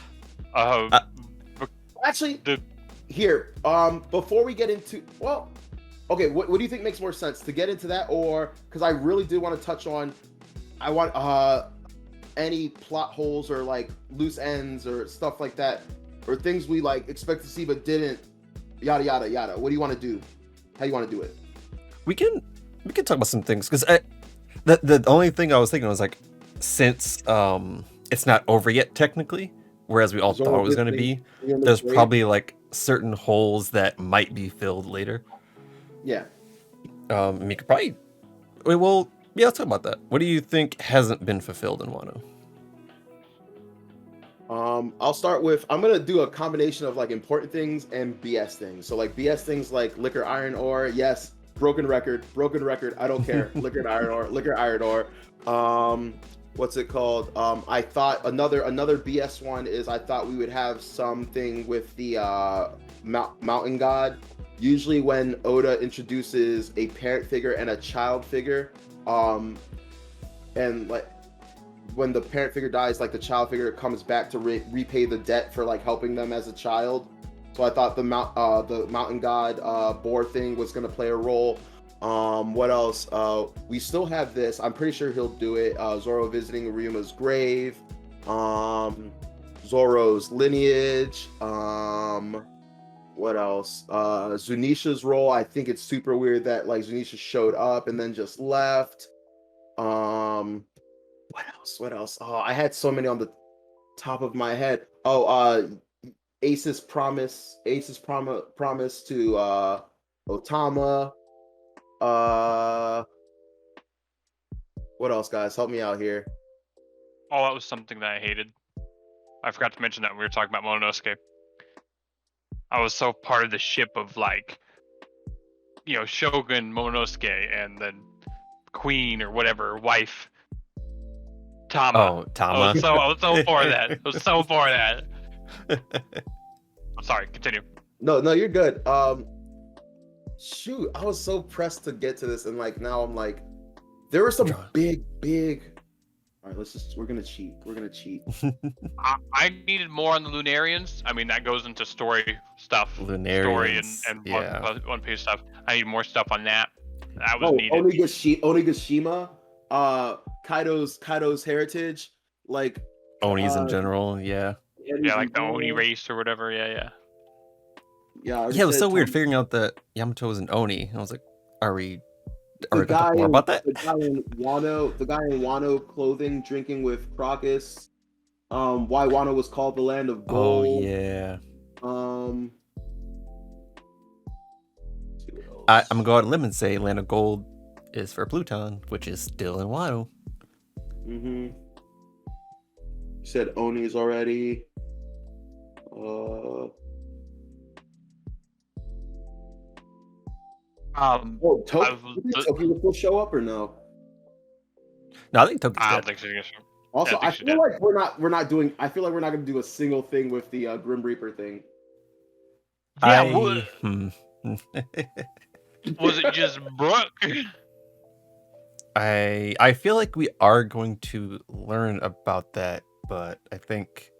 Actually, The- here, before we get into, well, okay, what do you think makes more sense to get into that, or because I really do want to touch on, I want any plot holes or like loose ends or stuff like that, or things we like expect to see but didn't, yada yada yada. What do you want to do? How you want to do it? We can talk about some things because the only thing I was thinking was like, since it's not over yet technically, whereas we all thought it was going to be, there's probably like certain holes that might be filled later. Yeah. We could probably, well, yeah, let's talk about that. What do you think hasn't been fulfilled in Wano? I'll start with, I'm gonna do a combination of like important things and BS things. So like BS things like liquor iron ore, yes, broken record, I don't care. liquor iron ore. What's it called? I thought another BS one is I thought we would have something with the mountain god. Usually when Oda introduces a parent figure and a child figure, and like when the parent figure dies, like the child figure comes back to repay the debt for like helping them as a child. So I thought the mountain god boar thing was gonna play a role. What else? We still have this. I'm pretty sure he'll do it. Zoro visiting Ryuma's grave. Zoro's lineage. What else? Zunisha's role. I think it's super weird that like Zunisha showed up and then just left. What else? Oh, I had so many on the top of my head. Ace's promise to Otama. What else, guys? Help me out here. Oh, that was something that I hated. I forgot to mention that when we were talking about Momonosuke. I was so part of the ship of like, Shogun Momonosuke and then Queen or whatever, wife. Tama. Oh, Tama. I was so for that. I was so for that. I'm sorry, continue. No, you're good. Shoot, I was so pressed to get to this, and like now I'm like, there were some big. All right, we're gonna cheat. I needed more on the Lunarians. I mean, that goes into story stuff. Lunarians, story and One Piece stuff. I need more stuff on that. That was needed. Onigashima, Kaido's heritage, like Onis in general, yeah. Yeah, like the Oni race or whatever. Yeah. Yeah, it was so weird figuring out that Yamato was an Oni. I was like, are we gonna talk more about that? The guy in Wano clothing, drinking with Crocus. Why Wano was called the land of gold. Oh yeah. I'm gonna go out on a limb and say land of gold is for Pluton, which is still in Wano. You said Onis already. Toki will still show up or no? No, I think Toki's I dead. don't think she's gonna show up. Also, I feel like we're not gonna do a single thing with the Grim Reaper thing. Yeah, was it just Brooke? I feel like we are going to learn about that, but I think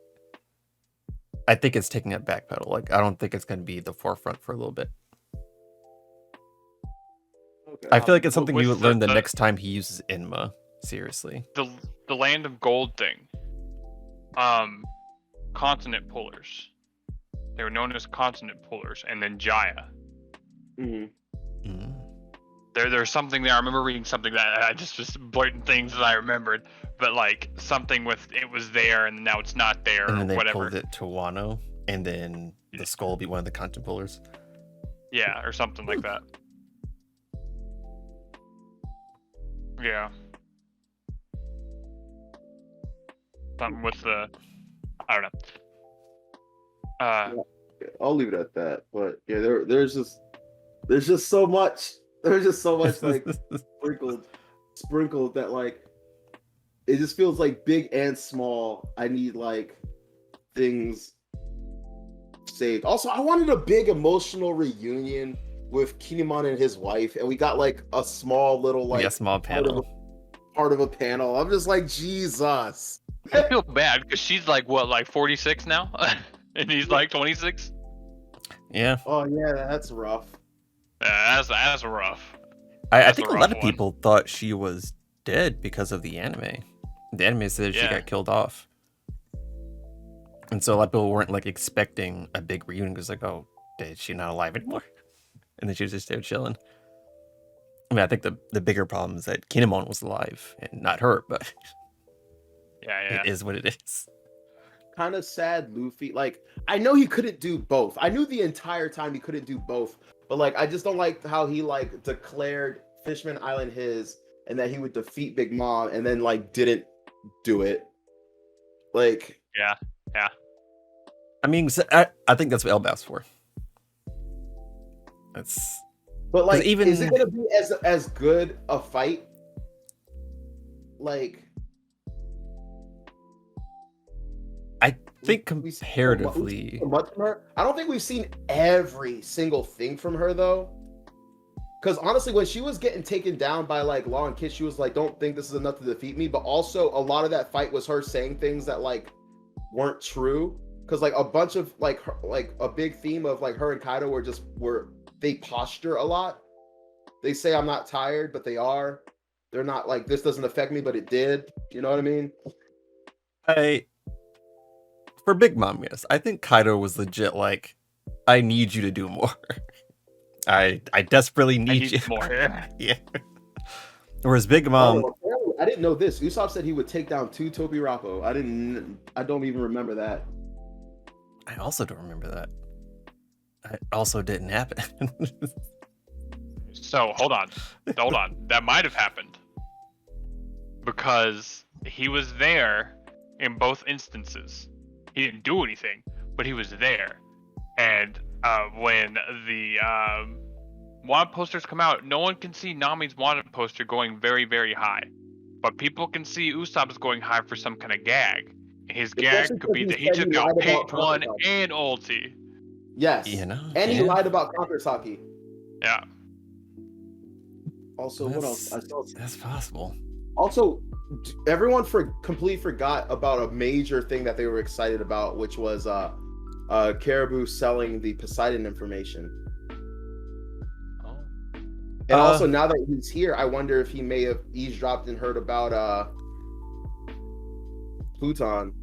it's taking a backpedal. Like, I don't think it's going to be the forefront for a little bit. Okay. I feel like it's something we would learn the next time he uses Inma. Seriously. The land of gold thing. Continent pullers. They were known as continent pullers, and then Jaya. There's something there. I remember reading something that I just blatant things that I remembered, but like something with it was there and now it's not there, and then they whatever. Pulled it to Wano, and then the skull will be one of the continent pullers. Yeah, or something like that. Yeah. Something with the, I don't know. I'll leave it at that. But yeah, there's just so much. There's just so much like sprinkled that like it just feels like big and small. I need like things saved. Also, I wanted a big emotional reunion with Kinemon and his wife, and we got like a small little like small panel. Part of a panel. I'm just like, Jesus. I feel bad because she's like what, like 46 now, and he's like 26. Yeah. Oh yeah, that's rough. That's rough. I That's think a a rough lot of one. people thought she was dead because of the anime. The anime says she Yeah. got killed off. And so a lot of people weren't like expecting a big reunion because like, oh, is she not alive anymore? And then she was just there chilling. I mean, I think the bigger problem is that Kinemon was alive and not her, but Yeah. it is what it is. Kind of sad, Luffy. Like, I know he couldn't do both. I knew the entire time he couldn't do both. But like, I just don't like how he like declared Fishman Island his, and that he would defeat Big Mom, and then like didn't do it. Like, Yeah. I mean, I think that's what Elbaf's for. That's but like, 'cause even- is it gonna be as good a fight? Like, I think we see comparatively. so much from her. I don't think we've seen every single thing from her though. Because honestly, when she was getting taken down by like Law and Kid, she was like, "Don't think this is enough to defeat me." But also, a lot of that fight was her saying things that like weren't true. Because like a bunch of like like a big theme of like her and Kaido were they posture a lot. They say I'm not tired, but they are. They're not like this doesn't affect me, but it did. You know what I mean? For Big Mom, yes. I think Kaido was legit like, I need you to do more. I desperately I need you. need more. Yeah. Whereas Big Mom, I didn't know this. Usopp said he would take down 2 Topirapo. I don't even remember that. I also don't remember that. It also didn't happen. So hold on. That might have happened because he was there in both instances. He didn't do anything, but he was there. And when the wanted posters come out, no one can see Nami's wanted poster going very, very high, but people can see Usopp's going high for some kind of gag. His gag could be that he took out page 1 and ulti. Yes. You know, and he yeah. lied about Kakusaki. Yeah. Also, what else? That's possible. Also, everyone completely forgot about a major thing that they were excited about, which was Caribou selling the Poseidon information. Oh. And also, now that he's here, I wonder if he may have eavesdropped and heard about Pluton.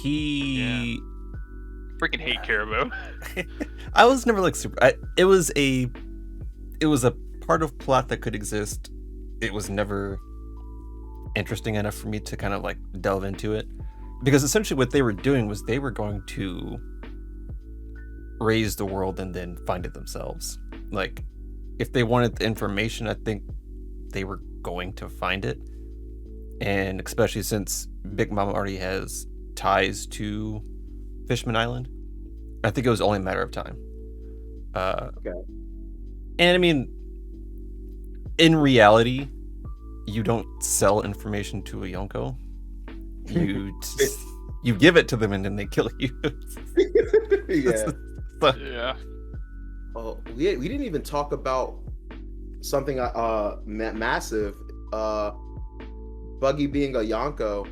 He Freaking hate Caribou. I was never like super. It was a part of plot that could exist. It was never interesting enough for me to kind of like delve into it, because essentially what they were doing was they were going to raise the world and then find it themselves. Like, if they wanted the information, I think they were going to find it, and especially since Big Mom already has ties to Fishman Island, I think it was only a matter of time. Okay. And I mean, in reality, you don't sell information to a Yonko. You give it to them and then they kill you. Yeah. Yeah. Oh, we didn't even talk about something massive. Buggy being a Yonko.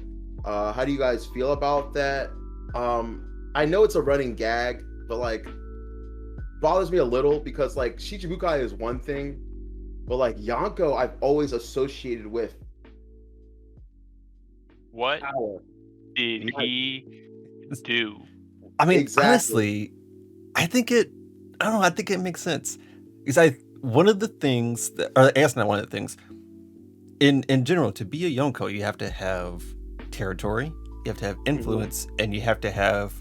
How do you guys feel about that? I know it's a running gag, but like, bothers me a little because like Shichibukai is one thing, but like Yonko I've always associated with What power. did he do? I mean, Exactly. honestly, I think it makes sense. Because one of the things that, or I guess not one of the things, in general, to be a Yonko, you have to have territory, you have to have influence, and you have to have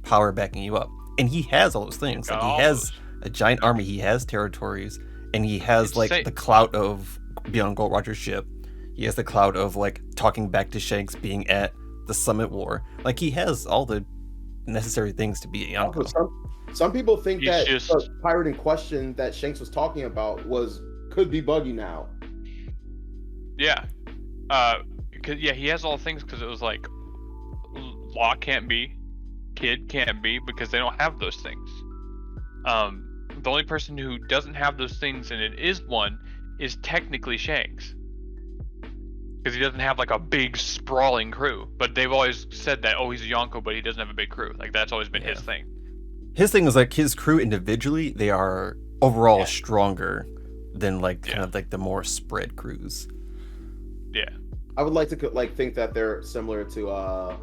power backing you up. And he has all those things. Like, he has a giant army, he has territories, and he has like the clout of being on Gold Roger's ship. He has the clout of like talking back to Shanks, being at the Summit War. Like, he has all the necessary things to be a Yonko. Some people think He's that just- the pirate in question that Shanks was talking about could be Buggy now. Yeah. He has all the things because it was like Law can't be, Kid can't be, because they don't have those things. The only person who doesn't have those things, and it is one, is technically Shanks. because he doesn't have like a big sprawling crew. But they've always said that, oh, he's a Yonko, but he doesn't have a big crew. Like that's always been his thing. His thing is like his crew individually, they are overall stronger than like kind of like the more spread crews. Yeah. I would like to like think that they're similar to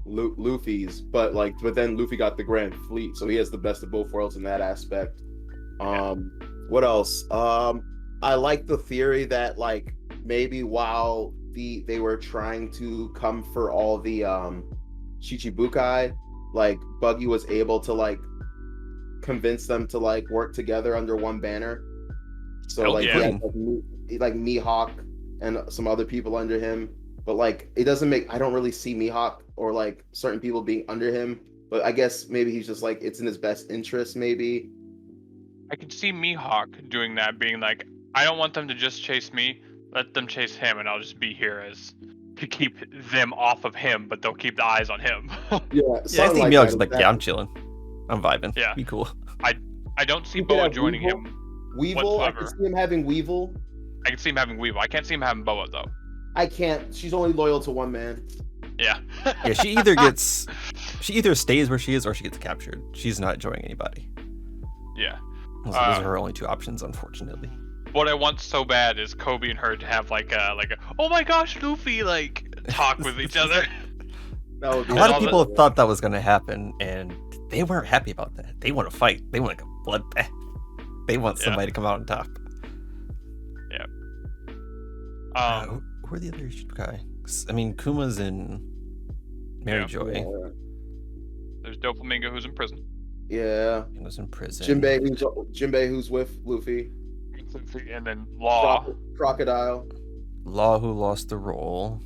Luffy's, but then Luffy got the Grand Fleet, so he has the best of both worlds in that aspect. What else? I like the theory that like maybe while they were trying to come for all the Shichibukai, like Buggy was able to like convince them to like work together under one banner. So he had like Mihawk and some other people under him, but like it doesn't make, I don't really see Mihawk or like certain people being under him, but I guess maybe he's just like, it's in his best interest maybe. I could see Mihawk doing that, being like, I don't want them to just chase me, let them chase him, and I'll just be here as to keep them off of him, but they'll keep the eyes on him. I think Mihawk's like, I'm chilling, I'm vibing, be cool. I don't see Boa joining him. Weevil, whatsoever. I can see him having Weevil. I can see him having Weevil. I can't see him having Boa though. I can't. She's only loyal to one man. Yeah. She either stays where she is or she gets captured. She's not joining anybody. Yeah. Those are her only two options, unfortunately. What I want so bad is Kobe and her to have like a oh my gosh, Luffy, like talk with each other. A lot of people thought that was going to happen, and they weren't happy about that. They want to fight. They want to go bloodbath. They want somebody to come out on top. Yeah. Who are the other guys? I mean, Kuma's in Mary Joy. Yeah. There's Doflamingo who's in prison. Yeah. He was in prison. Jinbei who's with Luffy. And then Law. Crocodile. Law who lost the role.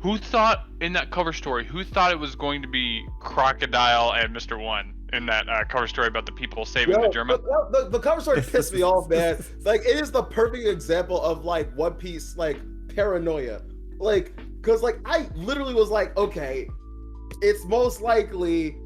Who thought in that cover story, who thought it was going to be Crocodile and Mr. One in that cover story about the people saving the German? The cover story pissed me off, man. Like, it is the perfect example of like One Piece, like paranoia. Like, cause like I literally was like, okay, it's most likely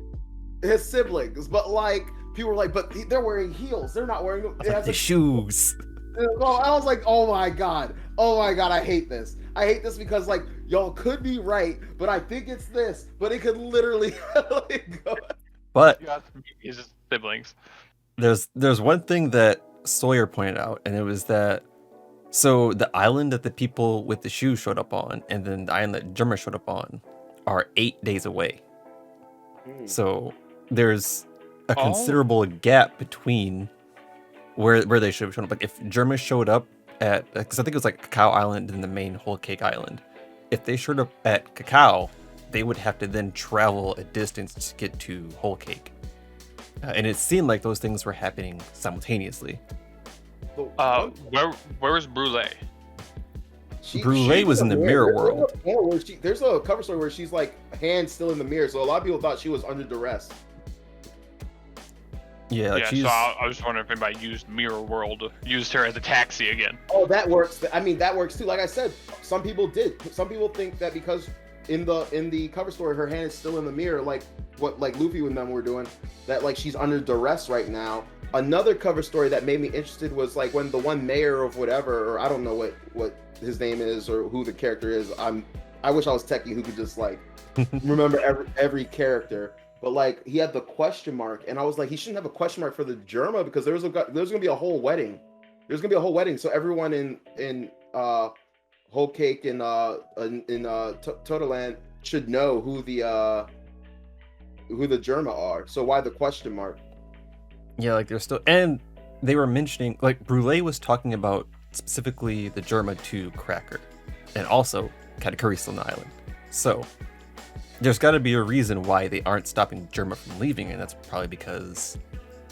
his siblings, but like people were like, but they're wearing heels. They're not wearing the shoes. I was like, oh my god, I hate this. I hate this because like y'all could be right, but I think it's this, but it could literally like go. But his siblings. There's one thing that Sawyer pointed out, and it was that so the island that the people with the shoes showed up on, and then the island that Germa showed up on, are 8 days away. So there's a considerable gap between where they should have shown up. Like if Germa showed up at, because I think it was like Cacao Island and the main Whole Cake Island. If they showed up at Cacao, they would have to then travel a distance to get to Whole Cake. And it seemed like those things were happening simultaneously. Where was Brule? Brule was in the mirror world. There's a cover story where she's like hands still in the mirror, so a lot of people thought she was under duress. Yeah, like so I was wondering if anybody used Mirror World, used her as a taxi again. Oh, that works. I mean, that works too. Like I said, some people did. Some people think that because in the cover story, her hand is still in the mirror, like what like Luffy and them were doing, that like she's under duress right now. Another cover story that made me interested was like when the one mayor of whatever, or I don't know what his name is or who the character is. I wish I was Techie who could just like remember every character. But like he had the question mark, and I was like, he shouldn't have a question mark for the Germa because there's gonna be a whole wedding. There's gonna be a whole wedding, so everyone in Whole Cake in Totoland should know who the Germa are. So why the question mark? Yeah, like there's still, and they were mentioning like Brule was talking about specifically the Germa to Cracker, and also Katakuri still on the island. So there's got to be a reason why they aren't stopping Germa from leaving, and that's probably because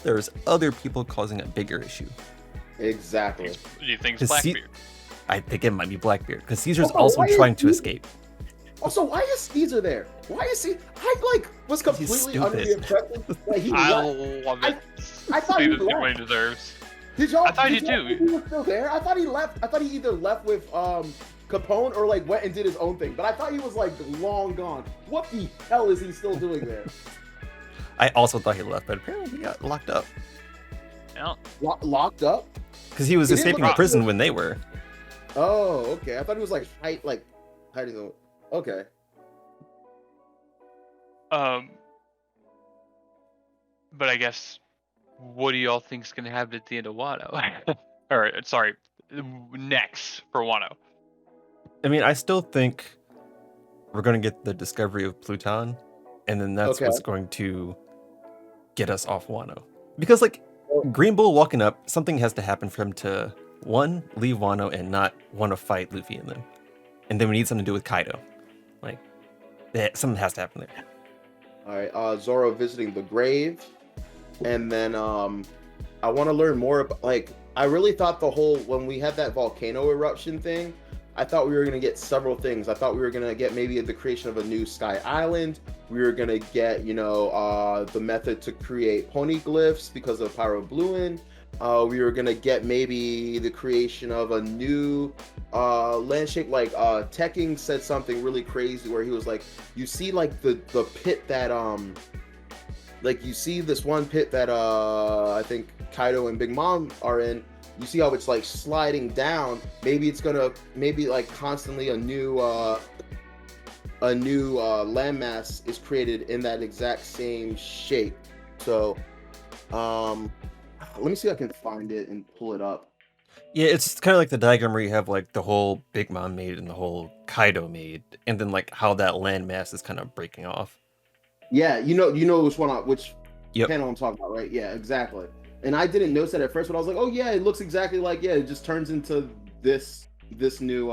there's other people causing a bigger issue. Exactly. Do you think it's Blackbeard? I think it might be Blackbeard, because Caesar's also trying to escape. Also, why is Caesar there? Why is he? I like was completely under the impression that he love it. I thought he left. What he deserves. Did y'all? I thought he did. He was still there. I thought he left. I thought he either left with Capone or like went and did his own thing. But I thought he was like long gone. What the hell is he still doing there? I also thought he left, but apparently he got locked up. Yeah. Locked up? Because he was escaping prison when they were. Oh, okay. I thought he was like hiding. Okay. Um, but I guess, what do y'all think's gonna happen at the end of Wano? Or sorry, next for Wano. I mean, I still think we're going to get the discovery of Pluton, and then that's Okay. what's going to get us off Wano. Because, like, Well, Greenbull walking up, something has to happen for him to, one, leave Wano and not want to fight Luffy and them. And then we need something to do with Kaido. Like, something has to happen there. all right. Zoro visiting the grave, and then I want to learn more about like I really thought when we had that volcano eruption thing, I thought we were gonna get several things. I thought we were gonna get maybe the creation of a new Sky Island. We were gonna get the method to create poneglyphs because of Pyrobluin. We were gonna get maybe the creation of a new landscape. Like Tekking said something really crazy where he was like, you see like the pit that like you see this one pit that I think Kaido and Big Mom are in. You see how it's like sliding down. Maybe it's gonna like constantly a new landmass is created in that exact same shape. So let me see if I can find it and pull it up. Yeah, it's kind of like the diagram where you have like the whole Big Mom made and the whole Kaido made, and then like how that landmass is kind of breaking off. Yeah, you know which Yep. panel I'm talking about, right? Yeah, exactly. And I didn't notice that at first, but I was like, oh yeah, it looks exactly like it just turns into this new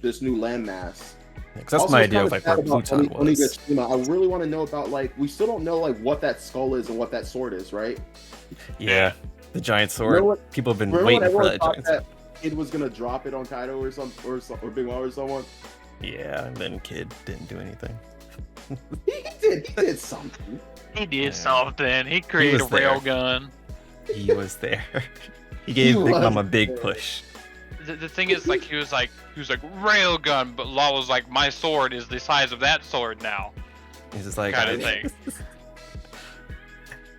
landmass. Because that's Also, my it's idea kinda of like sad where about Pluton was. Onigashima. I really want to know about like we still don't know like what that skull is and what that sword is, right? Yeah, the giant sword. Remember what- People have been Remember when waiting for everyone that thought giant sword. that Kid was gonna drop it on Kaido or Big Mom or someone? Yeah, and then Kid didn't do anything. He did something. He did Yeah. something. He created a was there. railgun. He was there. He gave Big was Mom a big there. push. The thing is, like, he was like railgun, but Law was like, my sword is the size of that sword now, He's just like, kind of thing.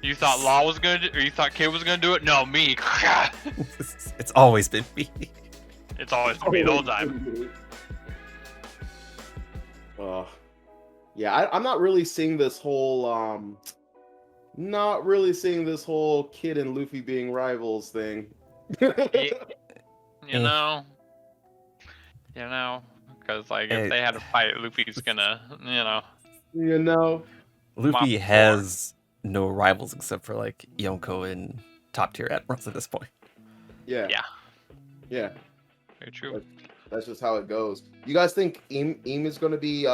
You thought Law was gonna do, or you thought Kid was gonna do it? No, me. It's always been me. It's always been me the whole time. Yeah, I'm not really seeing this whole Kid and Luffy being rivals thing. You know, because like if they had to fight, Luffy's gonna, Luffy Mop has no rivals except for like Yonko and top tier admirals at this point. Yeah. very true. That's just how it goes. You guys think Im is going to be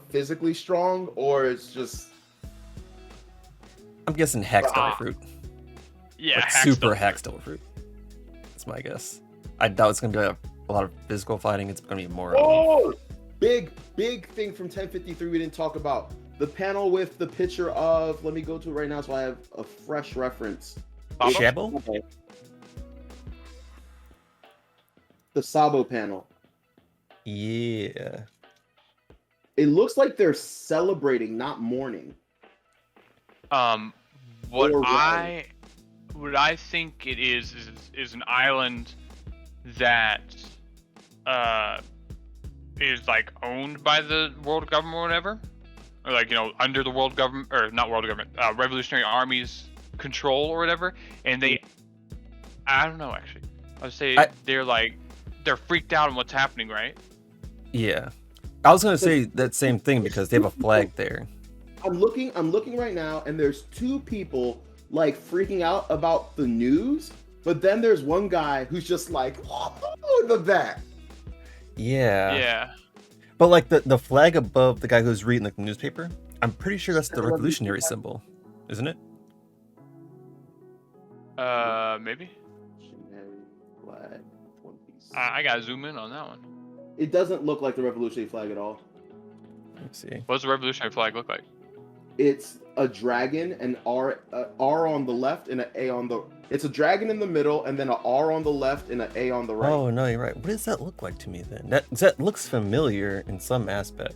physically strong, or it's just I'm guessing Hackstone fruit. Yeah, Like Hackstone super fruit. Hackstone fruit. That's my guess. I doubt it's gonna be a lot of physical fighting. It's gonna be more. Oh, big thing from 1053 we didn't talk about. The panel with the picture of, let me go to it right now so I have a fresh reference. Sabo? Shabo? The Sabo panel. Yeah. It looks like they're celebrating, not mourning. What Or I think it is an island that is like owned by the world government or whatever, or like under the world government, or not world government, Revolutionary Army's control or whatever, and I don't know actually. I would say they're freaked out on what's happening, right? Yeah. I was gonna say that same thing because they have a flag there. I'm looking right now, and there's two people like freaking out about the news, but then there's one guy who's just like, oh, the back. Yeah. Yeah. But like the flag above the guy who's reading like the newspaper, I'm pretty sure that's the revolutionary symbol, isn't it? Maybe. Flag, One Piece. I gotta zoom in on that one. It doesn't look like the revolutionary flag at all. Let me see. What does the revolutionary flag look like? It's a dragon, an R on the left, and an A on the. It's a dragon in the middle, and then an R on the left, and an A on the right. Oh no, you're right. What does that look like to me then? That looks familiar in some aspect.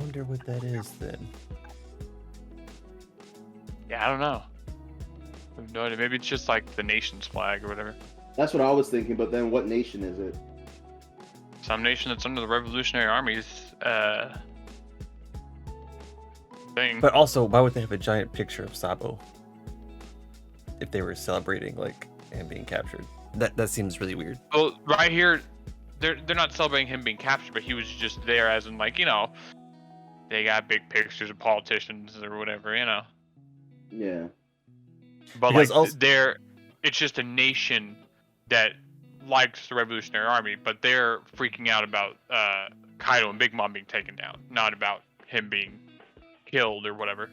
Wonder what that is then. Yeah, I don't know. I have no idea. Maybe it's just like the nation's flag or whatever. That's what I was thinking, but then what nation is it? Some nation that's under the Revolutionary Army's thing. But also, why would they have a giant picture of Sabo if they were celebrating like him being captured? That seems really weird. Well, right here, they're not celebrating him being captured, but he was just there as in like, you know, they got big pictures of politicians or whatever, you know. Yeah. But Because like also- it's just a nation that likes the Revolutionary Army, but they're freaking out about Kaido and Big Mom being taken down, not about him being killed or whatever.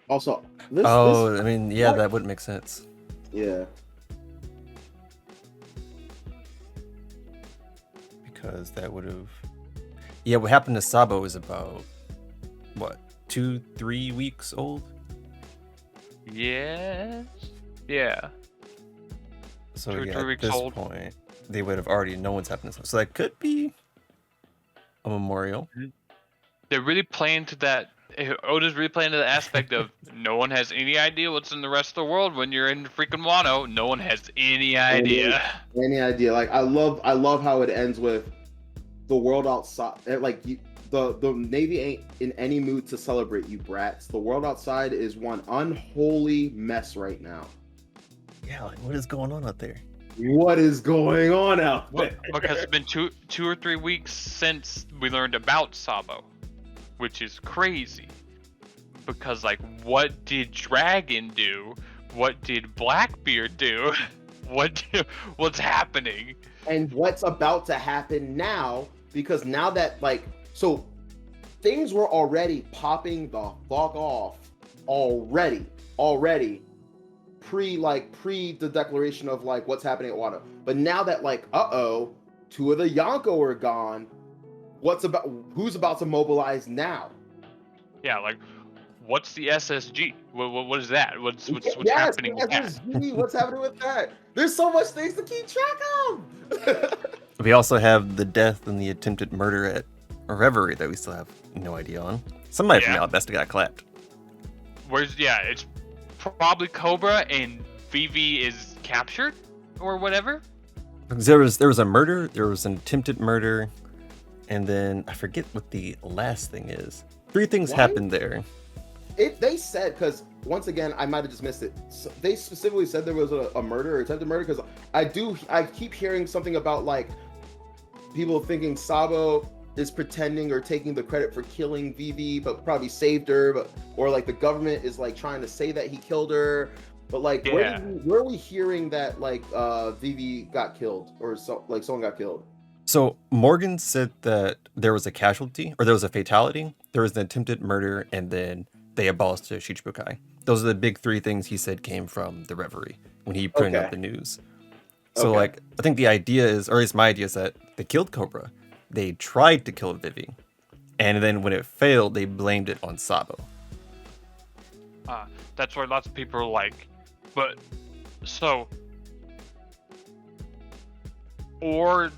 Also, this. I mean, yeah, that wouldn't make sense. Yeah. Because that would have. Yeah, what happened to Sabo is about what, 2-3 weeks old. Yes. Yeah. So 2 or yeah, 3 at weeks this old. point, they would have already known what's happening. So that could be a memorial. They're really playing to that. Oda's really playing to the aspect of no one has any idea what's in the rest of the world when you're in freaking Wano. No one has any idea. Any idea? Like I love how it ends with the world outside. Like the Navy ain't in any mood to celebrate you brats. The world outside is one unholy mess right now. Yeah, like what is going on out there? What is going on out there? Because it's been two or 3 weeks since we learned about Sabo, which is crazy. Because like, what did Dragon do? What did Blackbeard do? What's happening? And what's about to happen now? Because now that so things were already popping the fuck off already pre the declaration of like what's happening at Wano. But now that like 2 of the Yonko are gone, who's about to mobilize now? Yeah, like, what's the SSG? What is that? What's Yes, happening with that? SSG, what's happening with that? There's so much things to keep track of. We also have the death and the attempted murder at Reverie that we still have no idea on. Somebody from Yeah. Alabasta got clapped. It's probably Cobra and Vivi is captured or whatever. Because there was a murder, there was an attempted murder, and then I forget what the last thing is. 3 things What? happened there. They said, because once again I might have just missed it. So they specifically said there was a murder or attempted murder, because I keep hearing something about like people thinking Sabo is pretending or taking the credit for killing Vivi, but probably saved her, or like the government is like trying to say that he killed her. But like, Yeah. where are we hearing that like Vivi got killed or someone got killed? So Morgan said that there was a casualty, or there was a fatality, there was an attempted murder, and then they abolished the Shichibukai. Those are the big 3 things he said came from the Reverie when he put Okay. up the news. So Okay. like, I think the idea is, or at least my idea is that they killed Cobra. They tried to kill Vivi, and then when it failed, they blamed it on Sabo. That's why lots of people are like, but so, or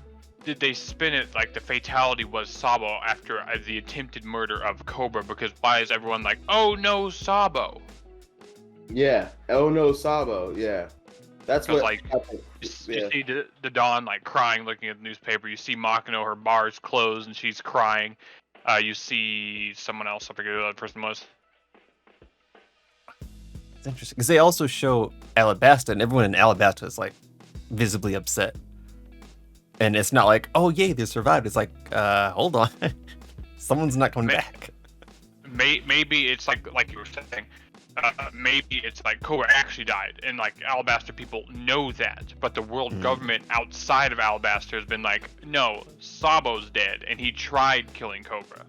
did they spin it like the fatality was Sabo after the attempted murder of Cobra? Because why is everyone like, oh no, Sabo? Yeah. Oh no, Sabo. Yeah. That's 'Cause, what. like, You see the Dawn like crying, looking at the newspaper. You see Makino, her bar's closed, and she's crying. You see someone else. I forget who that person was. It's interesting because they also show Alabasta, and everyone in Alabasta is like visibly upset. And it's not like, oh yay, they survived. It's like, hold on, someone's not coming back. Maybe it's like you were saying. Maybe it's like Cobra actually died, and like Alabasta people know that, but the world government outside of Alabasta has been like, no, Sabo's dead, and he tried killing Cobra,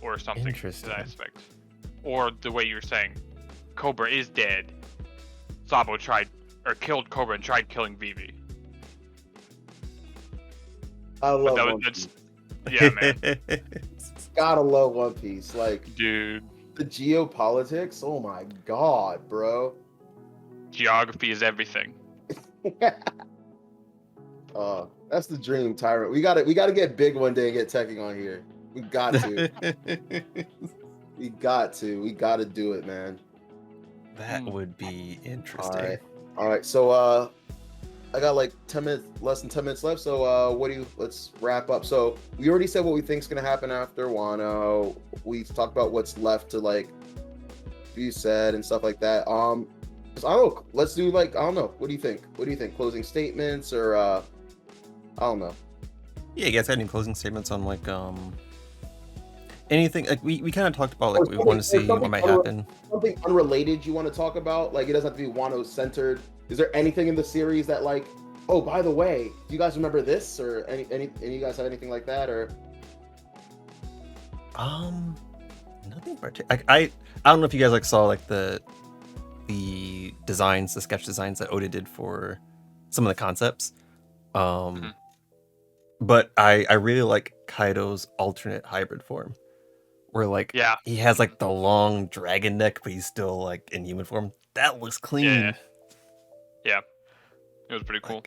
or something to Interesting. that aspect. Or the way you were saying, Cobra is dead. Sabo killed Cobra and tried killing Vivi. I love That was- One that's- Piece. Yeah, man, Gotta love One Piece. Like dude. the geopolitics. Oh my god, bro. Geography is everything. That's the dream, Tyrant. We gotta get big one day and get Tekking on here. We got to. We gotta do it, man. That would be All interesting. right. All right. So I got like 10 minutes, less than 10 minutes left. So let's wrap up. So we already said what we think is gonna happen after Wano. We talked about what's left to like be said and stuff like that. So I don't know. Let's do like, I don't know. What do you think? What do you think? Closing statements or I don't know. Yeah, you guys got any closing statements on like anything? Like we kind of talked about like Or we want to see what might happen. Something unrelated you want to talk about? Like it doesn't have to be Wano centered. Is there anything in the series that like, oh, by the way, do you guys remember this or any you guys have anything like that or? Nothing particular. I don't know if you guys like saw like the designs, the sketch designs that Oda did for some of the concepts. But I really like Kaido's alternate hybrid form, where like he has like the long dragon neck, but he's still like in human form. That looks clean. Yeah, it was pretty cool.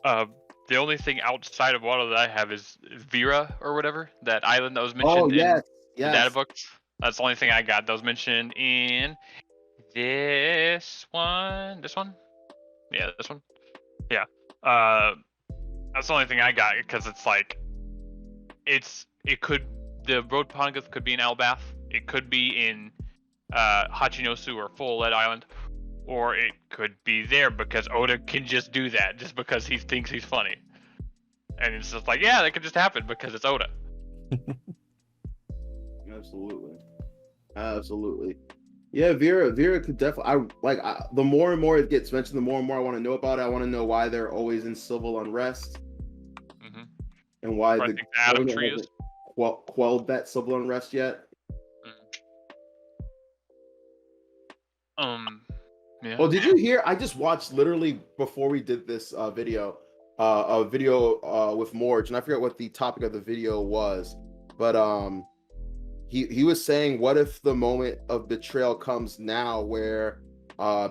The only thing outside of Wano that I have is Vera or whatever, that island that was mentioned in the data books. That's the only thing I got that was mentioned in this one. This one? Yeah, this one. Yeah. That's the only thing I got because it's like, the Road Poneglyph could be in Elbath. It could be in Hachinosu or Full Lead Island. Or it could be there because Oda can just do that just because he thinks he's funny. And it's just like, yeah, that could just happen because it's Oda. Absolutely. Yeah, Vera could definitely. The more and more it gets mentioned, the more and more I want to know about it. I want to know why they're always in civil unrest, and why the Adam Tree is quelled that civil unrest yet. Yeah. Well, did you hear? I just watched literally before we did this video, a video with Morge, and I forget what the topic of the video was, but he was saying, what if the moment of betrayal comes now, where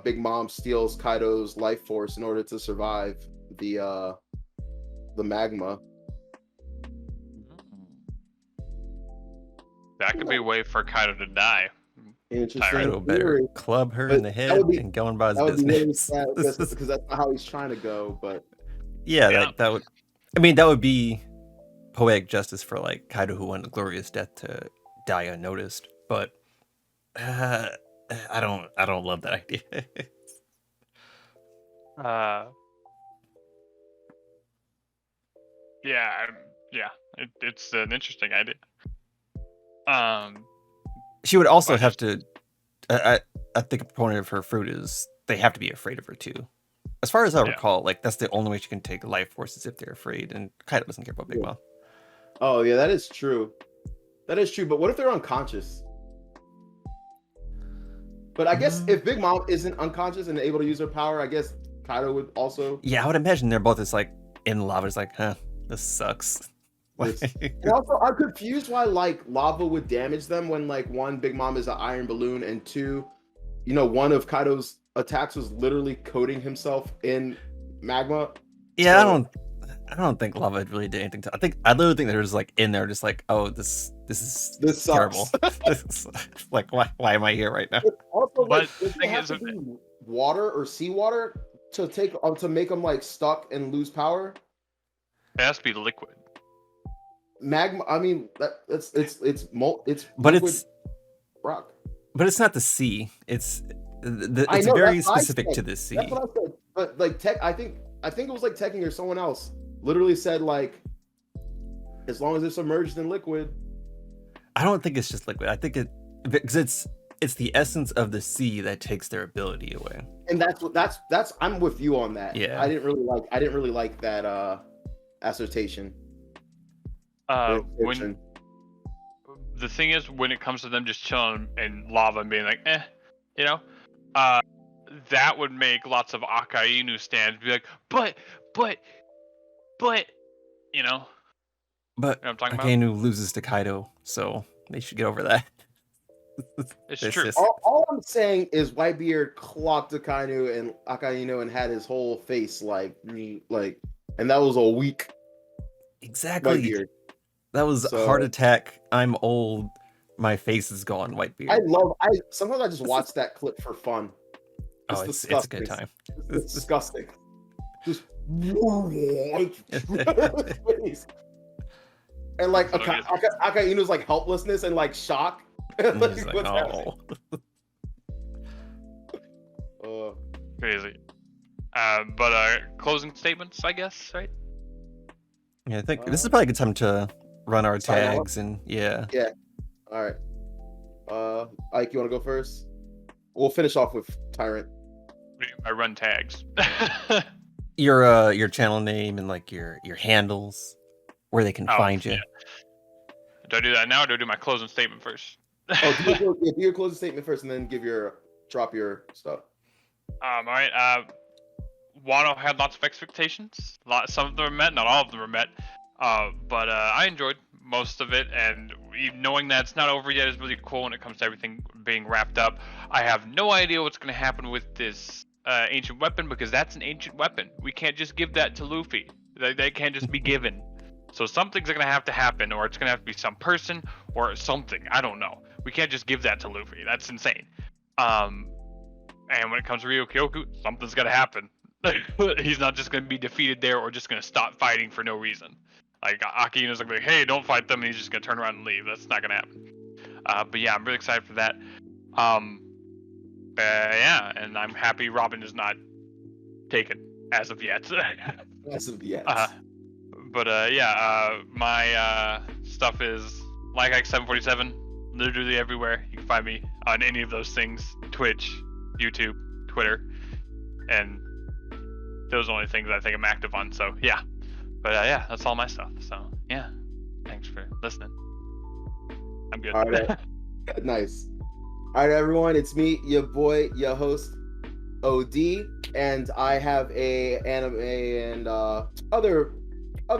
Big Mom steals Kaido's life force in order to survive the magma? That could be a way for Kaido to die. Interesting. Kaido better club her in the head and go on by his business. Because that's not how he's trying to go. But yeah, that would. I mean, that would be poetic justice for like Kaido, who won a glorious death, to die unnoticed. But I don't love that idea. It's an interesting idea. She would also have to. I think a proponent of her fruit is they have to be afraid of her too. As far as I recall, like that's the only way she can take life forces if they're afraid, and Kaido doesn't care about Big Mom. Oh yeah, that is true. That is true. But what if they're unconscious? But I guess if Big Mom isn't unconscious and able to use her power, I guess Kaido would also. Yeah, I would imagine they're both just like in lava. It's like, this sucks. And also, I'm confused why like lava would damage them when like one, Big Mom is an iron balloon, and two, one of Kaido's attacks was literally coating himself in magma. Yeah, so, I don't think lava really did anything to. I literally think they're just like in there, just like, oh, this is terrible. Like, why am I here right now? Also, like, the thing is, water or seawater to make them like stuck and lose power. It has to be liquid. Magma. I mean, it's but liquid it's rock. But it's not the sea. It's very specific to the sea. That's what I said. But like I think it was like Tekking or someone else literally said like, as long as it's submerged in liquid. I don't think it's just liquid. I think because it's the essence of the sea that takes their ability away. And that's I'm with you on that. Yeah. I didn't really like that assertion. When the thing is, when it comes to them just chilling in lava and being like, that would make lots of Akainu stands be like, but, But you know what I'm talking about? Akainu loses to Kaido, so they should get over that. It's This true. is- All I'm saying is Whitebeard clocked Akainu and had his whole face like, and that was a weak Exactly. Whitebeard. That was So- heart attack. I'm old. My face is gone. Whitebeard. Sometimes I just watch that clip for fun. Oh, it's a good time. It's disgusting. Just face. And like Akainu's like helplessness and like shock. And Like, he's like, what's oh. happening? Crazy. But closing statements, I guess, right? Yeah, I think this is probably a good time to run our Sign off? tags and yeah. All right. Ike, you want to go first? We'll finish off with Tyrant. I run tags. Your channel name and like your handles, where they can Oh, find you. yeah. Do I do that now, or do I do my closing statement first? Oh, do your closing statement first, and then drop your stuff. All right. Wano had lots of expectations. Some of them were met, not all of them were met. But I enjoyed most of it, and knowing that it's not over yet is really cool when it comes to everything being wrapped up. I have no idea what's going to happen with this ancient weapon, because that's an ancient weapon. We can't just give that to Luffy. They can't just be given. So something's going to have to happen, or it's going to have to be some person or something. I don't know. We can't just give that to Luffy. That's insane. And when it comes to Ryukyoku, something's going to happen. He's not just going to be defeated there or just going to stop fighting for no reason. Like, Akinu's like, hey, don't fight them, and he's just going to turn around and leave. That's not going to happen. But yeah, I'm really excited for that. Yeah, and I'm happy Robin is not taken as of yet. As of yet. But yeah, my stuff is like X747, literally everywhere. You can find me on any of those things: Twitch, YouTube, Twitter, and those are the only things I think I'm active on. So yeah, but yeah, that's all my stuff. So yeah, thanks for listening. I'm good. All right. Nice. All right, everyone, it's me, your boy, your host, OD, and I have a anime and other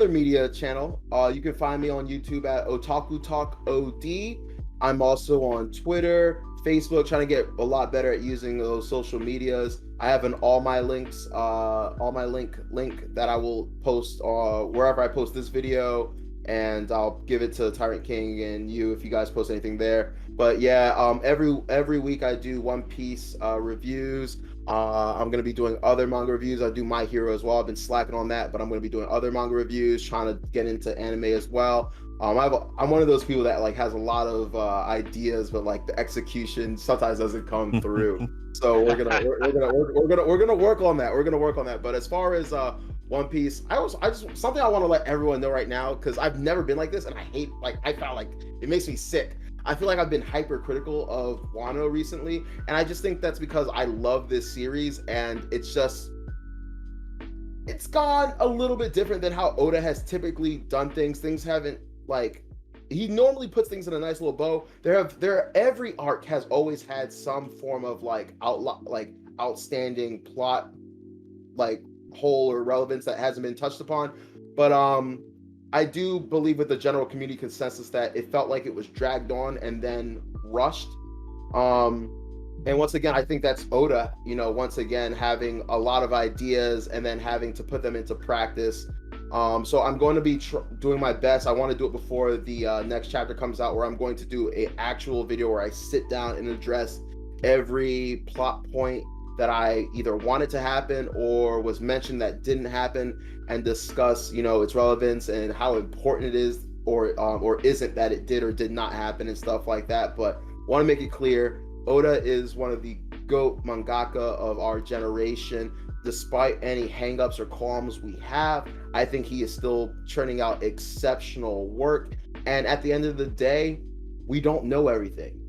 media channel. You can find me on YouTube at Otaku Talk OD. I'm also on Twitter, Facebook, trying to get a lot better at using those social medias. I have all my link that I will post wherever I post this video, and I'll give it to Tyrant King and you if you guys post anything there. But yeah, every week I do One Piece reviews. I'm gonna be doing other manga reviews. I do My Hero as well. I've been slacking on that, but I'm gonna be doing other manga reviews, trying to get into anime as well. I'm one of those people that like has a lot of ideas, but like the execution sometimes doesn't come through. So we're gonna work on that. We're gonna work on that. But as far as One Piece, I just something I want to let everyone know right now, because I've never been like this, and I found like it makes me sick. I feel like I've been hypercritical of Wano recently, and I just think that's because I love this series, and it's gone a little bit different than how Oda has typically done things. Things haven't, like, he normally puts things in a nice little bow. Every arc has always had some form of outstanding plot, like, hole or relevance that hasn't been touched upon. But I do believe with the general community consensus that it felt like it was dragged on and then rushed. And once again, I think that's Oda, once again, having a lot of ideas and then having to put them into practice. So I'm going to be doing my best. I want to do it before the next chapter comes out, where I'm going to do an actual video where I sit down and address every plot point that I either wanted to happen or was mentioned that didn't happen, and discuss, its relevance and how important it is or isn't that it did or did not happen and stuff like that. But want to make it clear, Oda is one of the GOAT mangaka of our generation. Despite any hangups or qualms we have, I think he is still churning out exceptional work. And at the end of the day, we don't know everything.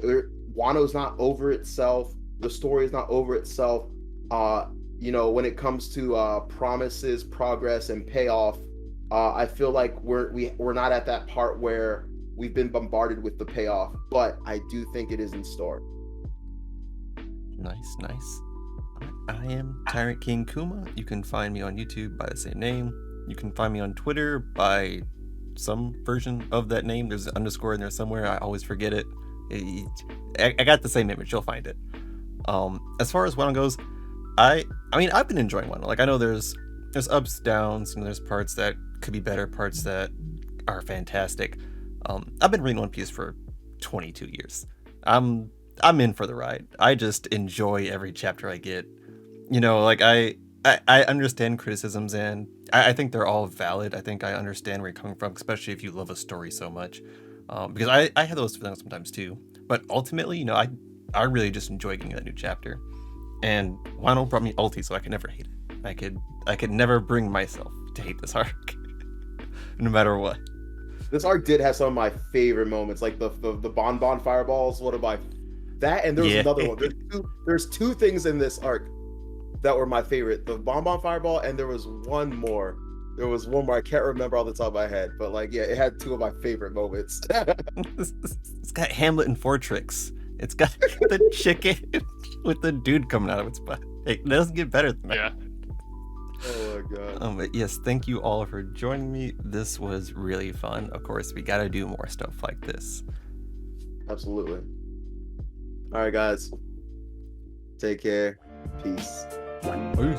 Wano's not over itself. The story is not over itself. When it comes to promises, progress, and payoff, I feel like we're not at that part where we've been bombarded with the payoff, but I do think it is in store. Nice. I am Tyrant King Kuma. You can find me on YouTube by the same name. You can find me on Twitter by some version of that name. There's an underscore in there somewhere. I always forget it. I got the same image. You'll find it. As far as Wano goes, I mean, I've been enjoying Wano. Like, I know there's ups, downs, there's parts that could be better, parts that are fantastic. I've been reading One Piece for 22 years. I'm in for the ride. I just enjoy every chapter I get. Like I understand criticisms, and I think they're all valid. I think I understand where you're coming from, especially if you love a story so much. Because I have those feelings sometimes too. But ultimately, I really just enjoy getting that new chapter. And Wano brought me ulti, so I could never hate it. I could never bring myself to hate this arc, no matter what. This arc did have some of my favorite moments, like the bonbon fireballs. What about that? And there was another one. There's two things in this arc that were my favorite: the bonbon fireball, and there was one more. There was one more I can't remember off the top of my head, but it had two of my favorite moments. It's got Hamlet and Fortrix. It's got the chicken with the dude coming out of its butt. It doesn't get better than that. Yeah. Oh my god. But yes, thank you all for joining me. This was really fun. Of course, we gotta do more stuff like this. Absolutely. All right, guys. Take care. Peace. Peace.